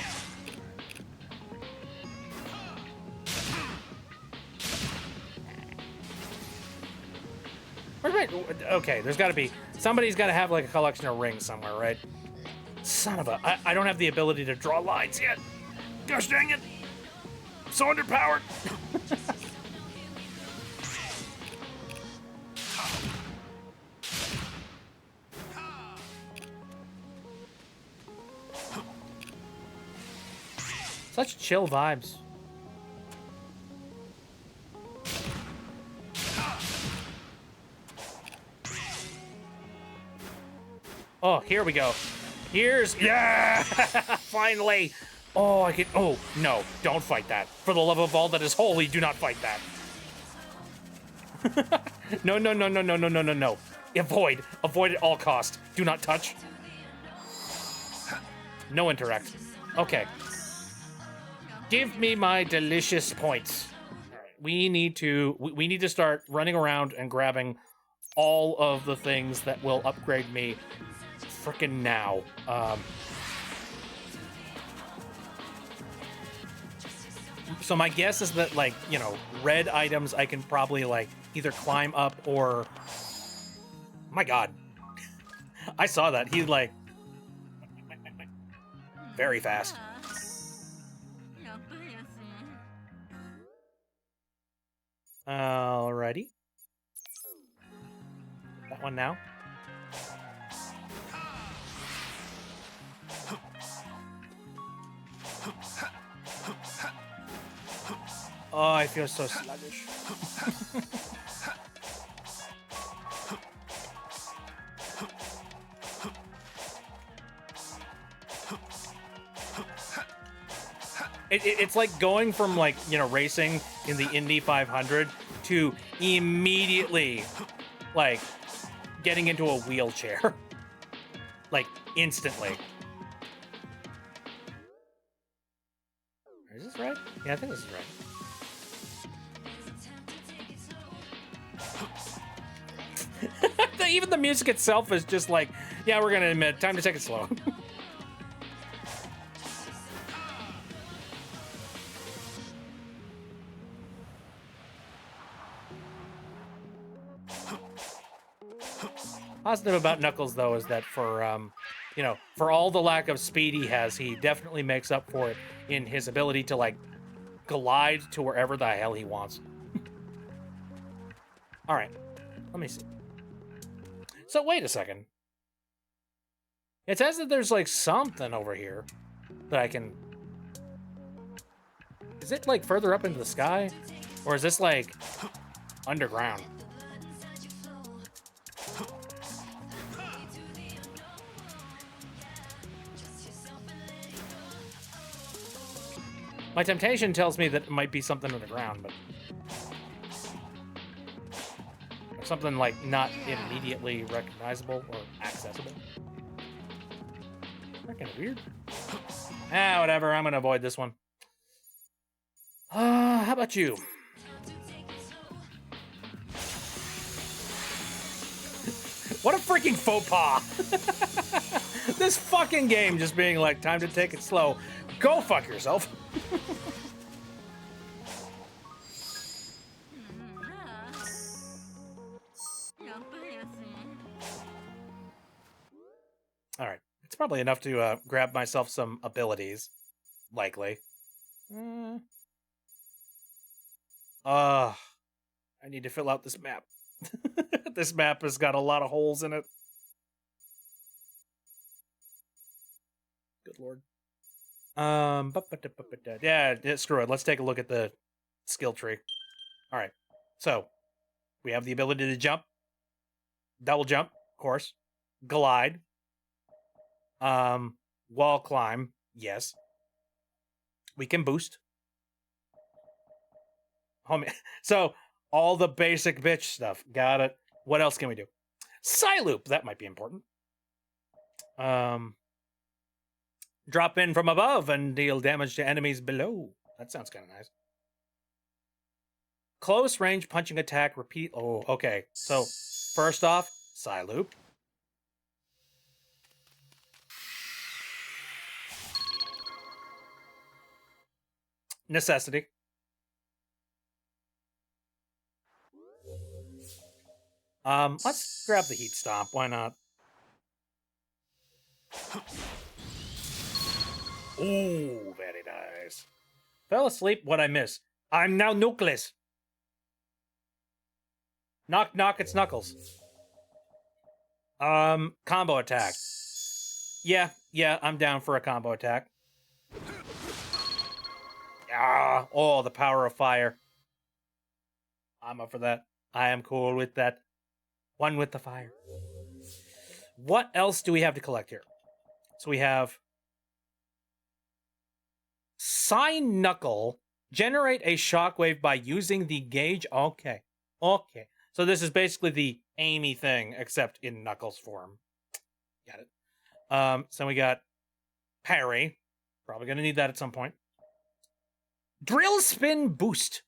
Okay, there's got to be... Somebody's got to have, like, a collection of rings somewhere, right? Son of a... I don't have the ability to draw lines yet. Gosh dang it. I'm so underpowered. Such chill vibes. Oh, here we go. Yeah! Finally! Oh, I can... Oh, no. Don't fight that. For the love of all that is holy, do not fight that. No, no, no, no, no, no, no, no, no. Avoid. Avoid at all cost. Do not touch. No interact. Okay. Give me my delicious points. We need to start running around and grabbing all of the things that will upgrade me frickin' now. So my guess is that, like, you know, red items I can probably, like, either climb up or... My god. I saw that. He, like... Very fast. Alrighty. That one now. Oh, I feel so sluggish. It's like going from, like, you know, racing in the Indy 500 to immediately, like, getting into a wheelchair. Like, instantly. Is this right? Yeah, I think this is right. Even the music itself is just like, yeah, we're gonna admit, time to take it slow. Positive about Knuckles, though, is that for, you know, for all the lack of speed he has, he definitely makes up for it in his ability to, like, glide to wherever the hell he wants. All right, let me see. So wait a second. It says that there's, like, something over here that I can... Is it, like, further up into the sky? Or is this, like, underground? My temptation tells me that it might be something underground, but... Something, like, not immediately recognizable or accessible. Freaking weird. Ah, whatever. I'm gonna avoid this one. How about you? What a freaking faux pas! This fucking game just being like, time to take it slow. Go fuck yourself. All right, it's probably enough to grab myself some abilities, likely. I need to fill out this map. This map has got a lot of holes in it. Good lord. Yeah, screw it. Let's take a look at the skill tree. All right. So, we have the ability to jump, double jump, of course, glide, wall climb, yes. We can boost. Homie. So, all the basic bitch stuff. Got it. What else can we do? Psyloop. That might be important. Drop in from above and deal damage to enemies below. That sounds kind of nice. Close range punching attack. Repeat. Oh, okay. So, first off, Psyloop. Necessity. Let's grab the heat stomp. Why not? Ooh, very nice. Fell asleep. What'd I miss? I'm now Nucleus. Knock, knock, it's Knuckles. Combo attack. Yeah, I'm down for a combo attack. Ah, oh, the power of fire. I'm up for that. I am cool with that. One with the fire. What else do we have to collect here? So we have Sign Knuckle. Generate a shockwave by using the gauge. Okay. So this is basically the Amy thing, except in Knuckles form. Got it. So we got Parry. Probably gonna need that at some point. Drill Spin Boost.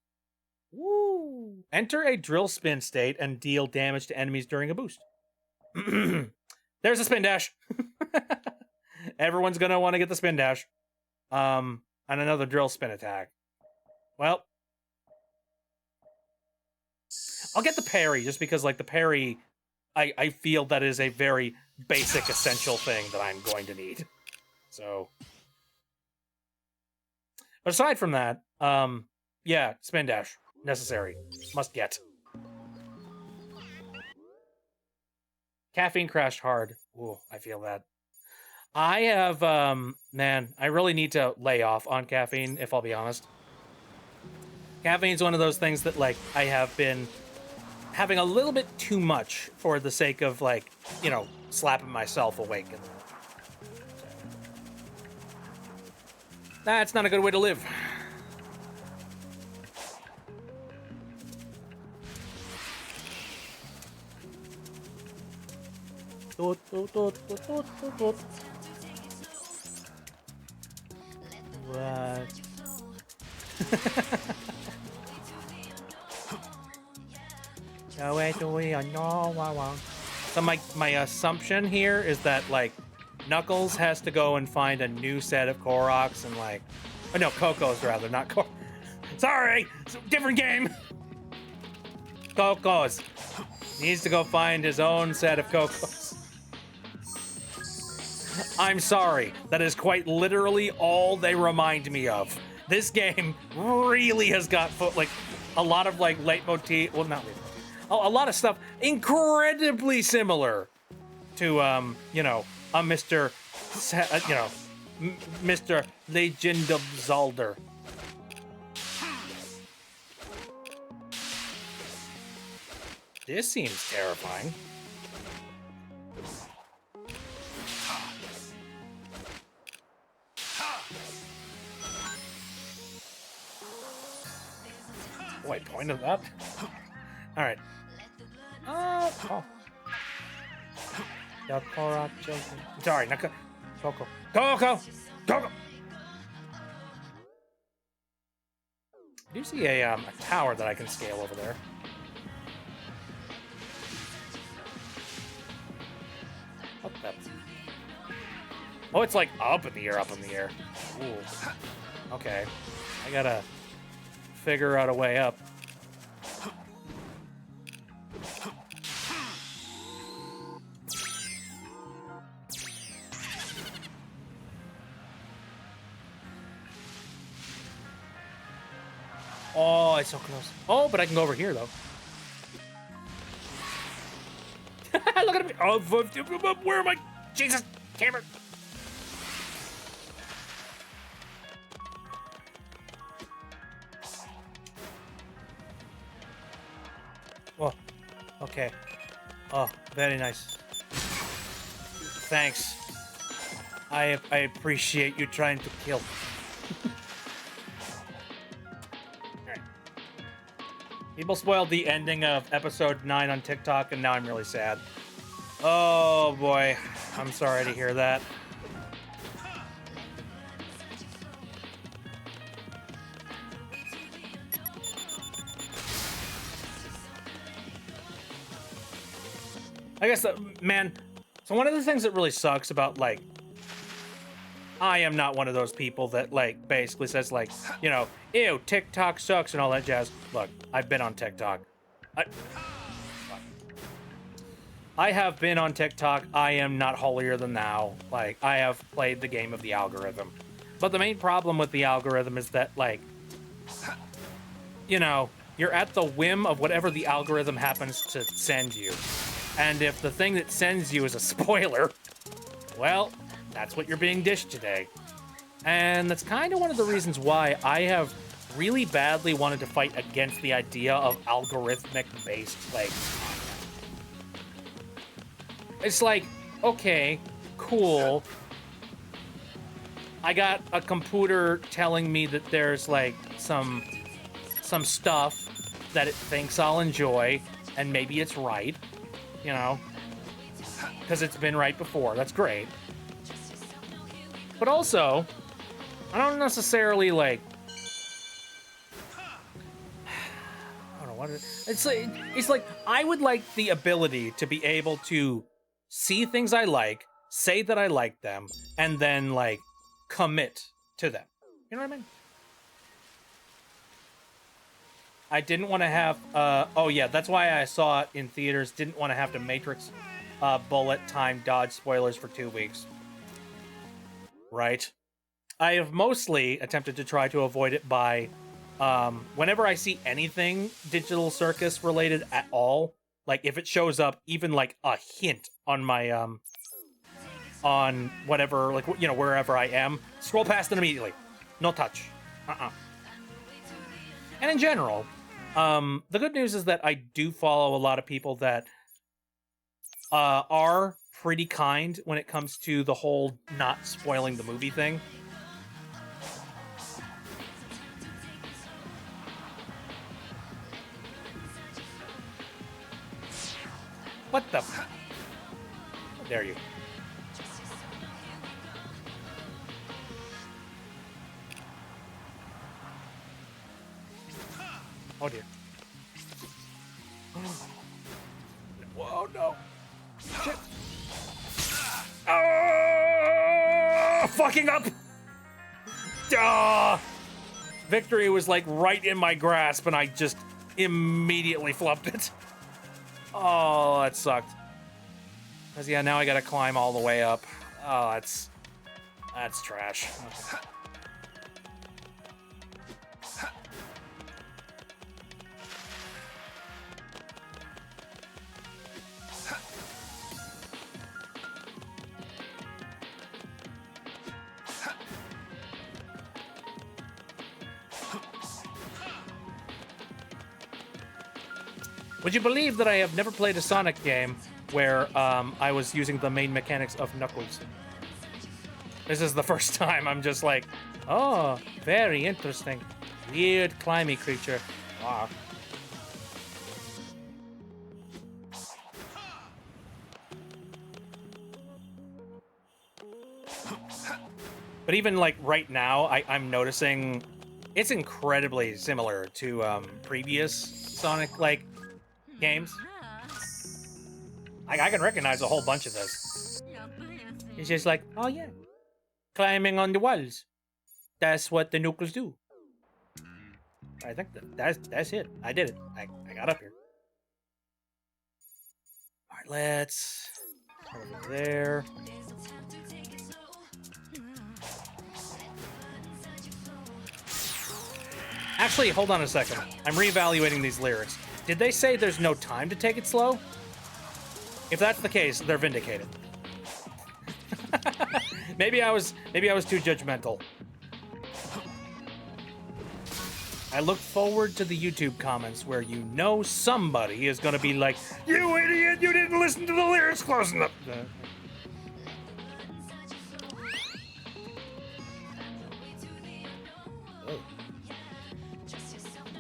Woo! Enter a drill spin state and deal damage to enemies during a boost. There's a spin dash. Everyone's gonna want to get the spin dash. And another drill spin attack. Well, I'll get the parry just because, like, the parry, I feel that is a very basic, essential thing that I'm going to need. So, but aside from that, yeah, spin dash. Necessary. Must get. Caffeine crashed hard. Ooh, I feel that. I have, man, I really need to lay off on caffeine, if I'll be honest. Caffeine's one of those things that, like, I have been having a little bit too much for the sake of, like, you know, slapping myself awake. And that's not a good way to live. What? So my assumption here is that, like, Knuckles has to go and find a new set of Koroks and, like, oh no, Coco's rather, not Kor. Sorry, it's a different game. Coco's needs to go find his own set of Cocos. I'm sorry, that is quite literally all they remind me of. This game really has got like a lot of, like, leitmotif, well, not leitmotif, a lot of stuff incredibly similar to you know, a Mr. You know, Mr. Legend of Zelda. This seems terrifying. Oh, I pointed that. All right. Oh. Sorry, Coco. Coco. I do see a tower that I can scale over there. What the? Oh, it's like up in the air. Ooh. Okay. I gotta figure out a way up. Oh, it's so close. Oh, but I can go over here, though. Oh, where am I? Jesus, camera. Oh, okay. Oh, very nice. Thanks. I appreciate you trying to kill. Alright. People spoiled the ending of episode 9 on TikTok, and now I'm really sad. Oh boy. I'm sorry to hear that. I guess, man, so one of the things that really sucks about, like, I am not one of those people that, like, basically says, like, you know, ew, TikTok sucks and all that jazz. Look, I've been on TikTok. I have been on TikTok. I am not holier than thou. Like, I have played the game of the algorithm. But the main problem with the algorithm is that, like, you know, you're at the whim of whatever the algorithm happens to send you. And if the thing that sends you is a spoiler, well, that's what you're being dished today. And that's kind of one of the reasons why I have really badly wanted to fight against the idea of algorithmic-based, like... It's like, okay, cool. I got a computer telling me that there's, like, some stuff that it thinks I'll enjoy, and maybe it's right. You know, because it's been right before. That's great. But also, I don't necessarily, like, I don't know what it is. It's like I would like the ability to be able to see things I like, say that I like them, and then, like, commit to them. You know what I mean? I didn't want to have, oh yeah, that's why I saw it in theaters. Didn't want to have to Matrix bullet time dodge spoilers for 2 weeks. Right? I have mostly attempted to try to avoid it by, whenever I see anything Digital Circus related at all, like if it shows up even like a hint on my, on whatever, like, you know, wherever I am, scroll past it immediately. No touch. And in general, the good news is that I do follow a lot of people that are pretty kind when it comes to the whole not spoiling the movie thing. What the? How dare you? Oh dear. Whoa, no. Shit. Oh, fucking up. Victory was like right in my grasp and I just immediately flubbed it. Oh, that sucked. Cause yeah, now I gotta climb all the way up. Oh, that's trash. Okay. Would you believe that I have never played a Sonic game where I was using the main mechanics of Knuckles? This is the first time I'm just like, oh, very interesting. Weird climby creature. Wow. But even like right now, I'm noticing it's incredibly similar to previous Sonic like games. I can recognize a whole bunch of this. It's just like, oh yeah, climbing on the walls. That's what the Knuckles do. I think that's it. I did it. I got up here. All right, let's over there. Actually, hold on a second. I'm reevaluating these lyrics. Did they say there's no time to take it slow? If that's the case, they're vindicated. maybe I was too judgmental. I look forward to the YouTube comments where you know somebody is going to be like, "You idiot, you didn't listen to the lyrics close enough." Oh.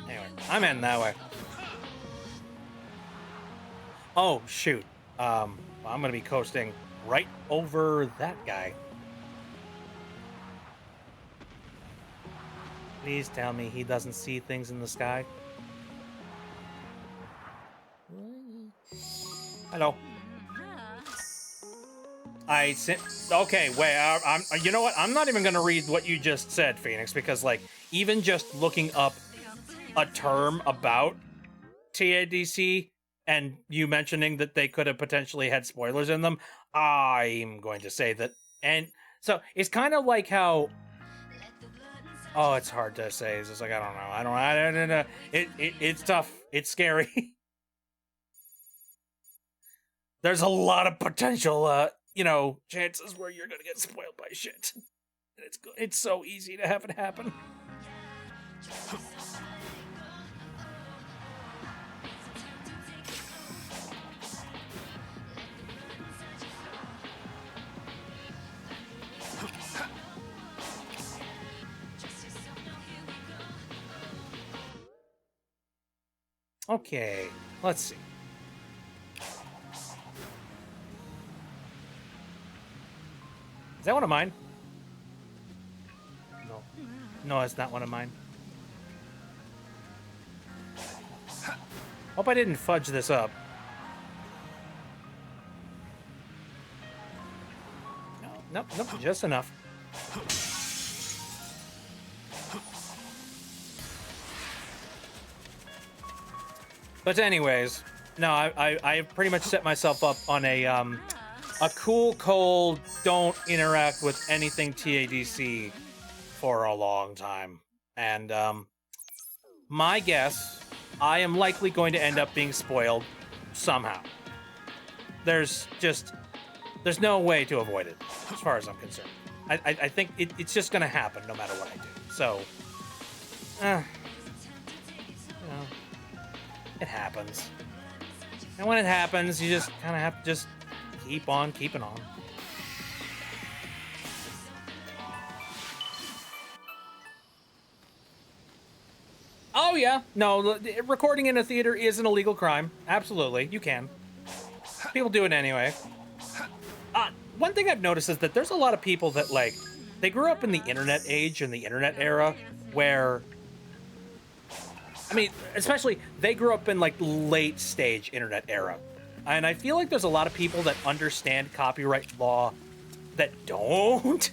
Anyway, I'm in that way. Oh, shoot. I'm going to be coasting right over that guy. Please tell me he doesn't see things in the sky. Hello. I sent. Okay, wait. I'm. You know what? I'm not even gonna read what you just said, Phoenix, because like even just looking up a term about TADC and you mentioning that they could have potentially had spoilers in them, I'm going to say that. And so it's kind of like how. Oh, it's hard to say. It's just like I don't know. It's tough. It's scary. There's a lot of potential, chances where you're gonna get spoiled by shit. And it's so easy to have it happen. Okay, let's see. Is that one of mine? No. No, it's not one of mine. Hope I didn't fudge this up. No, nope, just enough. But anyways, no, I pretty much set myself up on a cool, cold, don't interact with anything TADC for a long time. And my guess, I am likely going to end up being spoiled somehow. There's no way to avoid it, as far as I'm concerned. I think it's just going to happen no matter what I do. So, it happens. And when it happens, you just kind of have to just keep on keeping on. Oh, yeah. No, recording in a theater is an illegal crime. Absolutely. You can. People do it anyway. One thing I've noticed is that there's a lot of people that, like, they grew up in the internet age and the internet era where... I mean, especially, they grew up in, like, late stage internet era. And I feel like there's a lot of people that understand copyright law that don't.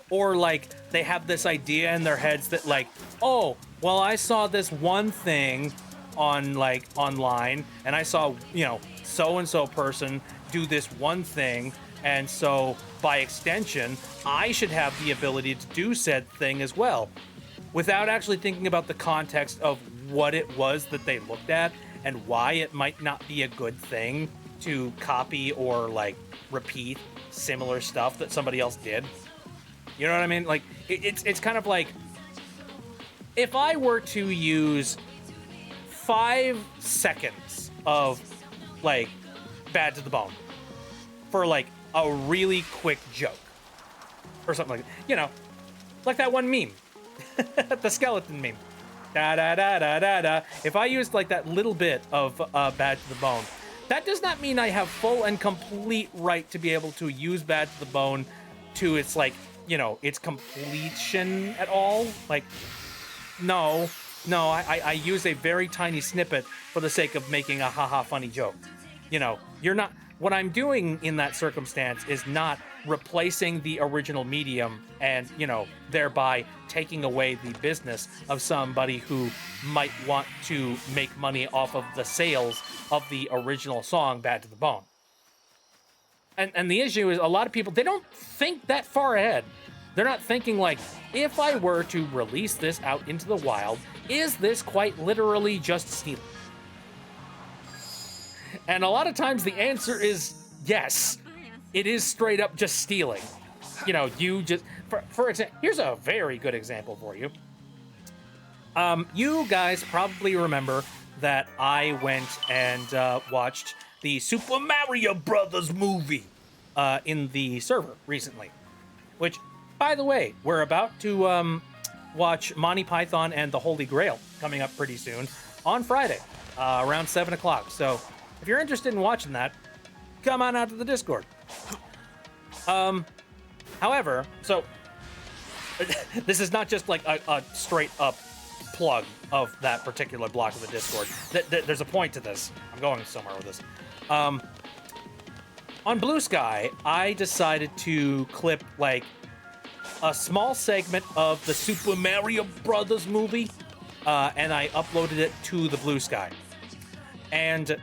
Or, like, they have this idea in their heads that, like, oh, well, I saw this one thing on, like, online, and I saw, so-and-so person do this one thing, and so, by extension, I should have the ability to do said thing as well. Without actually thinking about the context of what it was that they looked at and why it might not be a good thing to copy or, like, repeat similar stuff that somebody else did. You know what I mean? Like, it's kind of like, if I were to use 5 seconds of, like, Bad to the Bone for, like, a really quick joke or something like that, like that one meme. The skeleton meme. Da-da-da-da-da-da. If I used, like, that little bit of Bad to the Bone, that does not mean I have full and complete right to be able to use Bad to the Bone to its, like, its completion at all. Like, no, I use a very tiny snippet for the sake of making a haha funny joke. You're not... What I'm doing in that circumstance is not replacing the original medium and, thereby taking away the business of somebody who might want to make money off of the sales of the original song, Bad to the Bone. And the issue is a lot of people, they don't think that far ahead. They're not thinking like, if I were to release this out into the wild, is this quite literally just stealing? And a lot of times the answer is yes. It is straight up just stealing. You know, you just, for example, here's a very good example for you. You guys probably remember that I went and watched the Super Mario Brothers movie in the server recently. Which, by the way, we're about to watch Monty Python and the Holy Grail coming up pretty soon on Friday, around 7 o'clock. So if you're interested in watching that, come on out to the Discord. However, so this is not just like a straight up plug of that particular block of the Discord. There's a point to this. I'm going somewhere with this. On Blue Sky, I decided to clip like a small segment of the Super Mario Brothers movie, and I uploaded it to the Blue Sky. And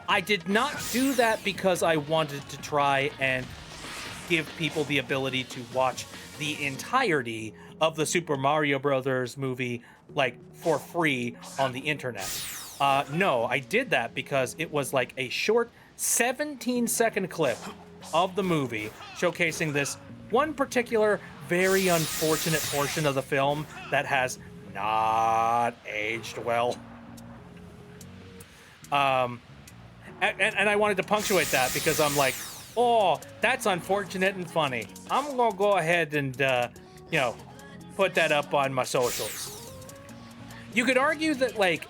I did not do that because I wanted to try and give people the ability to watch the entirety of the Super Mario Brothers movie, like, for free on the internet. No, I did that because it was like a short 17-second clip of the movie showcasing this one particular very unfortunate portion of the film that has not aged well. And I wanted to punctuate that because I'm like, oh, that's unfortunate and funny. I'm gonna go ahead and, you know, put that up on my socials. You could argue that, like,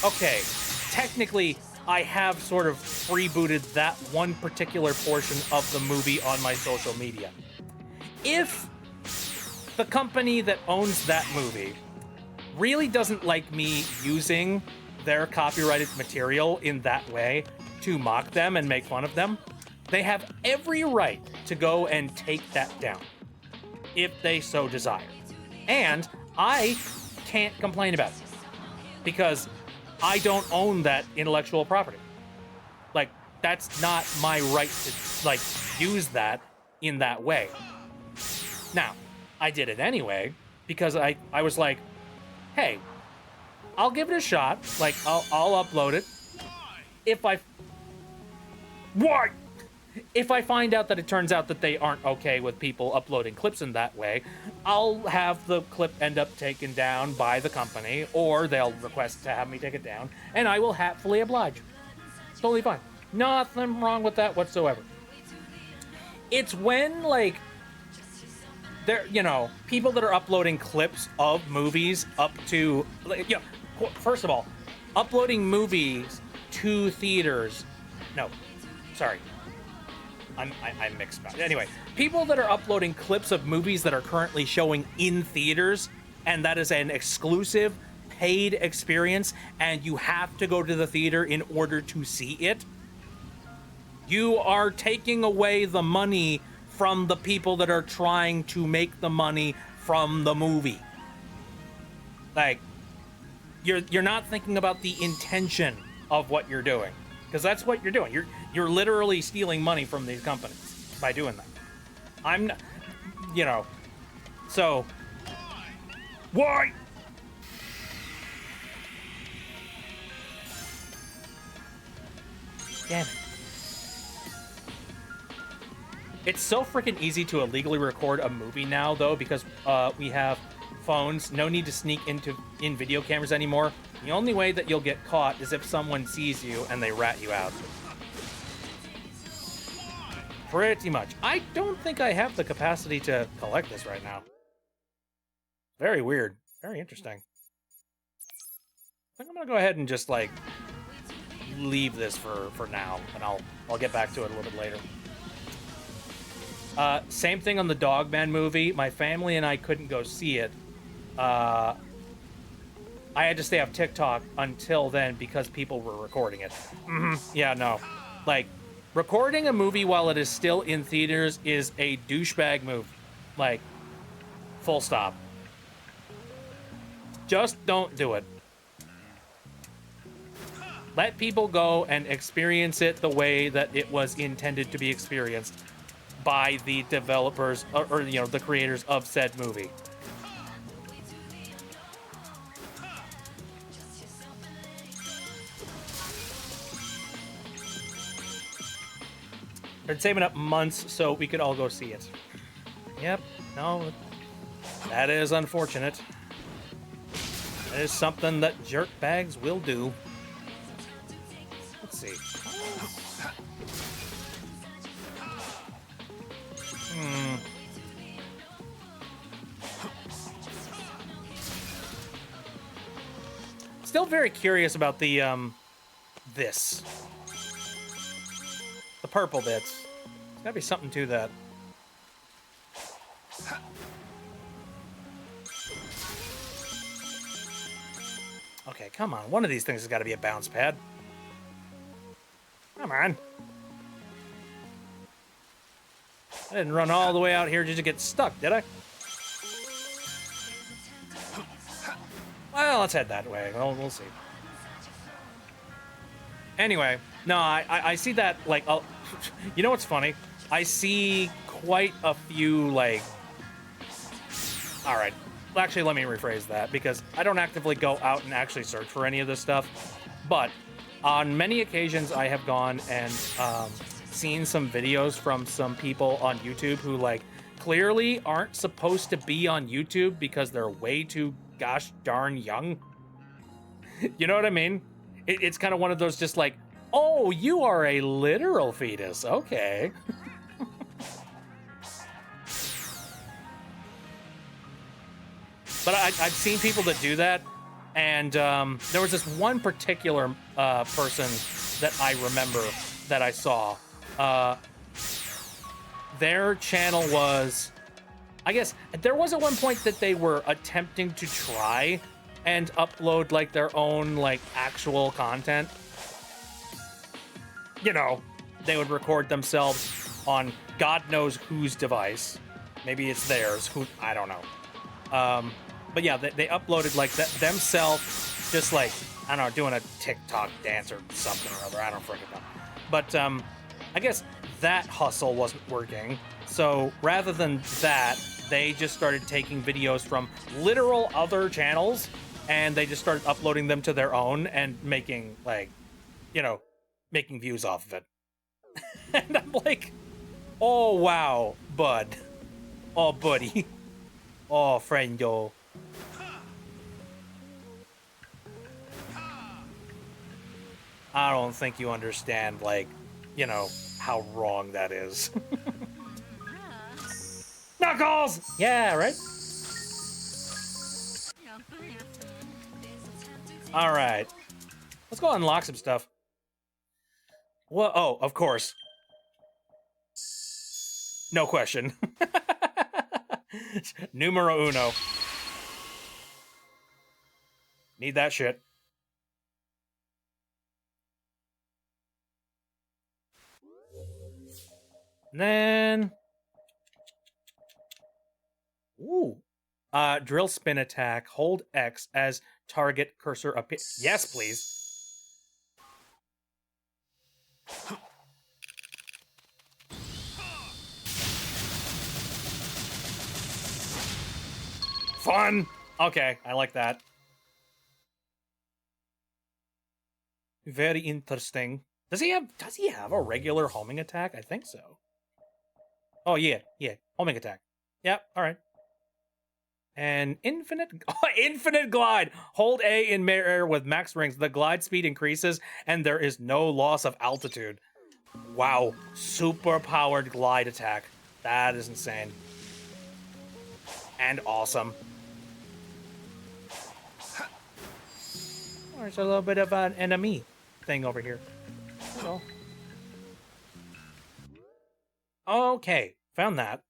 okay, technically, I have sort of freebooted that one particular portion of the movie on my social media. If the company that owns that movie really doesn't like me using their copyrighted material in that way to mock them and make fun of them, they have every right to go and take that down if they so desire. And I can't complain about it because I don't own that intellectual property. Like, that's not my right to, like, use that in that way. Now, I did it anyway because I was like, hey, I'll give it a shot. Like, I'll upload it. Why? If I find out that it turns out that they aren't okay with people uploading clips in that way, I'll have the clip end up taken down by the company, or they'll request to have me take it down, and I will happily oblige. It's totally fine. Nothing wrong with that whatsoever. It's when, like, there, you know, people that are uploading clips of movies up to, like, you know, first of all, uploading movies to theaters. No, sorry. I'm mixed about it. Anyway, people that are uploading clips of movies that are currently showing in theaters, and that is an exclusive paid experience, and you have to go to the theater in order to see it, you are taking away the money from the people that are trying to make the money from the movie. Like, you're not thinking about the intention of what you're doing, because that's what you're doing. You're literally stealing money from these companies by doing that. I'm not, you know, so why? Damn it. It's so freaking easy to illegally record a movie now, though, because we have phones. No need to sneak in video cameras anymore. The only way that you'll get caught is if someone sees you and they rat you out. Pretty much. I don't think I have the capacity to collect this right now. Very weird. Very interesting. I think I'm gonna go ahead and just, like, leave this for now, and I'll get back to it a little bit later. Same thing on the Dogman movie. My family and I couldn't go see it. I had to stay off TikTok until then because people were recording it. Yeah, no. Like, recording a movie while it is still in theaters is a douchebag move. Like, full stop. Just don't do it. Let people go and experience it the way that it was intended to be experienced by the developers or you know, the creators of said movie. Been saving up months so we could all go see it. Yep. No. That is unfortunate. That is something that jerk bags will do. Let's see. Still very curious about the this. The purple bits. There's gotta be something to that. Okay, come on. One of these things has got to be a bounce pad. Come on. I didn't run all the way out here just to get stuck, did I? Well, let's head that way. Well, we'll see. Anyway, no, I see that, like, you know what's funny? I see quite a few, like... Alright. Actually, let me rephrase that, because I don't actively go out and actually search for any of this stuff. But on many occasions, I have gone and seen some videos from some people on YouTube who, like, clearly aren't supposed to be on YouTube because they're way too gosh darn young. You know what I mean? It's kind of one of those just like, oh, you are a literal fetus. Okay. But I've seen people that do that, and there was this one particular person that I remember that I saw. Their channel was, I guess, there was at one point that they were attempting to try and upload, like, their own, like, actual content. You know, they would record themselves on God knows whose device. Maybe it's theirs. Who, I don't know. But yeah, they uploaded, like, themselves, just, like, I don't know, doing a TikTok dance or something or other. I don't freaking know. But I guess that hustle wasn't working. So rather than that, they just started taking videos from literal other channels, and they just started uploading them to their own and making, like, you know, making views off of it. And I'm like, oh, wow, bud. Oh, buddy. Oh, friendo. I don't think you understand, like, you know, how wrong that is. Knuckles! Yeah, right? Alright. Let's go unlock some stuff. Well, oh, of course. No question. Numero uno. Need that shit. And then... Ooh. Drill spin attack. Hold X as target cursor appears. Yes, please. Fun! Okay, I like that. Very interesting. Does he have a regular homing attack? I think so. Oh yeah, homing attack. Yep, alright. And infinite glide. Hold A in midair with max rings. The glide speed increases and there is no loss of altitude. Wow, super powered glide attack. That is insane. And awesome. There's a little bit of an enemy thing over here. Hello. Okay, found that.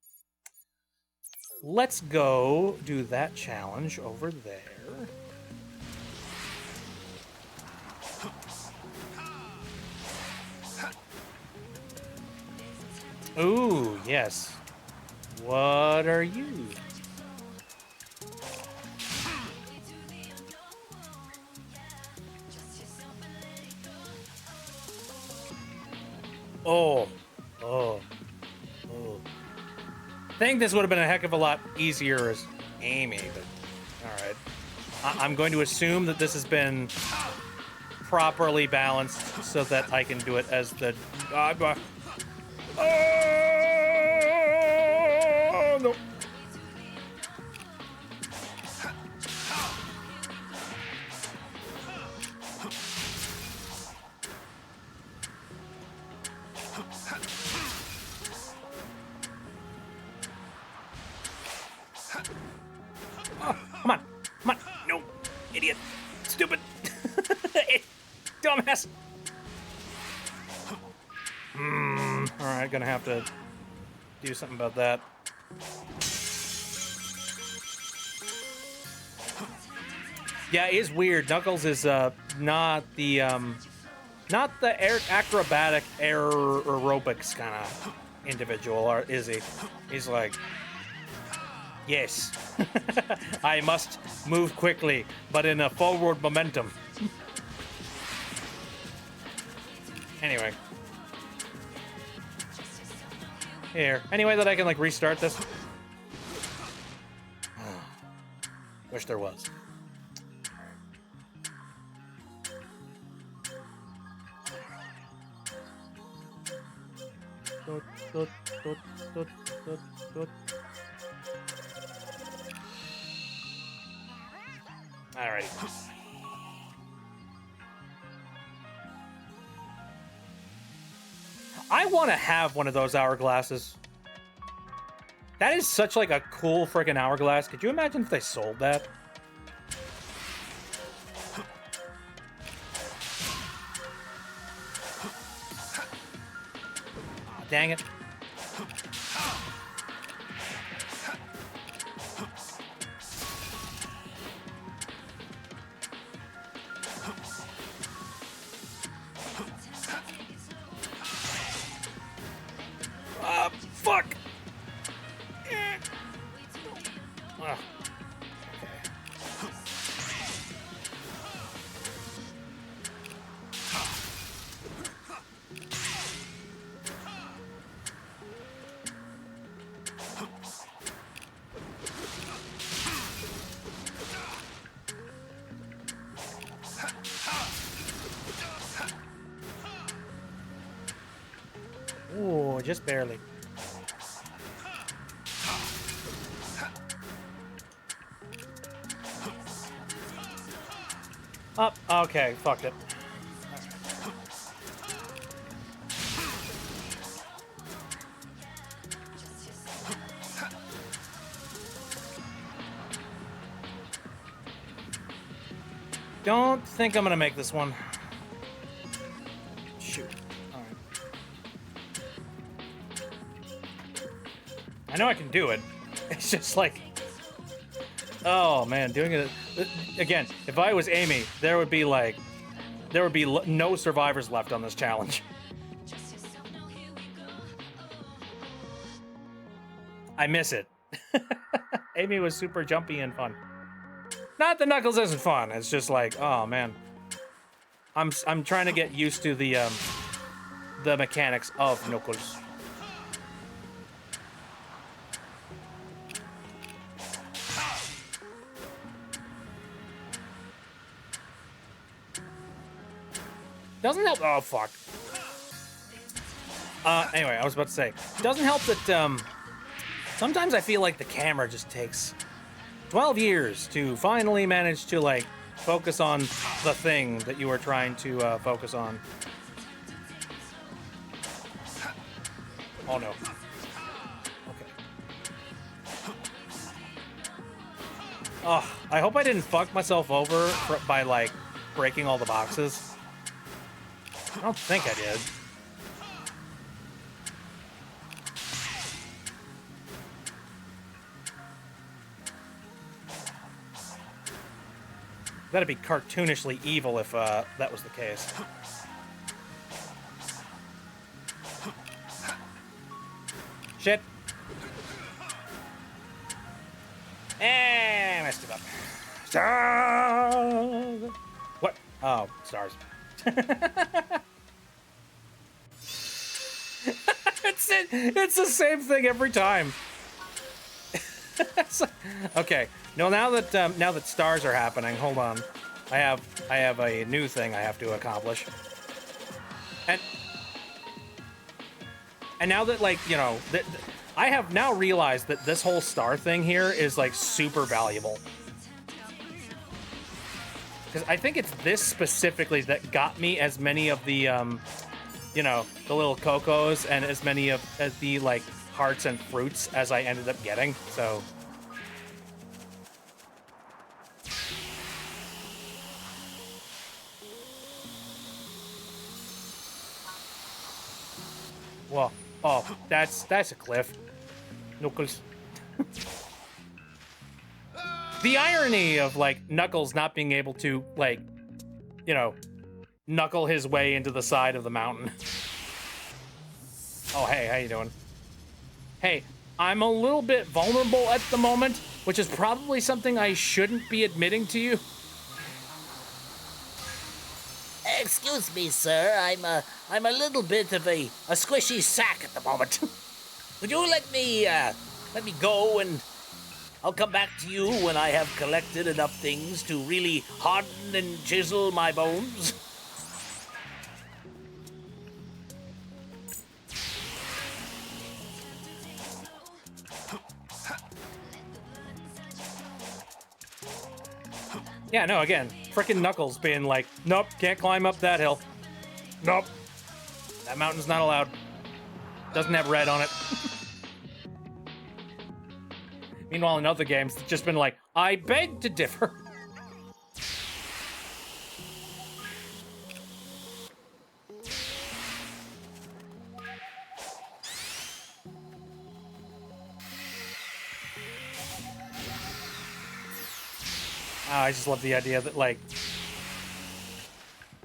Let's go do that challenge over there. Ooh, yes. What are you? Oh. I think this would have been a heck of a lot easier as Amy, but alright. I'm going to assume that this has been properly balanced so that I can do it as the... Oh, no. Oh, come on. Come on. No. Idiot. Stupid. Dumbass. Alright, gonna have to do something about that. Yeah, it is weird. Knuckles is not the acrobatic aerobics kind of individual, or is he? He's like, yes, I must move quickly, but in a forward momentum. Anyway. Here. Any way that I can, like, restart this? Wish there was. Alright. I want to have one of those hourglasses. That is such like a cool freaking hourglass. Could you imagine if they sold that? Oh, dang it. Fuck! Ugh. Ooh, just barely. Up. Okay, fucked it. Don't think I'm gonna make this one. Shoot. Alright. I know I can do it. It's just like... Oh, man, doing it... Again, if I was Amy, there would be, like... There would be no survivors left on this challenge. I miss it. Amy was super jumpy and fun. Not that Knuckles isn't fun. It's just like, oh man, I'm trying to get used to the mechanics of Knuckles. Doesn't help. Oh fuck. Anyway, I was about to say, doesn't help that sometimes I feel like the camera just takes 12 years to finally manage to, like, focus on the thing that you were trying to focus on. Oh, no. Okay. Oh, I hope I didn't fuck myself over by, like, breaking all the boxes. I don't think I did. That'd be cartoonishly evil if that was the case. Shit. And I messed it up. Stars. What? Oh, stars. It's the same thing every time. Okay. No, now that stars are happening, hold on. I have a new thing I have to accomplish. And And now that, like, you know, I have now realized that this whole star thing here is, like, super valuable. Because I think it's this specifically that got me as many of the, you know, the little cocos and as many of the, like, hearts and fruits as I ended up getting, so... Whoa. Oh, that's a cliff. Knuckles. The irony of, like, Knuckles not being able to, like, you know, knuckle his way into the side of the mountain. Oh, hey, how you doing? Hey, I'm a little bit vulnerable at the moment, which is probably something I shouldn't be admitting to you. Excuse me, sir. I'm a little bit of a squishy sack at the moment. Would you let me go, and I'll come back to you when I have collected enough things to really harden and chisel my bones? Yeah, no, again, frickin' Knuckles being like, nope, can't climb up that hill. Nope. That mountain's not allowed. Doesn't have red on it. Meanwhile, in other games, it's just been like, I beg to differ. I just love the idea that, like,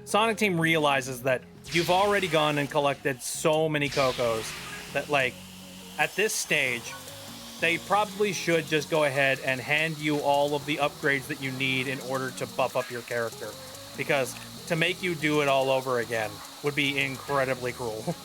Sonic Team realizes that you've already gone and collected so many Cocos that, like, at this stage, they probably should just go ahead and hand you all of the upgrades that you need in order to buff up your character. Because to make you do it all over again would be incredibly cruel.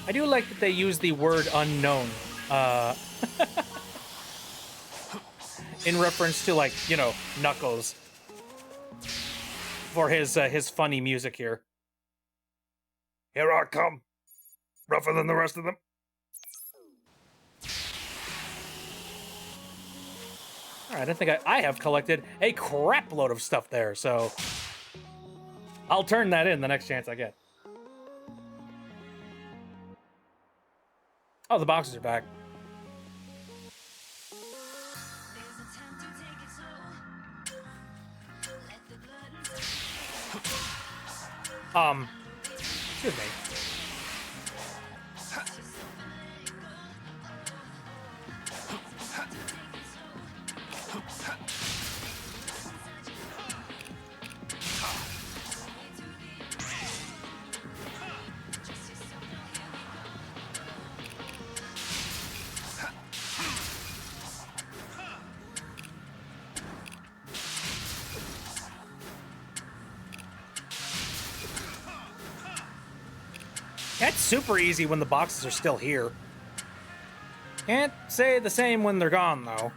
I do like that they use the word unknown in reference to, like, you know, Knuckles for his funny music here. Here I come, rougher than the rest of them. All right, I think I have collected a crap load of stuff there, so I'll turn that in the next chance I get. Oh, the boxes are back. Excuse me. That's super easy when the boxes are still here. Can't say the same when they're gone, though.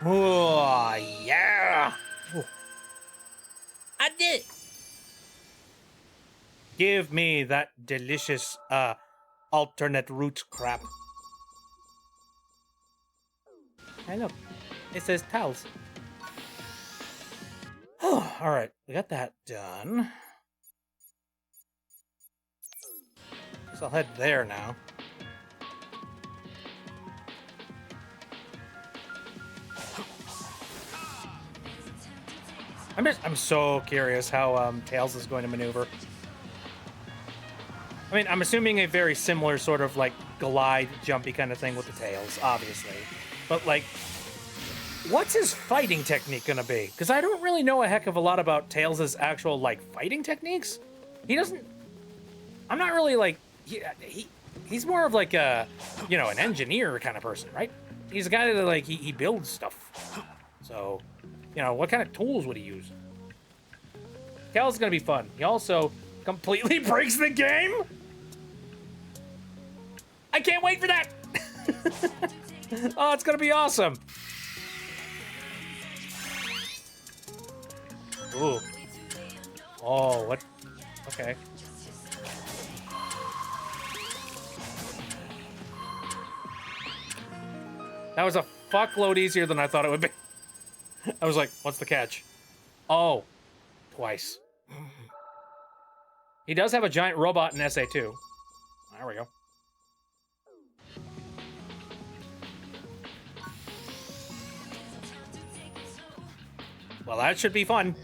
Oh, yeah! Ooh. I did. Give me that delicious, alternate root crap. Hey, look. It says towels. Oh, alright. We got that done. Guess I'll head there now. I'm so curious how, Tails is going to maneuver. I mean, I'm assuming a very similar sort of, like, glide, jumpy kind of thing with the Tails, obviously. But, like, What's his fighting technique gonna be? Because I don't really know a heck of a lot about Tails' actual, like, fighting techniques. He doesn't... I'm not really, like... He's more of, like, a... You know, an engineer kind of person, right? He's a guy that, like, he builds stuff. So, you know, what kind of tools would he use? Tails is gonna be fun. He also completely breaks the game? I can't wait for that! Oh, it's gonna be awesome. Ooh. Oh, what? Okay. That was a fuckload easier than I thought it would be. I was like, what's the catch? Oh, twice. He does have a giant robot in SA2. There we go. Well, that should be fun.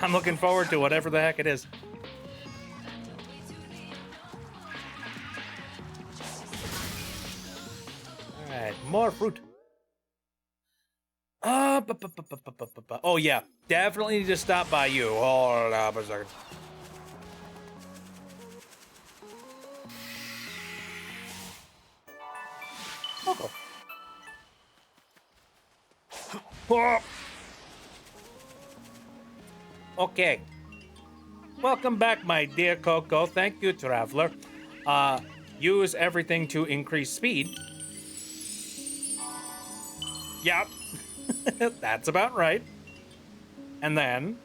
I'm looking forward to whatever the heck it is. All right, more fruit. Oh yeah, definitely need to stop by you. Hold up a second. Oh. Okay. Welcome back, my dear Coco. Thank you, Traveler. Use everything to increase speed. Yep. That's about right. And then...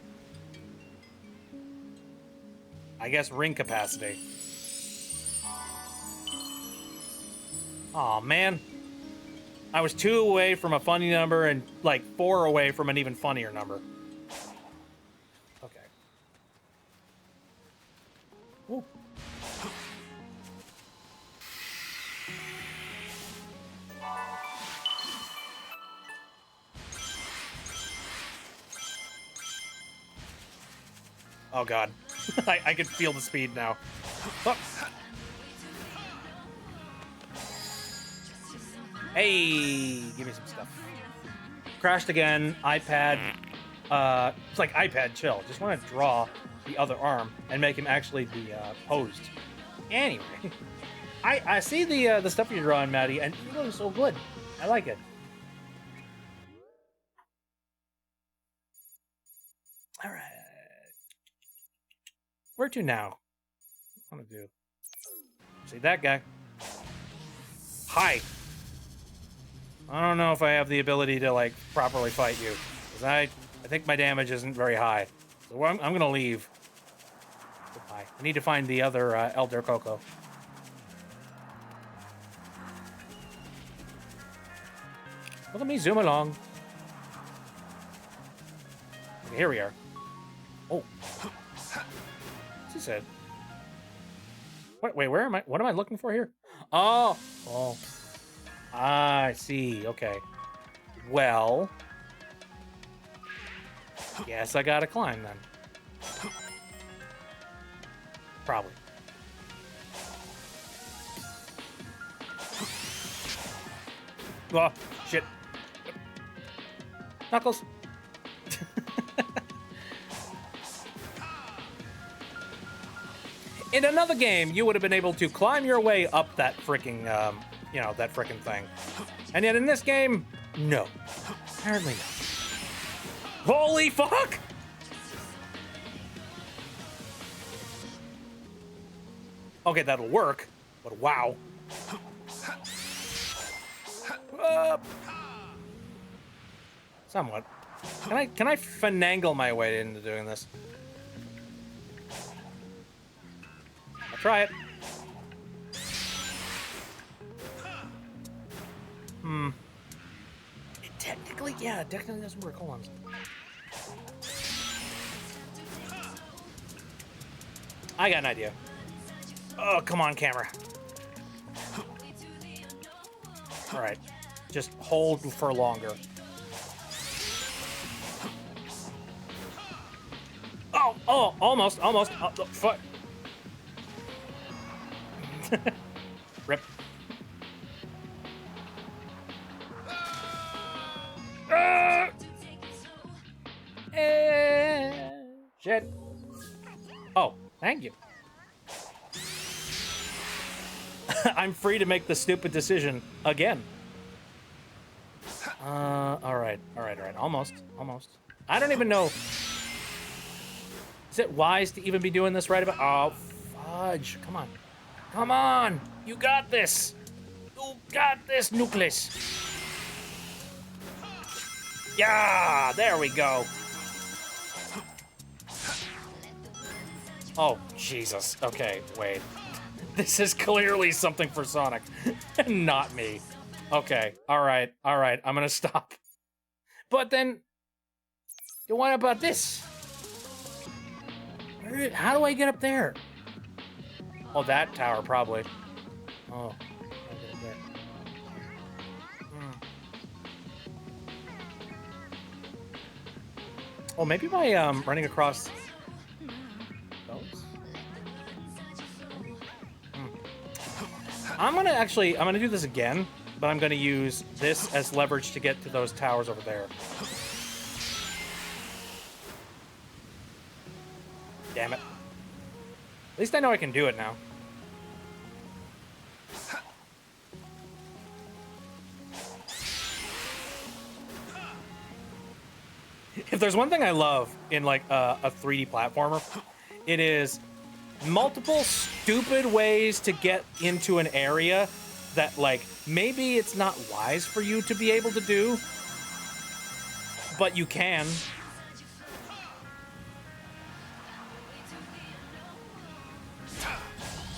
I guess ring capacity. Aw, man. I was 2 away from a funny number and, like, 4 away from an even funnier number. Okay. Ooh. Oh, God. I can feel the speed now. Oh. Hey, give me some stuff. Crashed again, iPad. It's like iPad chill. Just want to draw the other arm and make him actually be posed. Anyway, I see the stuff you're drawing, Maddie, and you're doing so good. I like it. All right. Where to now? What want to do? See that guy? Hi. I don't know if I have the ability to, like, properly fight you. Because I think my damage isn't very high. So I'm going to leave. Goodbye. I need to find the other Elder Coco. Look at me zoom along. Okay, here we are. Oh. What's he said? Wait, where am I? What am I looking for here? Oh. Oh. I see. Okay. Well. Guess I gotta climb then. Probably. Oh, shit. Knuckles. In another game, you would have been able to climb your way up that freaking, you know, that freaking thing. And yet in this game, no. Apparently not. Holy fuck! Okay, that'll work, but wow. Somewhat. Can I finagle my way into doing this? I'll try it. Technically, yeah, technically doesn't work. Hold on. I got an idea. Oh, come on, camera. All right, just hold for longer. Oh, almost. Oh, fuck. Rip. Shit. Oh, thank you. I'm free to make the stupid decision again. All right. Almost. I don't even know. Is it wise to even be doing this right about? Oh, fudge! Come on! You got this. You got this, Nucleus. Yeah, there we go. Oh, Jesus. Okay, wait. This is clearly something for Sonic, not me. Okay, all right. I'm gonna stop. But then, what about this? How do I get up there? Oh, that tower, probably. Oh. Oh, maybe by running across those? I'm gonna do this again, but I'm gonna use this as leverage to get to those towers over there. Damn it. At least I know I can do it now. If there's one thing I love in like a 3D platformer, it is multiple stupid ways to get into an area that like maybe it's not wise for you to be able to do, but you can.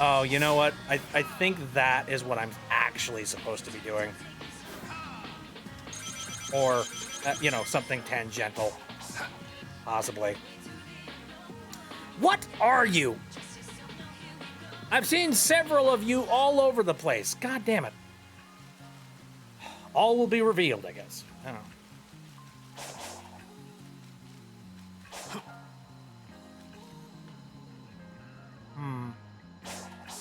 Oh, you know what? I think that is what I'm actually supposed to be doing. Or, you know, something tangential. Possibly. What are you? I've seen several of you all over the place. God damn it. All will be revealed, I guess. I don't know.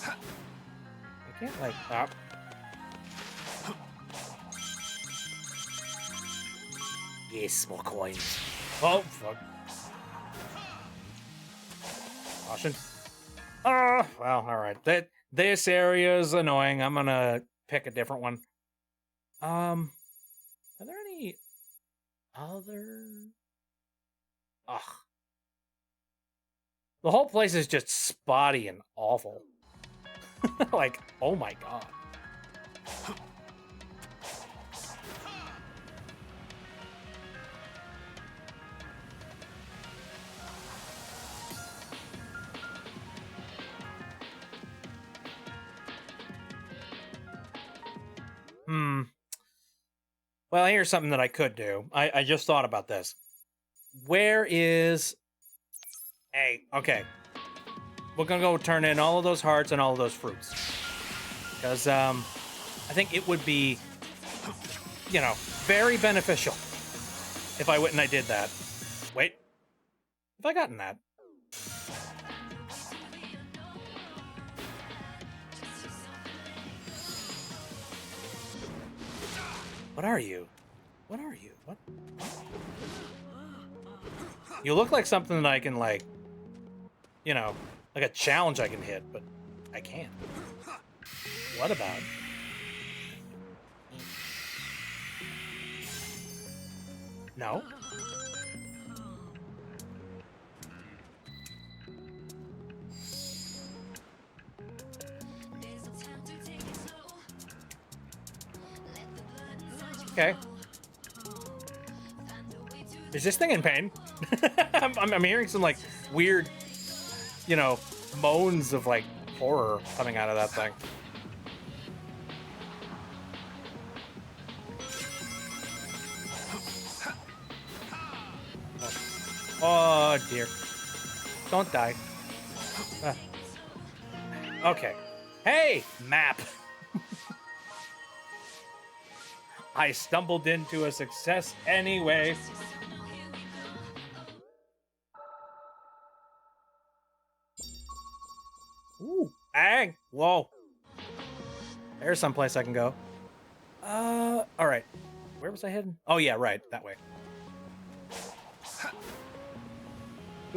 I can't, like, up. Yes, more coins. Oh, fuck. Caution. Well, alright. This area is annoying. I'm gonna pick a different one. Are there any other... Ugh. The whole place is just spotty and awful. Like, oh my god. Well, here's something that I could do. I just thought about this. Where is... Hey, okay. We're gonna go turn in all of those hearts and all of those fruits. Because, I think it would be, you know, very beneficial if I went and I did that. Wait. Have I gotten that? What are you? What are you? What? You look like something that I can, like, you know, like a challenge I can hit, but I can't. What about? No? Okay. Is this thing in pain? I'm hearing some, like, weird, you know, moans of, like, horror coming out of that thing. Oh, dear. Don't die. Okay. Hey, map! I stumbled into a success anyway. Ooh, bang! Whoa. There's someplace I can go. Alright. Where was I heading? Oh, yeah, right. That way.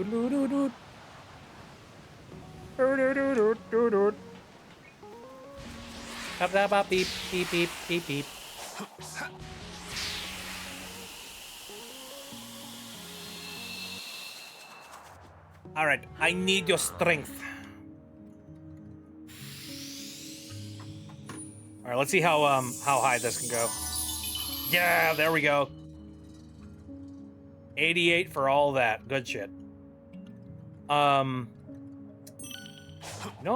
Doo-doo-doo-doo. Doo-doo-doo-doo-doo-doo. Ba-ba-ba, beep, beep, beep, beep, beep. All right, I need your strength. All right, let's see how high this can go. Yeah, there we go. 88 for all that. Good shit. No,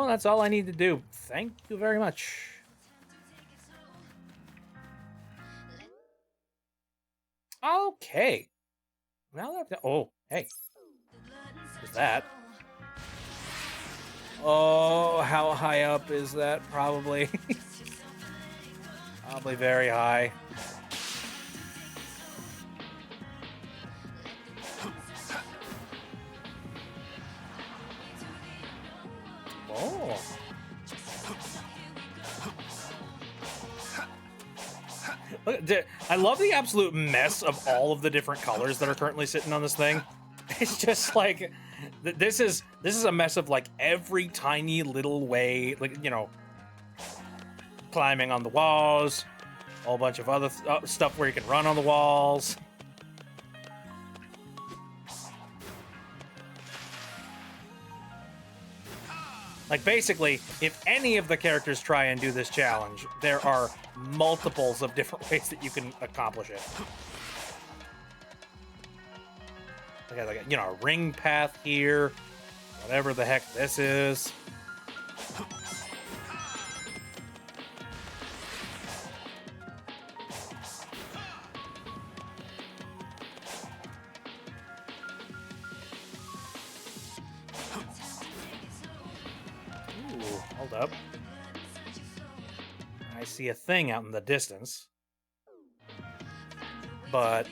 that's all I need to do. Thank you very much. Okay. Now that oh, hey. What's that? Oh, how high up is that? Probably. Probably very high. Oh. Look, I love the absolute mess of all of the different colors that are currently sitting on this thing. It's just like this is a mess of like every tiny little way, like, you know, climbing on the walls, a whole bunch of other stuff where you can run on the walls. Like, basically, if any of the characters try and do this challenge, there are multiples of different ways that you can accomplish it. Like a, you know, a ring path here, whatever the heck this is. Hold up. I see a thing out in the distance. But...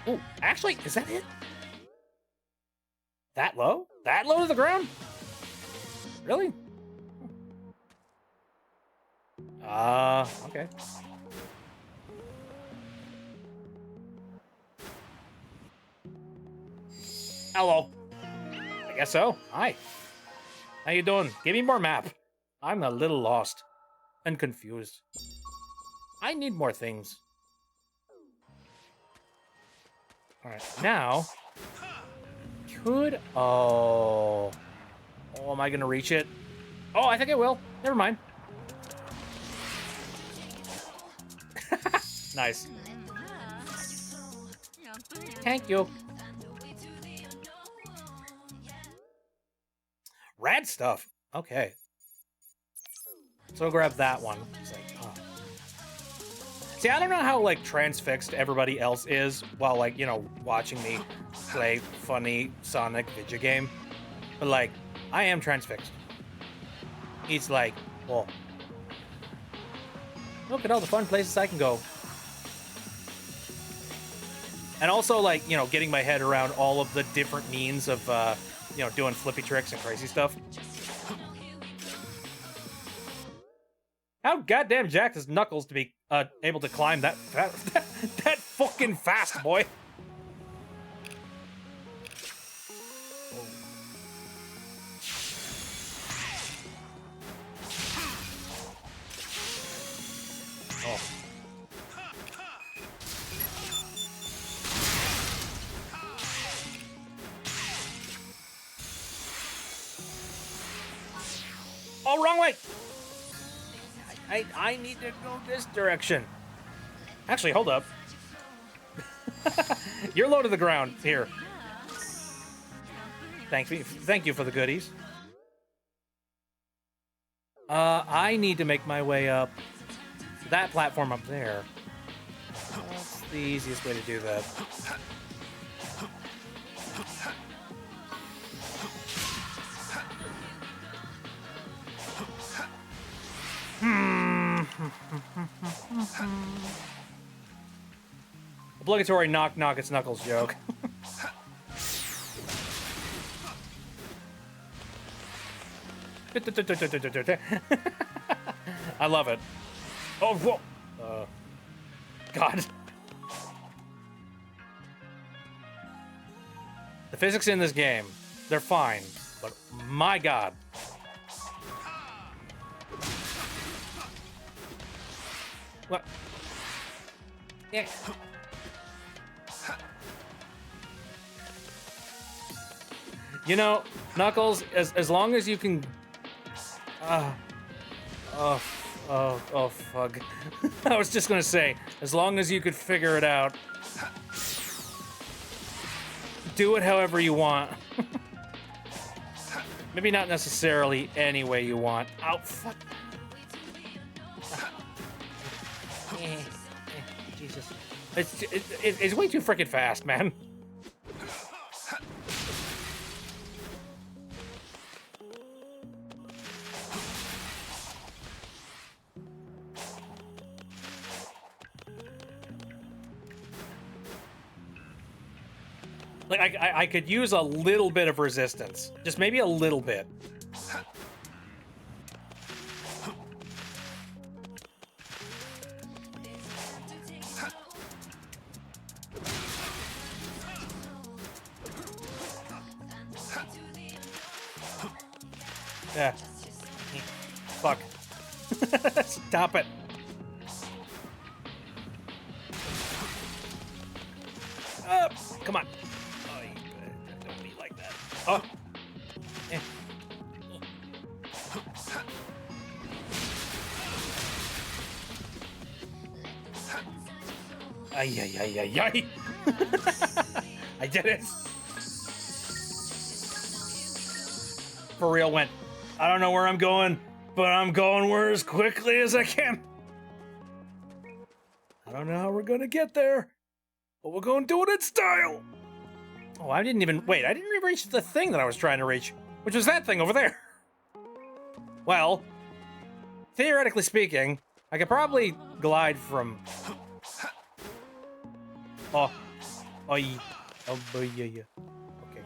oh, actually, is that it? That low? That low to the ground? Really? Okay. Hello. I guess so. Hi. How you doing? Give me more map. I'm a little lost and confused. I need more things. All right, now could oh, am I gonna reach it? Oh, I think I will. Never mind. Nice. Thank you. Rad stuff. Okay. So I'll grab that one. It's like, oh. See, I don't know how, like, transfixed everybody else is while, like, you know, watching me play funny Sonic video game. But, like, I am transfixed. It's like, well, look at all the fun places I can go. And also, like, you know, getting my head around all of the different means of, you know, doing flippy tricks and crazy stuff. How goddamn jacked is Knuckles to be able to climb that fucking fast, boy? Oh. Oh, wrong way! I need to go this direction. Actually, hold up. You're low to the ground. Here. Thank you for the goodies. I need to make my way up that platform up there. That's the easiest way to do that. Obligatory knock knock it's Knuckles joke. I love it. Oh, whoa. God. The physics in this game, they're fine, but my god. What? Yeah. You know, Knuckles, as long as you can... oh, fuck. I was just gonna say, as long as you could figure it out, do it however you want. Maybe not necessarily any way you want. Oh, fuck. Jesus. It's way too freaking fast, man. Like, I could use a little bit of resistance. Just maybe a little bit. Yeah. Fuck. Stop it. Come on. Oh, don't be like that. Oh. Eh. Ay, ay, ay, ay, ay. I did it. For real went, I don't know where I'm going, but I'm going where as quickly as I can. I don't know how we're gonna get there, but we're gonna do it in style. Oh, I didn't even reach the thing that I was trying to reach, which was that thing over there. Well, theoretically speaking, I could probably glide from... Oh, yeah. Okay.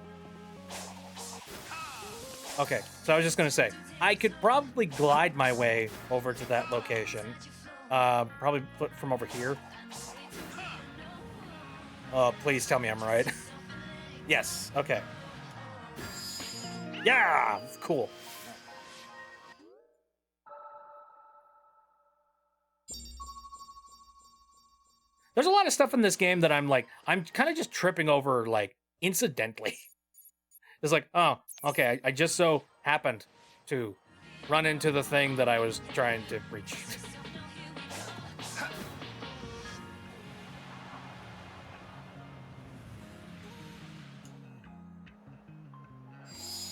Okay, so I was just gonna say, I could probably glide my way over to that location. Probably from over here. Please tell me I'm right. Yes, okay. Yeah, cool. There's a lot of stuff in this game that I'm kind of just tripping over, like, incidentally. It's like, oh, okay, I just so happened to run into the thing that I was trying to reach.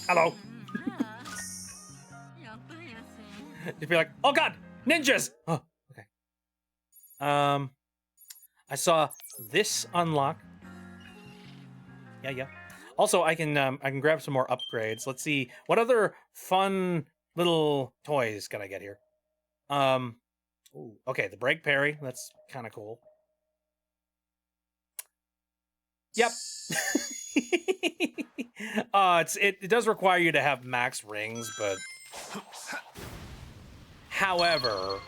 Hello. Just be like, oh god, ninjas! Oh, okay. I saw this unlock. Yeah. Also, I can grab some more upgrades. Let's see, what other fun little toys can I get here? Ooh, okay, the break parry. That's kind of cool. Yep. It does require you to have max rings, but however,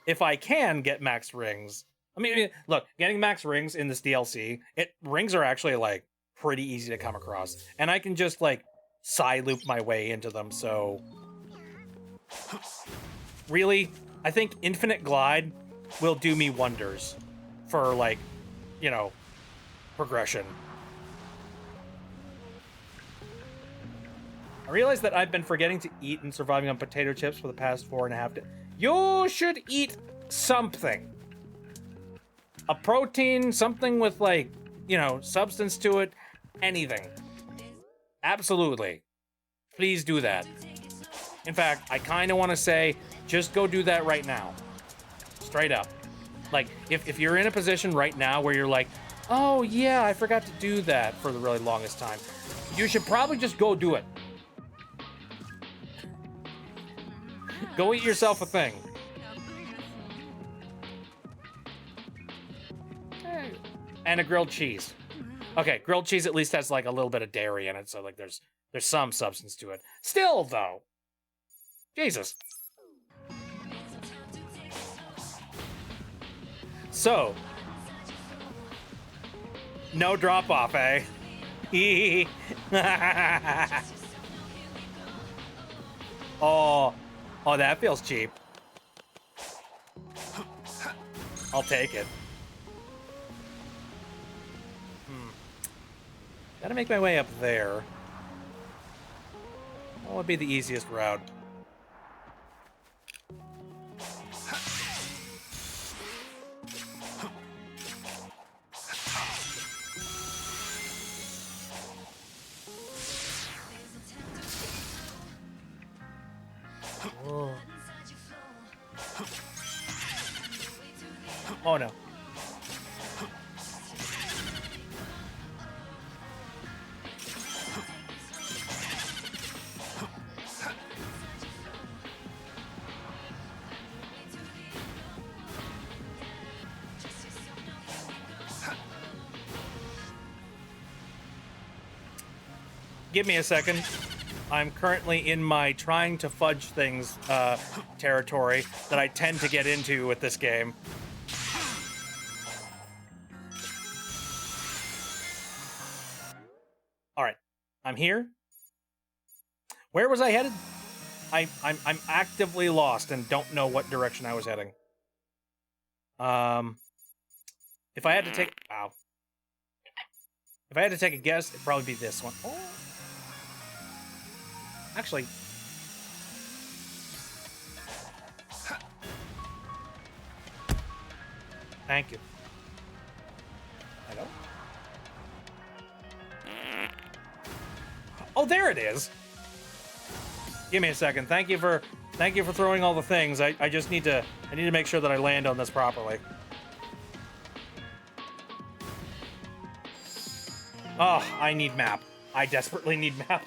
if I can get max rings, I mean, look, getting max rings in this DLC, rings are actually like pretty easy to come across, and I can just like side loop my way into them. So really, I think Infinite Glide will do me wonders for, like, you know, progression. I realize that I've been forgetting to eat and surviving on potato chips for the past 4.5 days. You should eat something. A protein, something with, like, you know, substance to it. Anything. Absolutely. Please do that. In fact, I kind of want to say, just go do that right now. Straight up. Like, if you're in a position right now where you're like, oh yeah, I forgot to do that for the really longest time, you should probably just go do it. Go eat yourself a thing. And a grilled cheese. Okay, grilled cheese at least has like a little bit of dairy in it, so like there's some substance to it. Still though. Jesus. So, no drop off, eh? Oh, oh, that feels cheap. I'll take it. Gotta make my way up there. What would be the easiest route? Oh. Oh no. Give me a second. I'm currently in my trying to fudge things territory that I tend to get into with this game. All right, I'm here. Where was I headed? I'm actively lost and don't know what direction I was heading. If I had to take if I had to take a guess, it'd probably be this one. Oh. Actually, thank you. Hello? Oh, there it is. Give me a second. Thank you for throwing all the things. I just need to make sure that I land on this properly. Oh, I need map. I desperately need map.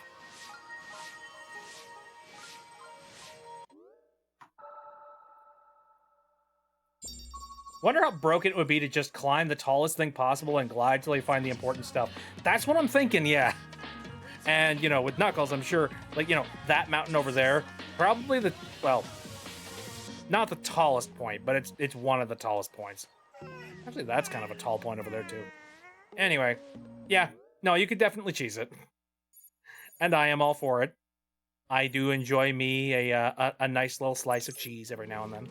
Wonder how broken it would be to just climb the tallest thing possible and glide till you find the important stuff. That's what I'm thinking, yeah. And, you know, with Knuckles, I'm sure, like, you know, that mountain over there, probably the, well, not the tallest point, but it's one of the tallest points. Actually, that's kind of a tall point over there, too. Anyway, yeah, no, you could definitely cheese it. And I am all for it. I do enjoy me a nice little slice of cheese every now and then.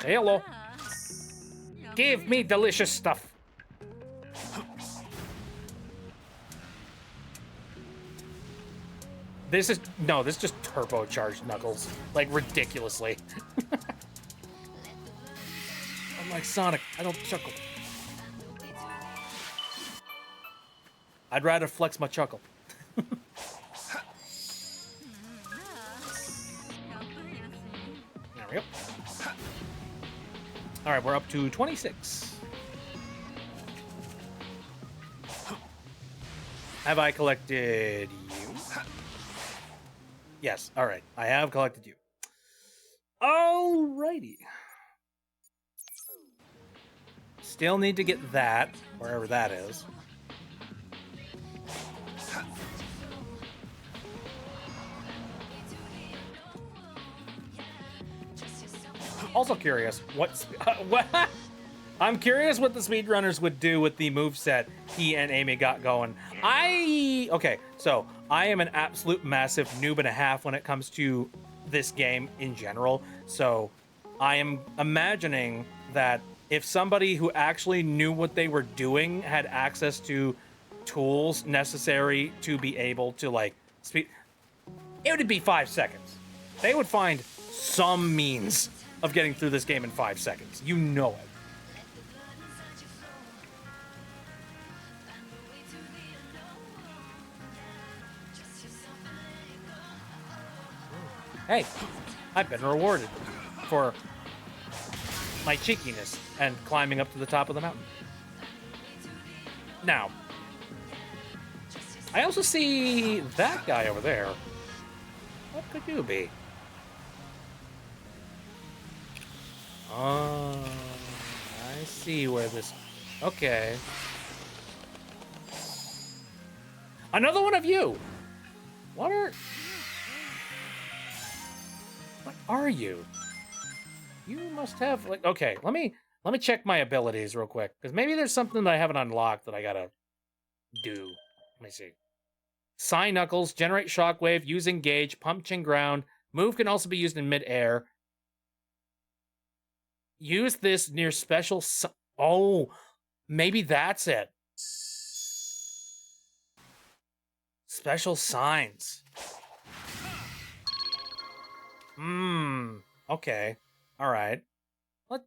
Say hello. Give me delicious stuff. This is just turbocharged Knuckles, like ridiculously. I'm like Sonic, I don't chuckle. I'd rather flex my chuckle. There we go. All right, we're up to 26. Have I collected you? Yes, all right. I have collected you. Alrighty. Still need to get that, wherever that is. Also curious, what? I'm curious what the speedrunners would do with the moveset he and Amy got going. Okay, so I am an absolute massive noob and a half when it comes to this game in general. So I am imagining that if somebody who actually knew what they were doing had access to tools necessary to be able to, like, speed, it would be 5 seconds. They would find some means of getting through this game in 5 seconds. You know it. Hey, I've been rewarded for my cheekiness and climbing up to the top of the mountain. Now, I also see that guy over there. What could you be? Oh, I see where this... Okay. Another one of you! What are you? You must have like okay, let me check my abilities real quick. Because maybe there's something that I haven't unlocked that I gotta do. Let me see. Psi Knuckles, generate shockwave, use engage, punching ground. Move can also be used in midair. Use this near special. Oh, maybe that's it. Special signs. Okay. All right. What?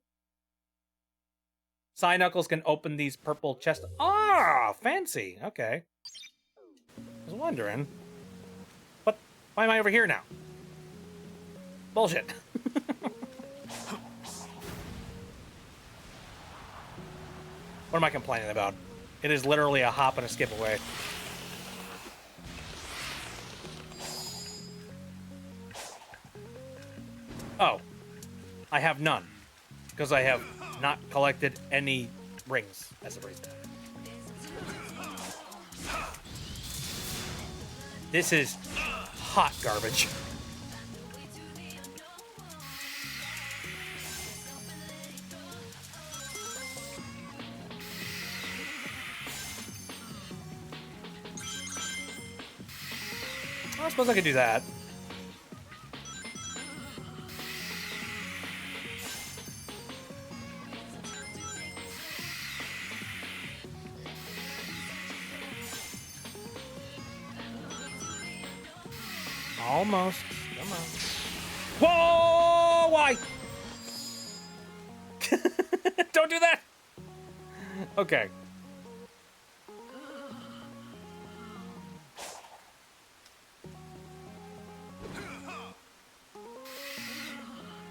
Psi Knuckles can open these purple chests. Ah, fancy. Okay. I was wondering. What? Why am I over here now? Bullshit. What am I complaining about? It is literally a hop and a skip away. Oh. I have none. Because I have not collected any rings as a reason. This is hot garbage. I suppose I could do that. Almost. Come on. Whoa! Why? Don't do that! Okay.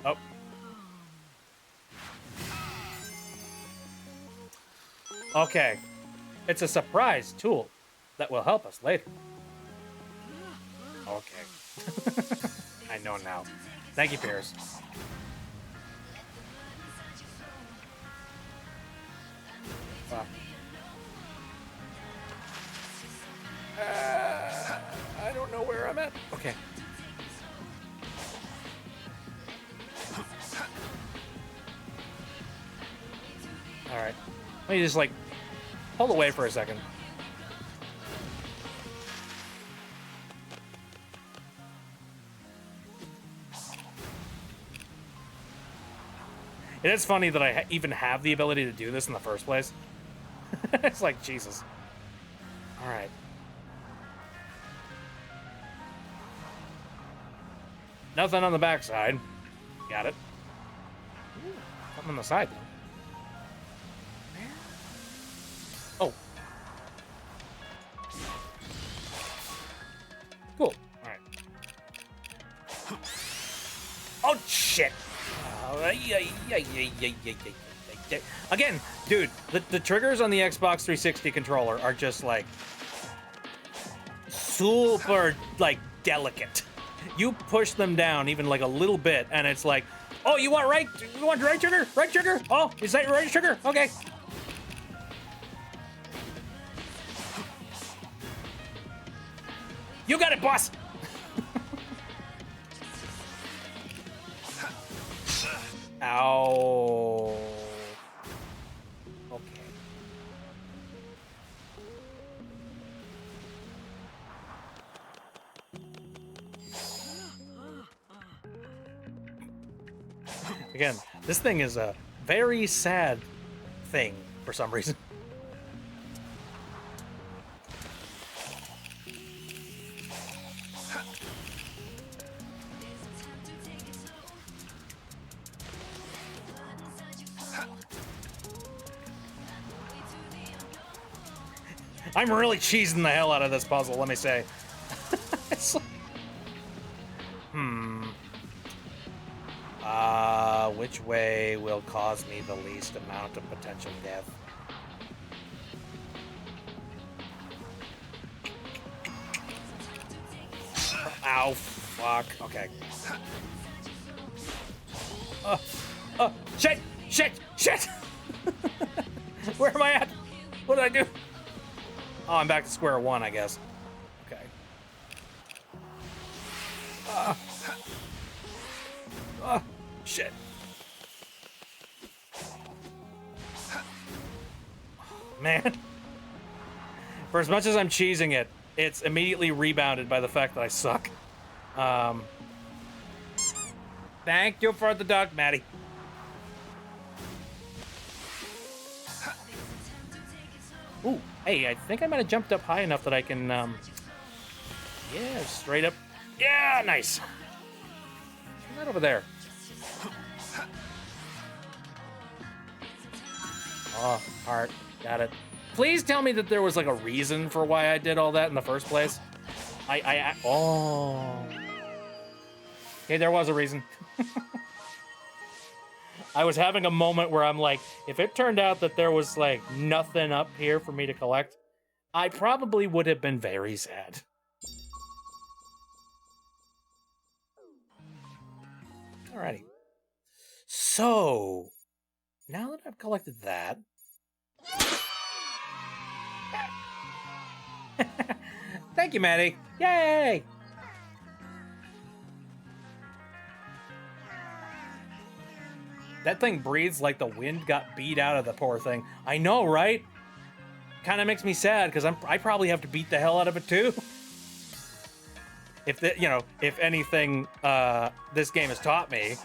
Oh. Okay. It's a surprise tool that will help us later. Okay. I know now. Thank you, Pierce. I don't know where I'm at. Okay. All right. Let me just like pull away for a second. It is funny that I even have the ability to do this in the first place. It's like, Jesus. All right. Nothing on the backside. Got it. Ooh, something on the side, though. Oh. Cool. All right. Oh, shit. Again, dude, the triggers on the Xbox 360 controller are just like super like delicate. You push them down even like a little bit, and it's like, oh, you want right trigger? Right trigger? Oh, is that your right trigger? Okay. You got it, boss. Ow. Okay. Again, this thing is a very sad thing for some reason. I'm really cheesing the hell out of this puzzle, let me say. It's like, which way will cause me the least amount of potential death? Ow, fuck. Okay. Shit! Where am I at? What did I do? Oh, I'm back to square one, I guess. Okay. Shit. man. For as much as I'm cheesing it, it's immediately rebounded by the fact that I suck. Thank you for the duck, Maddie. Ooh, hey, I think I might have jumped up high enough that I can, yeah, straight up. Yeah, nice. Right over there. Oh, heart. Got it. Please tell me that there was like a reason for why I did all that in the first place. Oh. Okay, there was a reason. I was having a moment where I'm like, if it turned out that there was like nothing up here for me to collect, I probably would have been very sad. Alrighty. So, now that I've collected that... Thank you, Maddie. Yay! That thing breathes like the wind got beat out of the poor thing. I know, right? Kind of makes me sad because I probably have to beat the hell out of it too. If anything, this game has taught me.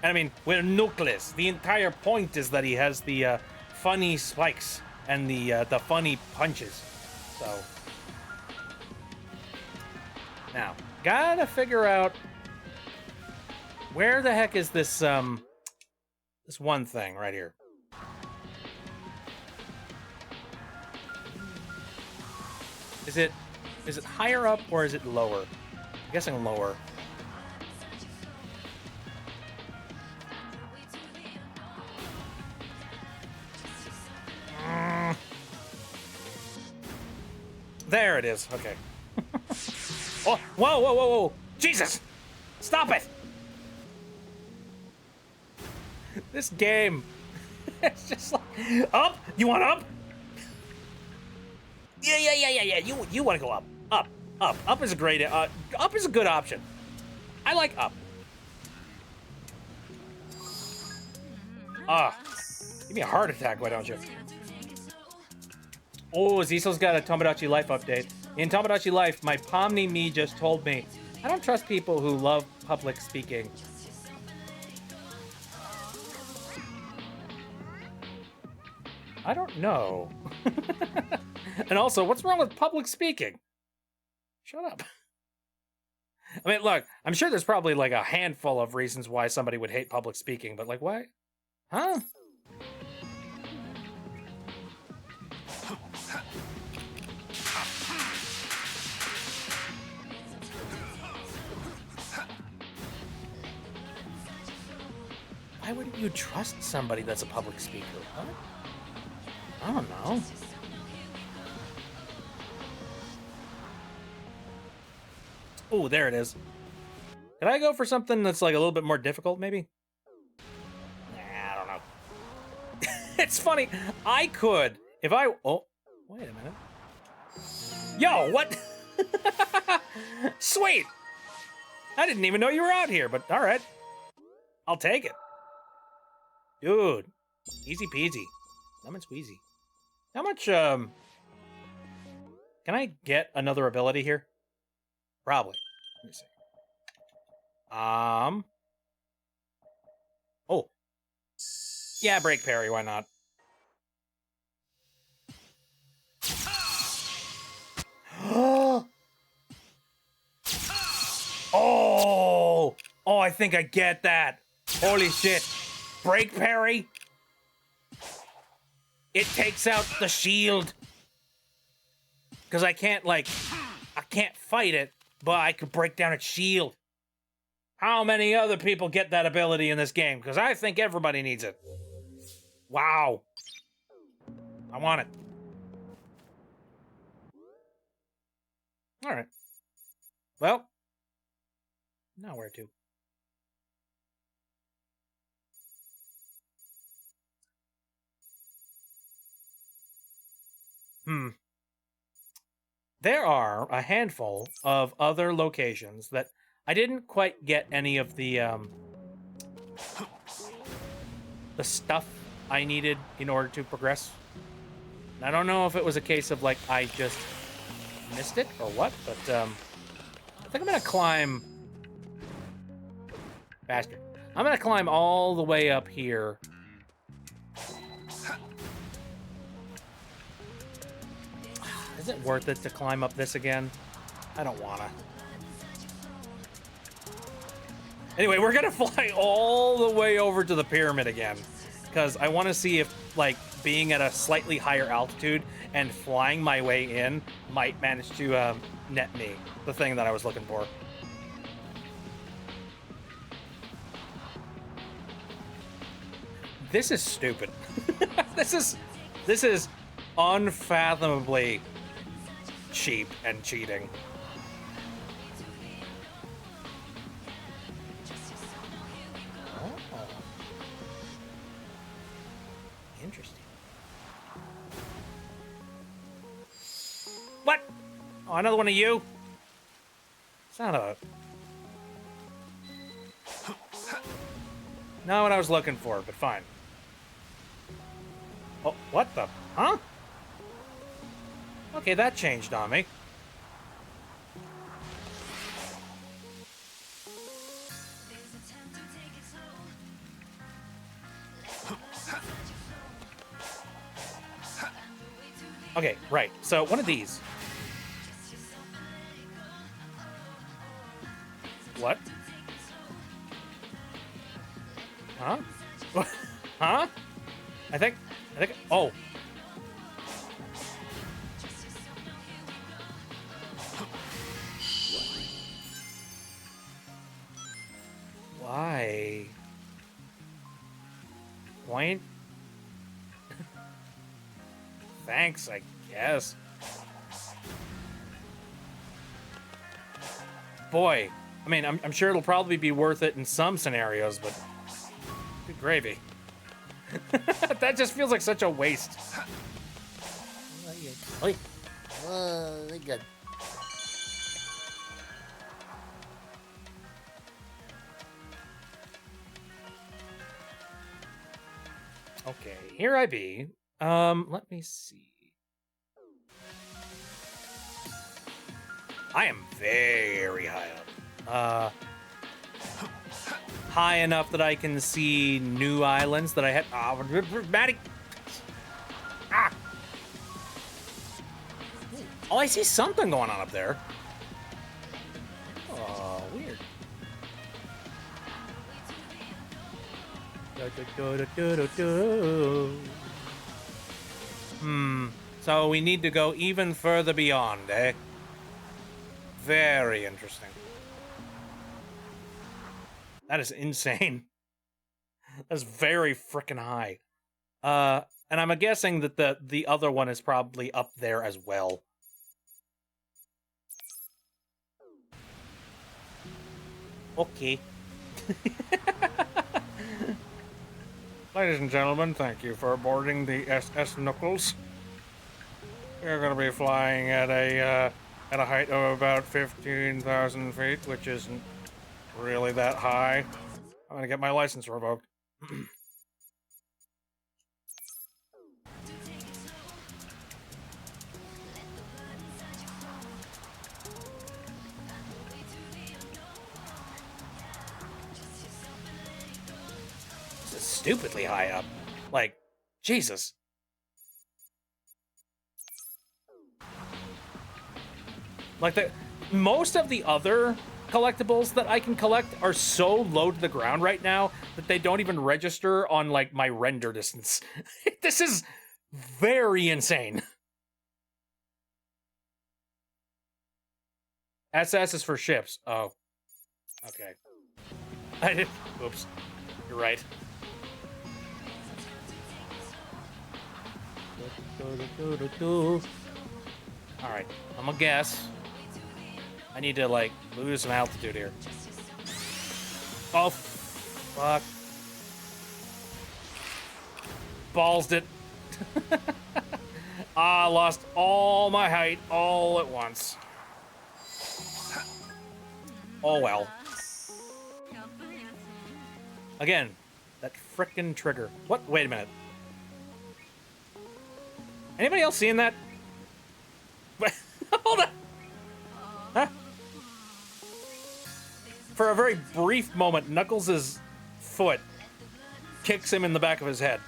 And I mean, with Nucleus, the entire point is that he has the funny spikes and the funny punches. So now, gotta figure out where the heck is this this one thing right here. Is it higher up or is it lower? I'm guessing lower. There it is. Okay. Oh, whoa. Jesus! Stop it! This game. It's just like, up? You want up? Yeah. You want to go up. Up is a great, up is a good option. I like up. Give me a heart attack, why don't you? Oh, Zisel's got a Tomodachi Life update. In Tomodachi Life, my Pomni me just told me, I don't trust people who love public speaking. I don't know. And also, what's wrong with public speaking? Shut up. I mean, look, I'm sure there's probably like a handful of reasons why somebody would hate public speaking, but like, why? Huh? Why wouldn't you trust somebody that's a public speaker? Huh? I don't know. Oh, there it is. Can I go for something that's like a little bit more difficult, maybe? Nah, I don't know. It's funny. I could, if I... Oh, wait a minute. Yo, what? Sweet. I didn't even know you were out here, but all right. I'll take it. Dude, easy peasy. Lemon squeezy. How much, can I get another ability here? Probably. Let me see. Oh. Yeah, break parry, why not? Oh! Oh, I think I get that. Holy shit. Break parry? It takes out the shield. Because I can't fight it, but I could break down its shield. How many other people get that ability in this game? Because I think everybody needs it. Wow. I want it. All right. Well, now where to? There are a handful of other locations that I didn't quite get any of the stuff I needed in order to progress I don't know if it was a case of, like, I just missed it or what, but, I think I'm gonna climb... Bastard. I'm gonna climb all the way up here. Is it worth it to climb up this again? I don't wanna. Anyway, we're gonna fly all the way over to the pyramid again, because I want to see if, like, being at a slightly higher altitude and flying my way in might manage to net me the thing that I was looking for. This is stupid. This is unfathomably cheap and cheating. Oh. Interesting. What? Oh, another one of you? Son of a... Not what I was looking for, but fine. Oh, what the? Huh? Okay, that changed on me. Okay, right. So, one of these. What? Huh? Huh? I think, oh. Why? Point? Thanks, I guess. Boy, I mean, I'm sure it'll probably be worth it in some scenarios, but good gravy. That just feels like such a waste. Oi. Good. Okay, here I be. Let me see. I am very high up. High enough that I can see new islands that I had. Maddie! Ah! Oh, I see something going on up there. Oh, weird. So we need to go even further beyond, eh? Very interesting. That is insane. That's very freaking high. And I'm guessing that the other one is probably up there as well. Okay. Ladies and gentlemen, thank you for boarding the SS Knuckles. You're going to be flying at a height of about 15,000 feet, which isn't really that high. I'm going to get my license revoked. This is stupidly high up. Like, Jesus. Like, most of the other collectibles that I can collect are so low to the ground right now that they don't even register on, like, my render distance. This is very insane. SS is for ships. Oh. Okay. I did. Oops. You're right. Alright. I'm gonna guess. I need to, like, lose some altitude here. Oh, fuck. Ballsed it. I lost all my height all at once. Oh, well. Again, that frickin' trigger. What? Wait a minute. Anybody else seeing that? Hold on. Huh? For a very brief moment, Knuckles' foot kicks him in the back of his head.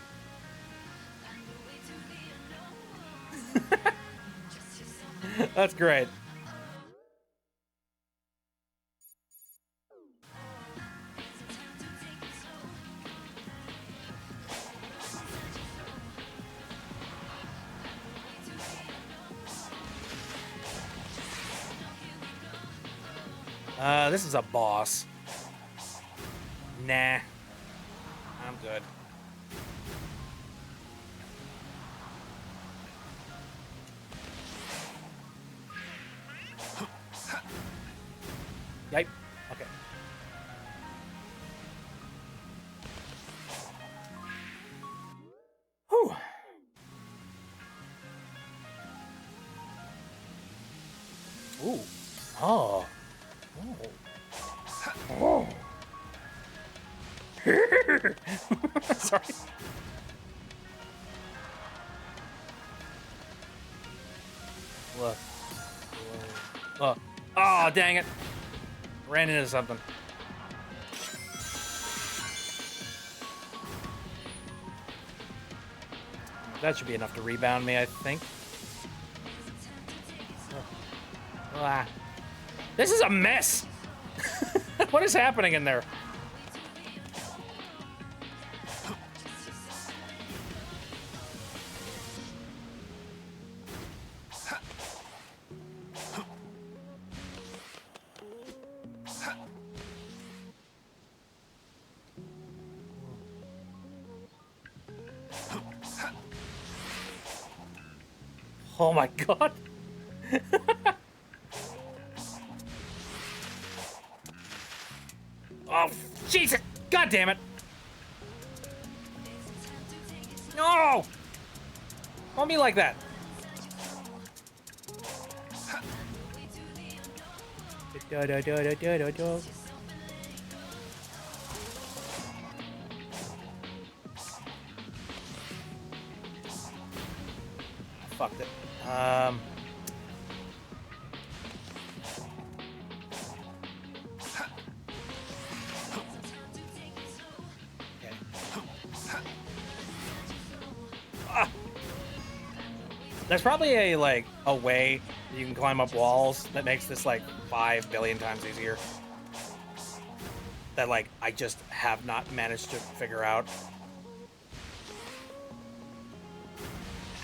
That's great. This is a boss. Nah. I'm good. Yipe. Okay. Whew. Ooh. Oh. Oh. Sorry. Look. Oh. Oh, dang it. Ran into something. That should be enough to rebound me, I think. Ah. This is a mess. What is happening in there? Oh my god. Oh, Jesus! God damn it! No! Don't be like that. Fucked it. There's probably a way that you can climb up walls that makes this like 5 billion times easier. That I just have not managed to figure out.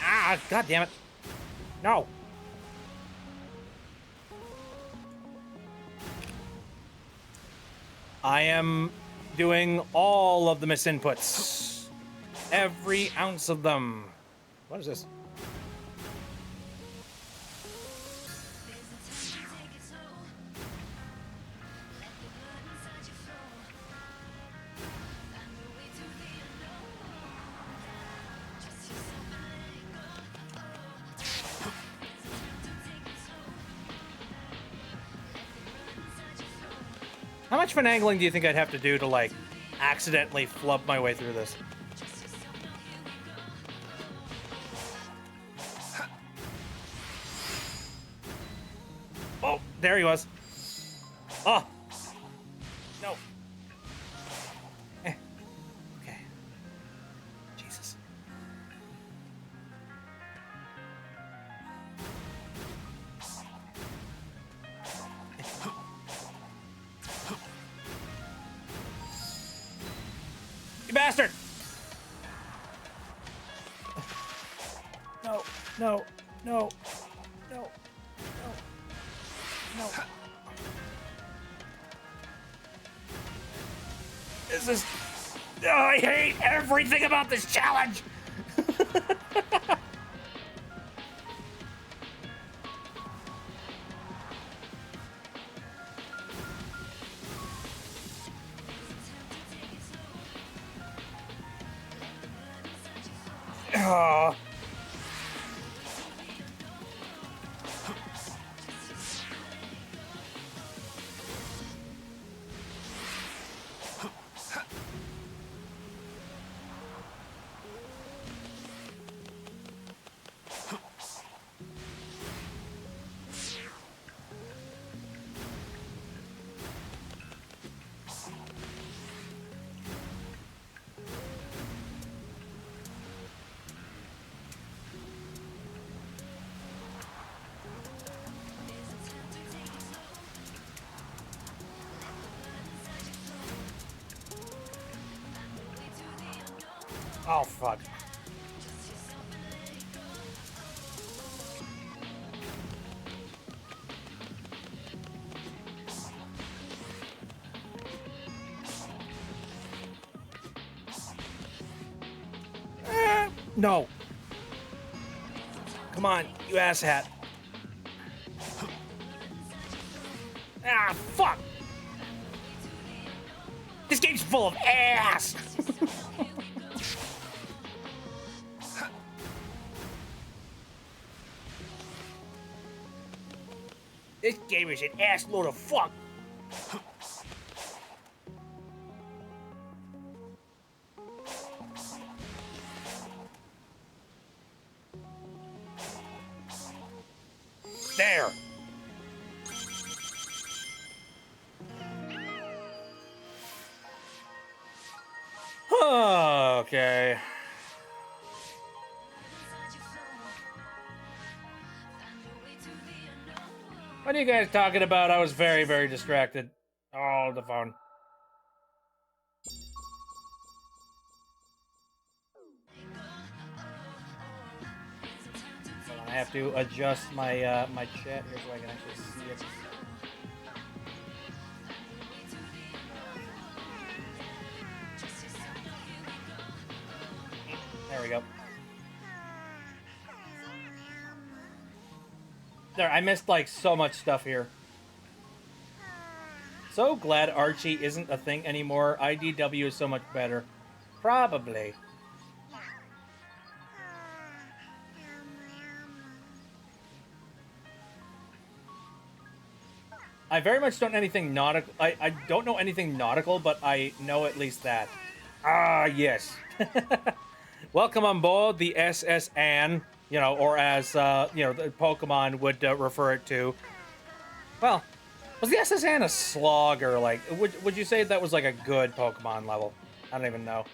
Ah, god damn it. No. I am doing all of the misinputs. Every ounce of them. What is this? How much finagling do you think I'd have to do to, accidentally flub my way through this? Oh, there he was. Oh. No. Okay. Jesus. You bastard! No, no, no, no, no, no. This is... Oh, I hate everything about this challenge! Oh. Oh, fuck. No. Come on, you asshat. Ah, fuck. This game's full of ass. This game is an ass load of fuck. There. Okay. What are you guys talking about? I was very, very distracted. Oh, the phone. I have to adjust my my chat here so I can actually see it. There we go. There, I missed like so much stuff here. So glad Archie isn't a thing anymore. IDW is so much better. Probably. I very much don't know anything nautical. I don't know anything nautical, but I know at least that. Ah, yes. Welcome on board the SS Anne, you know, or as, you know, the Pokemon would refer it to. Well, was the SS Anne a slog, or, like, would you say that was, like, a good Pokemon level? I don't even know.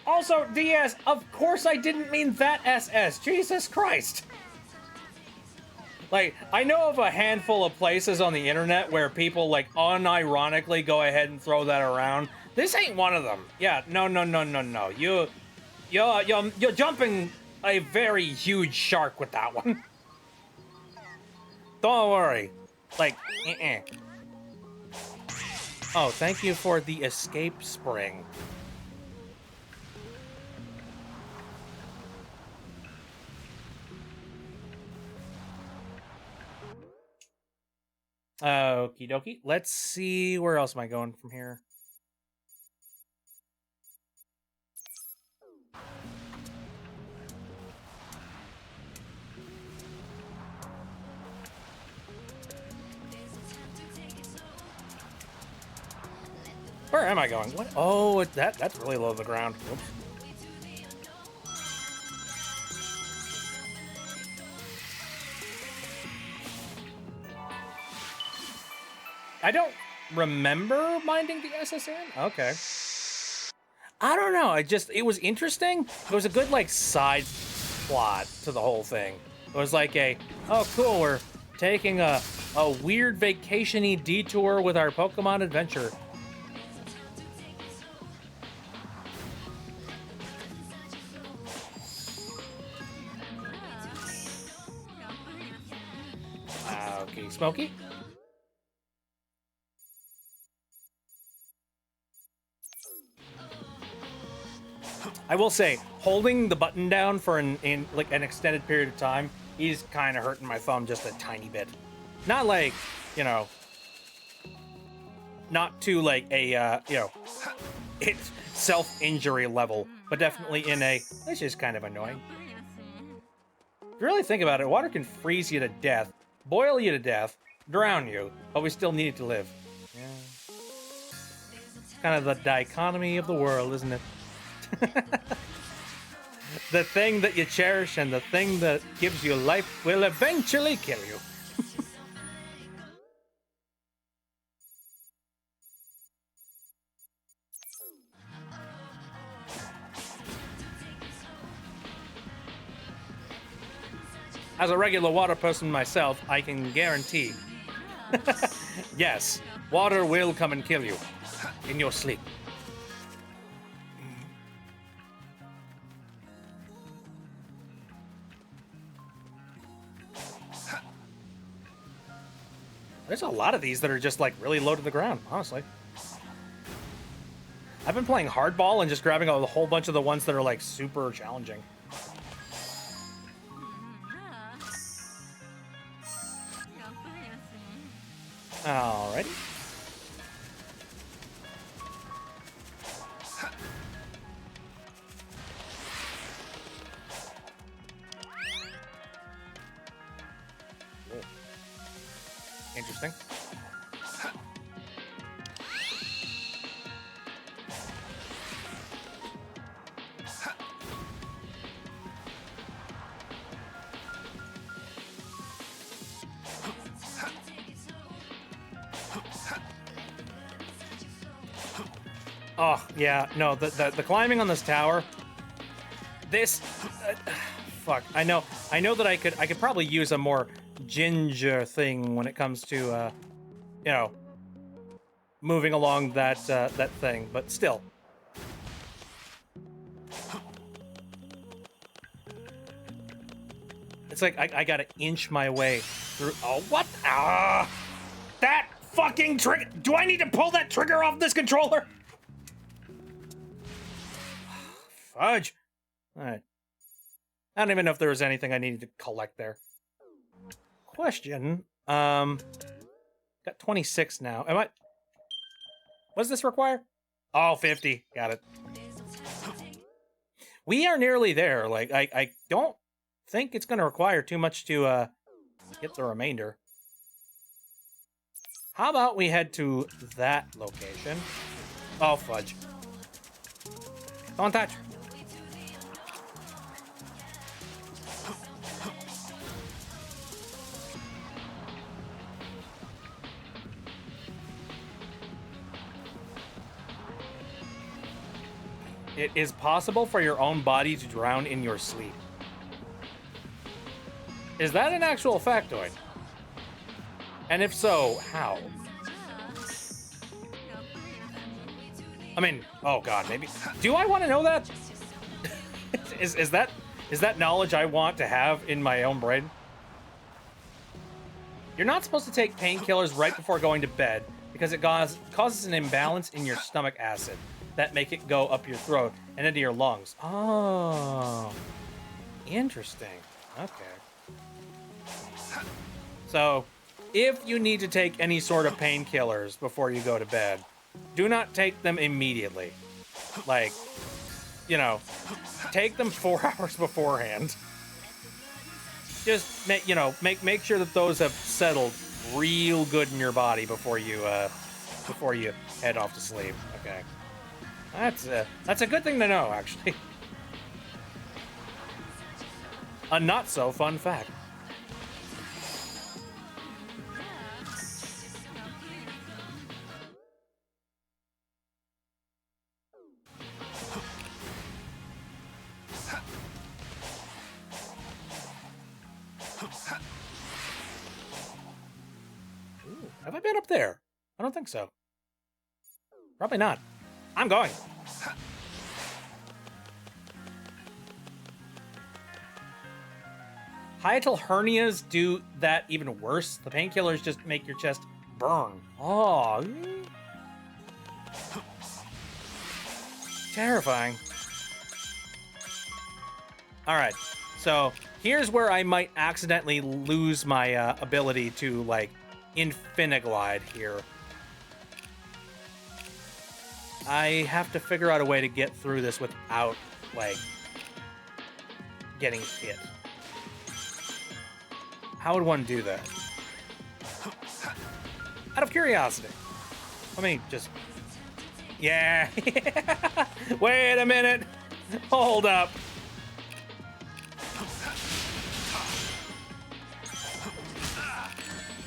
Also, DS, of course I didn't mean that SS. Jesus Christ. Like, I know of a handful of places on the internet where people, like, unironically go ahead and throw that around. This ain't one of them. Yeah, no. You're jumping a very huge shark with that one. Don't worry. Like, Oh, thank you for the escape spring. Okie dokie. Let's see, where else am I going from here? Where am I going? What? Oh, that's really low to the ground. Oops. I don't remember minding the SSN. Okay. I don't know. It was interesting. It was a good, like, side plot to the whole thing. It was like oh, cool, we're taking a weird vacation-y detour with our Pokemon adventure. Okay, Smokey? I will say, holding the button down for an extended period of time is kind of hurting my thumb just a tiny bit. Not like, you know, not to like a, you know, it's self-injury level, but definitely in a, this is kind of annoying. If you really think about it, water can freeze you to death, boil you to death, drown you, but we still need it to live. Yeah. Kind of the dichotomy of the world, isn't it? The thing that you cherish and the thing that gives you life will eventually kill you. As a regular water person myself, I can guarantee. Yes, Water will come and kill you in your sleep. There's a lot of these that are just like really low to the ground, honestly. I've been playing hardball and just grabbing a whole bunch of the ones that are like super challenging. Alrighty. Interesting. Oh, yeah, no, the climbing on this tower, this, fuck, I know that I could probably use a more ginger thing when it comes to, you know, moving along that thing, but still. It's like I gotta inch my way through. Oh, what? Ah, that fucking trigger! Do I need to pull that trigger off this controller? Fudge. All right. I don't even know if there was anything I needed to collect there. Question. Got 26 now. Am I? What does this require? Oh, 50. Got it. We are nearly there. Like, I don't think it's going to require too much to get the remainder. How about we head to that location? Oh, fudge. Don't touch. It is possible for your own body to drown in your sleep. Is that an actual factoid? And if so, how? I mean, oh god, maybe. Do I want to know that? is that knowledge I want to have in my own brain? You're not supposed to take painkillers right before going to bed because it causes an imbalance in your stomach acid that make it go up your throat and into your lungs. Oh, interesting. Okay. So, if you need to take any sort of painkillers before you go to bed, do not take them immediately. Like, you know, take them 4 hours beforehand. Just make sure that those have settled real good in your body before you head off to sleep. Okay. That's a good thing to know, actually. A not so fun fact. Ooh, have I been up there? I don't think so. Probably not. I'm going. Hiatal hernias do that even worse. The painkillers just make your chest burn. Oh. Terrifying. All right. So here's where I might accidentally lose my ability to, like, infiniglide here. I have to figure out a way to get through this without, like, getting hit. How would one do that? Out of curiosity. Let me just... Yeah. Wait a minute. Hold up.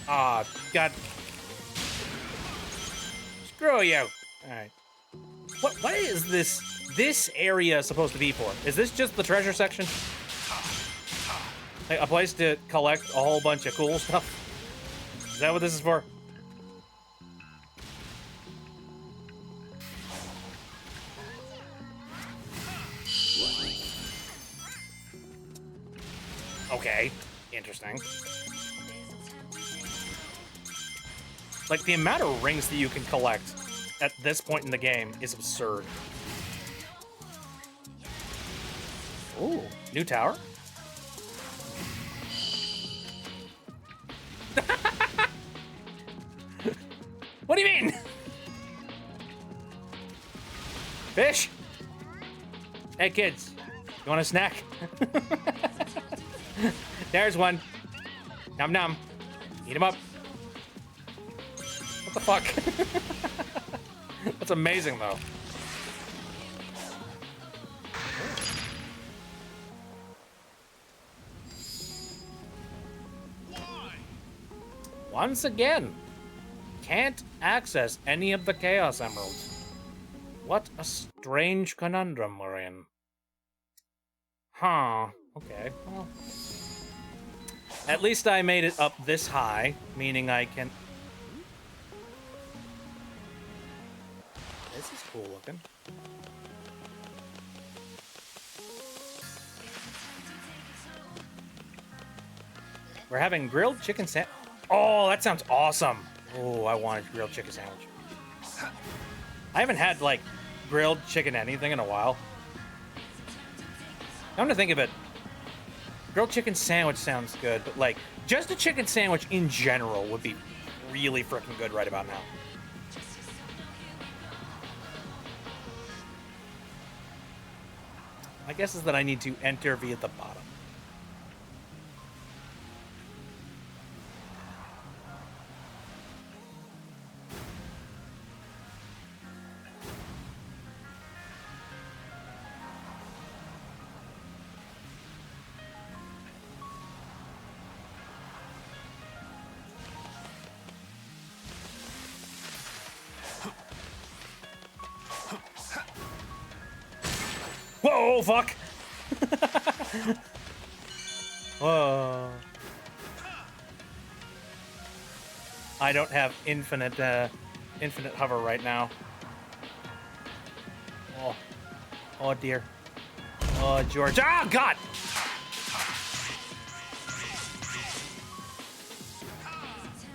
Ah, oh, God. Screw you. All right. What is this area supposed to be for? Is this just the treasure section? Like a place to collect a whole bunch of cool stuff? Is that what this is for? Okay, interesting. Like, the amount of rings that you can collect at this point in the game is absurd. Ooh, new tower? What do you mean? Fish? Hey, kids. You want a snack? There's one. Nom nom. Eat him up. What the fuck? That's amazing, though. Once again, can't access any of the Chaos Emeralds. What a strange conundrum we're in. Huh. Okay, well. At least I made it up this high, meaning I can... This is cool looking. We're having grilled chicken sandwich. Oh, that sounds awesome. Oh, I want a grilled chicken sandwich. I haven't had, like, grilled chicken anything in a while. Come to think of it, grilled chicken sandwich sounds good, but, like, just a chicken sandwich in general would be really freaking good right about now. My guess is that I need to enter via the bottom. Whoa, fuck! Whoa. I don't have infinite hover right now. Oh. Oh, dear. Oh, George. Oh, God!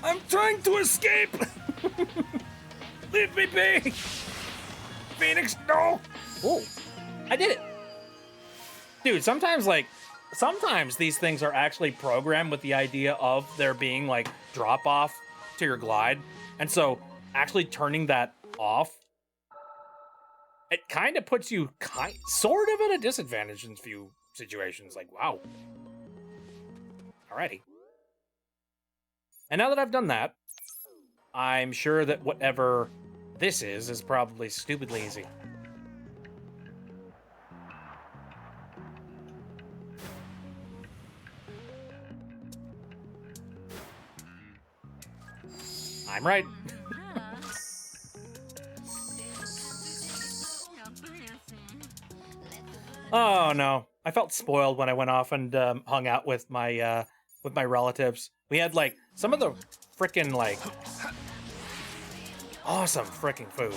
I'm trying to escape! Leave me be! Phoenix, no! Oh. I did it! Dude, sometimes these things are actually programmed with the idea of there being, like, drop-off to your glide. And so, actually turning that off, it kind of puts you sort of at a disadvantage in a few situations. Like, wow. Alrighty. And now that I've done that, I'm sure that whatever this is probably stupidly easy. I'm right. Oh no, I felt spoiled when I went off and hung out with my relatives. We had like some of the frickin' like awesome frickin' food.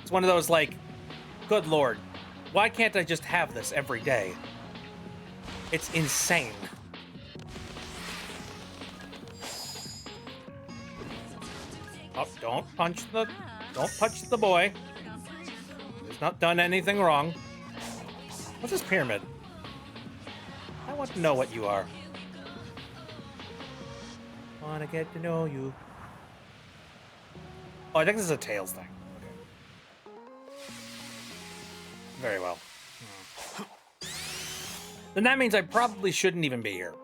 It's one of those like, good lord, why can't I just have this every day? It's insane. Oh, don't punch the boy. He's not done anything wrong. What's this pyramid? I want to know what you are. Wanna get to know you. Oh, I think this is a Tails thing. Okay. Very well. Then that means I probably shouldn't even be here.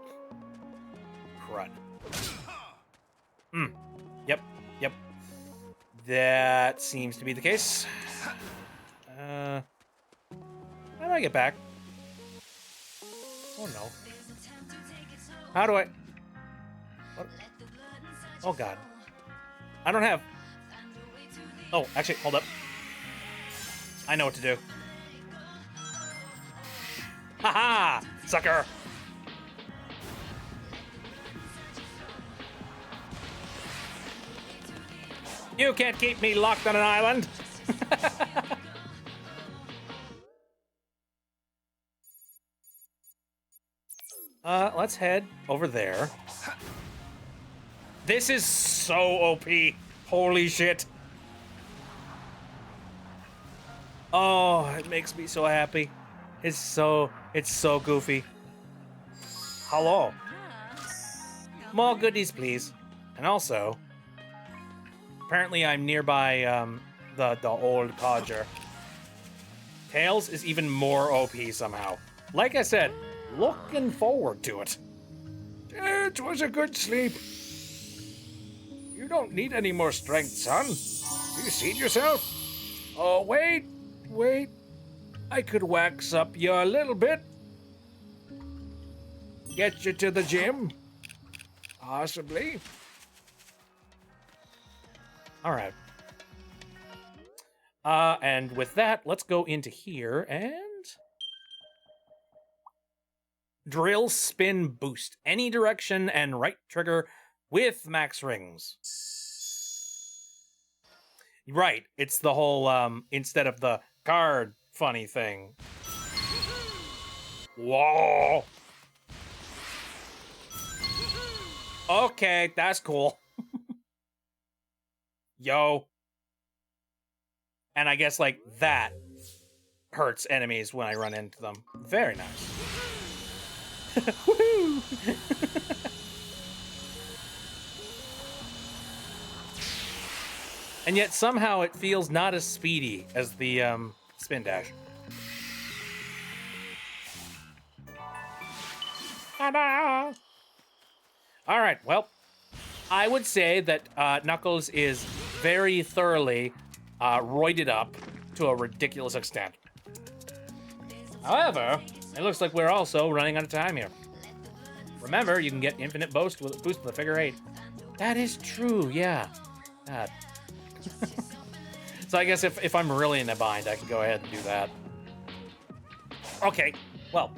Crud. Yep. That seems to be the case. How do I get back? Oh no. How do I... What? Oh god. I don't have... Oh, actually, hold up. I know what to do. Haha! Sucker! You can't keep me locked on an island! let's head over there. This is so OP. Holy shit. Oh, it makes me so happy. It's so goofy. Hello. More goodies, please. And also, apparently I'm nearby the old codger. Tails is even more OP somehow. Like I said, looking forward to it. It was a good sleep. You don't need any more strength, son. You seen yourself? Oh, wait. I could wax up you a little bit. Get you to the gym. Possibly. All right. And with that, let's go into here and drill, spin, boost. Any direction and right trigger with max rings. Right, it's the whole, instead of the card funny thing. Whoa! Okay, that's cool. Yo. And I guess, like, that hurts enemies when I run into them. Very nice. Woohoo! And yet somehow it feels not as speedy as the spin dash. Ta-da! All right, well, I would say that Knuckles is very thoroughly roided up to a ridiculous extent. However, it looks like we're also running out of time here. Remember, you can get infinite boost with the figure 8. That is true, yeah. God. So I guess if I'm really in a bind, I can go ahead and do that. Okay, well,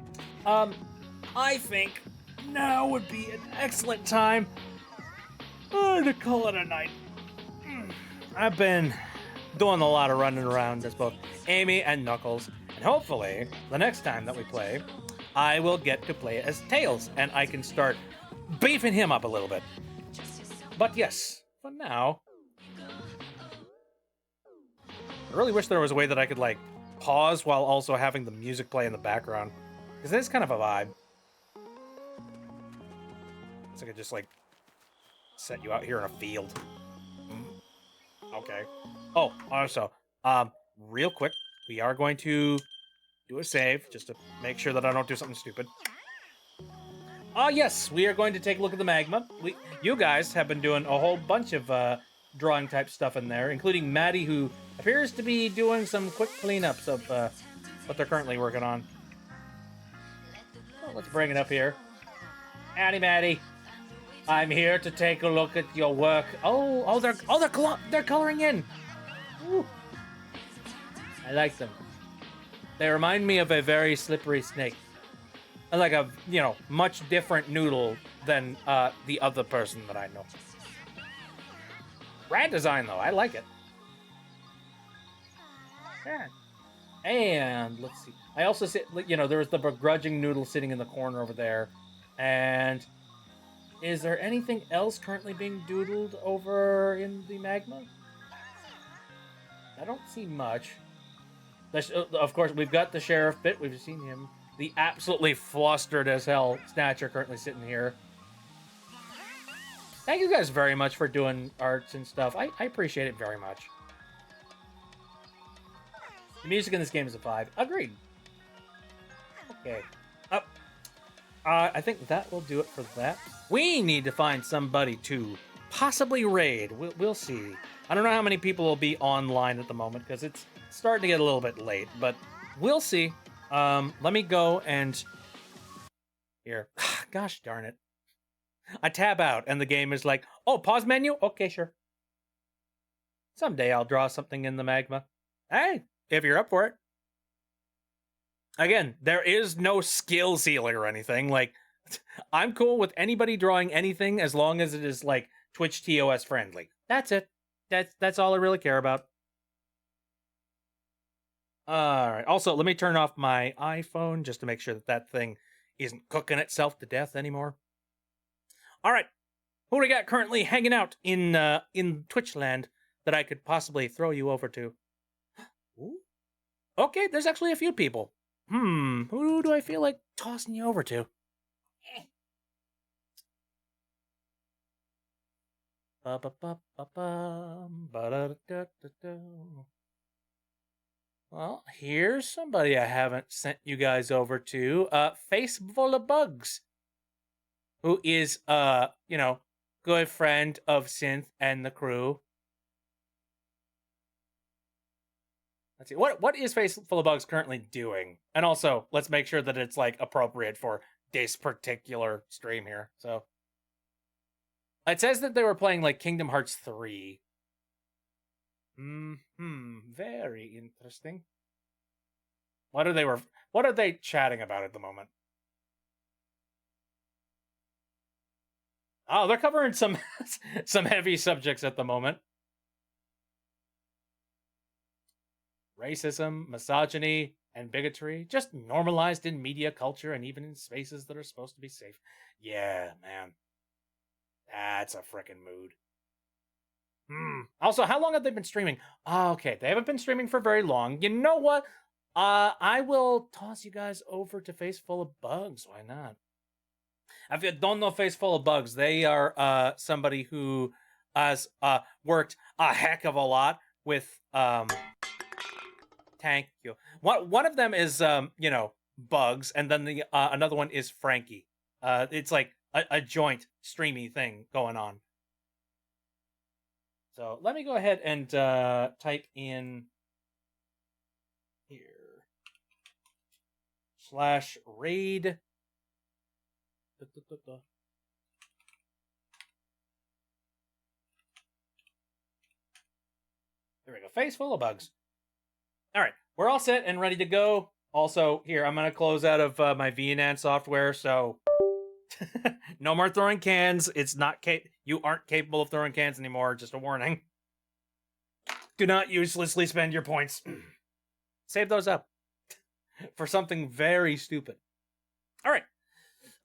I think now would be an excellent time to call it a night. I've been doing a lot of running around as both Amy and Knuckles, and hopefully the next time that we play, I will get to play as Tails, and I can start beefing him up a little bit. But yes, for now, I really wish there was a way that I could, like, pause while also having the music play in the background, because it is kind of a vibe. So I could just, like, set you out here in a field. Okay. Oh, also, real quick, we are going to do a save, just to make sure that I don't do something stupid. Yes, we are going to take a look at the magma. You guys have been doing a whole bunch of drawing type stuff in there, including Maddie, who appears to be doing some quick cleanups of what they're currently working on. Well, let's bring it up here. Howdy, Maddie. I'm here to take a look at your work. They're coloring in. Ooh. I like them. They remind me of a very slippery snake. Like a, much different noodle than the other person that I know. Rad design, though. I like it. Yeah. And, let's see. I also see, there was the begrudging noodle sitting in the corner over there. And is there anything else currently being doodled over in the magma? I don't see much. Of course, we've got the sheriff bit. We've seen him. The absolutely flustered as hell Snatcher currently sitting here. Thank you guys very much for doing arts and stuff. I appreciate it very much. The music in this game is a 5. Agreed. Okay. I think that will do it for that. We need to find somebody to possibly raid. We'll see. I don't know how many people will be online at the moment because it's starting to get a little bit late, but we'll see. Let me go and... Here. Gosh darn it. I tab out and the game is like, oh, pause menu? Okay, sure. Someday I'll draw something in the magma. Hey, if you're up for it. Again, there is no skill ceiling or anything. Like, I'm cool with anybody drawing anything as long as it is, like, Twitch TOS friendly. That's it. That's all I really care about. Alright, also, let me turn off my iPhone just to make sure that thing isn't cooking itself to death anymore. All right, who do we got currently hanging out in Twitch land that I could possibly throw you over to? Ooh. Okay, there's actually a few people. Who do I feel like tossing you over to? Well, here's somebody I haven't sent you guys over to. Face Full of Bugs, who is good friend of Synth and the crew. Let's see. What is Face Full of Bugs currently doing? And also, let's make sure that it's like appropriate for this particular stream here. So it says that they were playing like Kingdom Hearts 3. Very interesting. What are they chatting about at the moment? Oh, they're covering some some heavy subjects at the moment. Racism, misogyny, and bigotry, just normalized in media culture and even in spaces that are supposed to be safe. Yeah, man. That's a frickin' mood. Also, how long have they been streaming? Oh, okay, they haven't been streaming for very long. You know what? I will toss you guys over to Face Full of Bugs. Why not? If you don't know Face Full of Bugs, they are somebody who has worked a heck of a lot with thank you. One of them is Bugs, and then the another one is Frankie. It's like a joint streamy thing going on. So let me go ahead and type in here /raid. There we go. Face Full of Bugs. All right, we're all set and ready to go. Also, here, I'm going to close out of my VNAND software, so no more throwing cans. It's not you aren't capable of throwing cans anymore, just a warning. Do not uselessly spend your points. Save those up for something very stupid. All right.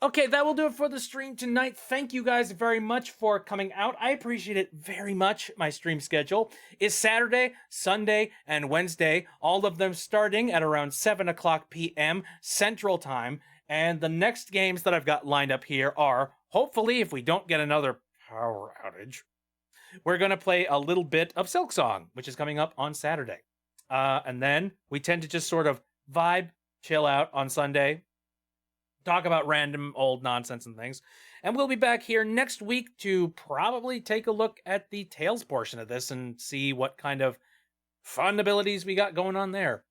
Okay, that will do it for the stream tonight. Thank you guys very much for coming out. I appreciate it very much. My stream schedule is Saturday, Sunday, and Wednesday, all of them starting at around 7 o'clock p.m. Central Time. And the next games that I've got lined up here are, hopefully, if we don't get another power outage, we're going to play a little bit of Silksong, which is coming up on Saturday. And then we tend to just sort of vibe, chill out on Sunday, talk about random old nonsense and things. And we'll be back here next week to probably take a look at the Tales portion of this and see what kind of fun abilities we got going on there.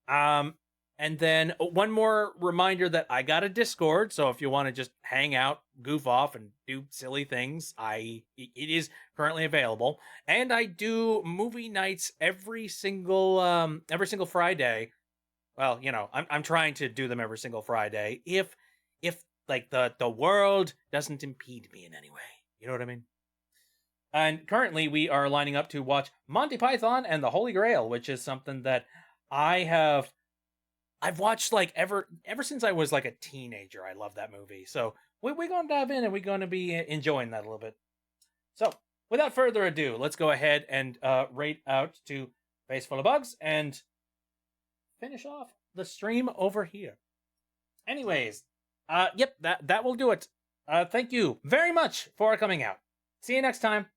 And then one more reminder that I got a Discord, so if you want to just hang out, goof off, and do silly things, it is currently available. And I do movie nights every single Friday. Well, I'm trying to do them every single Friday if like the world doesn't impede me in any way. You know what I mean? And currently we are lining up to watch Monty Python and the Holy Grail, which is something that I've watched like ever since I was like a teenager. I love that movie. So we're going to dive in and we're going to be enjoying that a little bit. So without further ado, let's go ahead and rate out to Face Full of Bugs and finish off the stream over here. Anyways, yep, that will do it. Thank you very much for coming out. See you next time.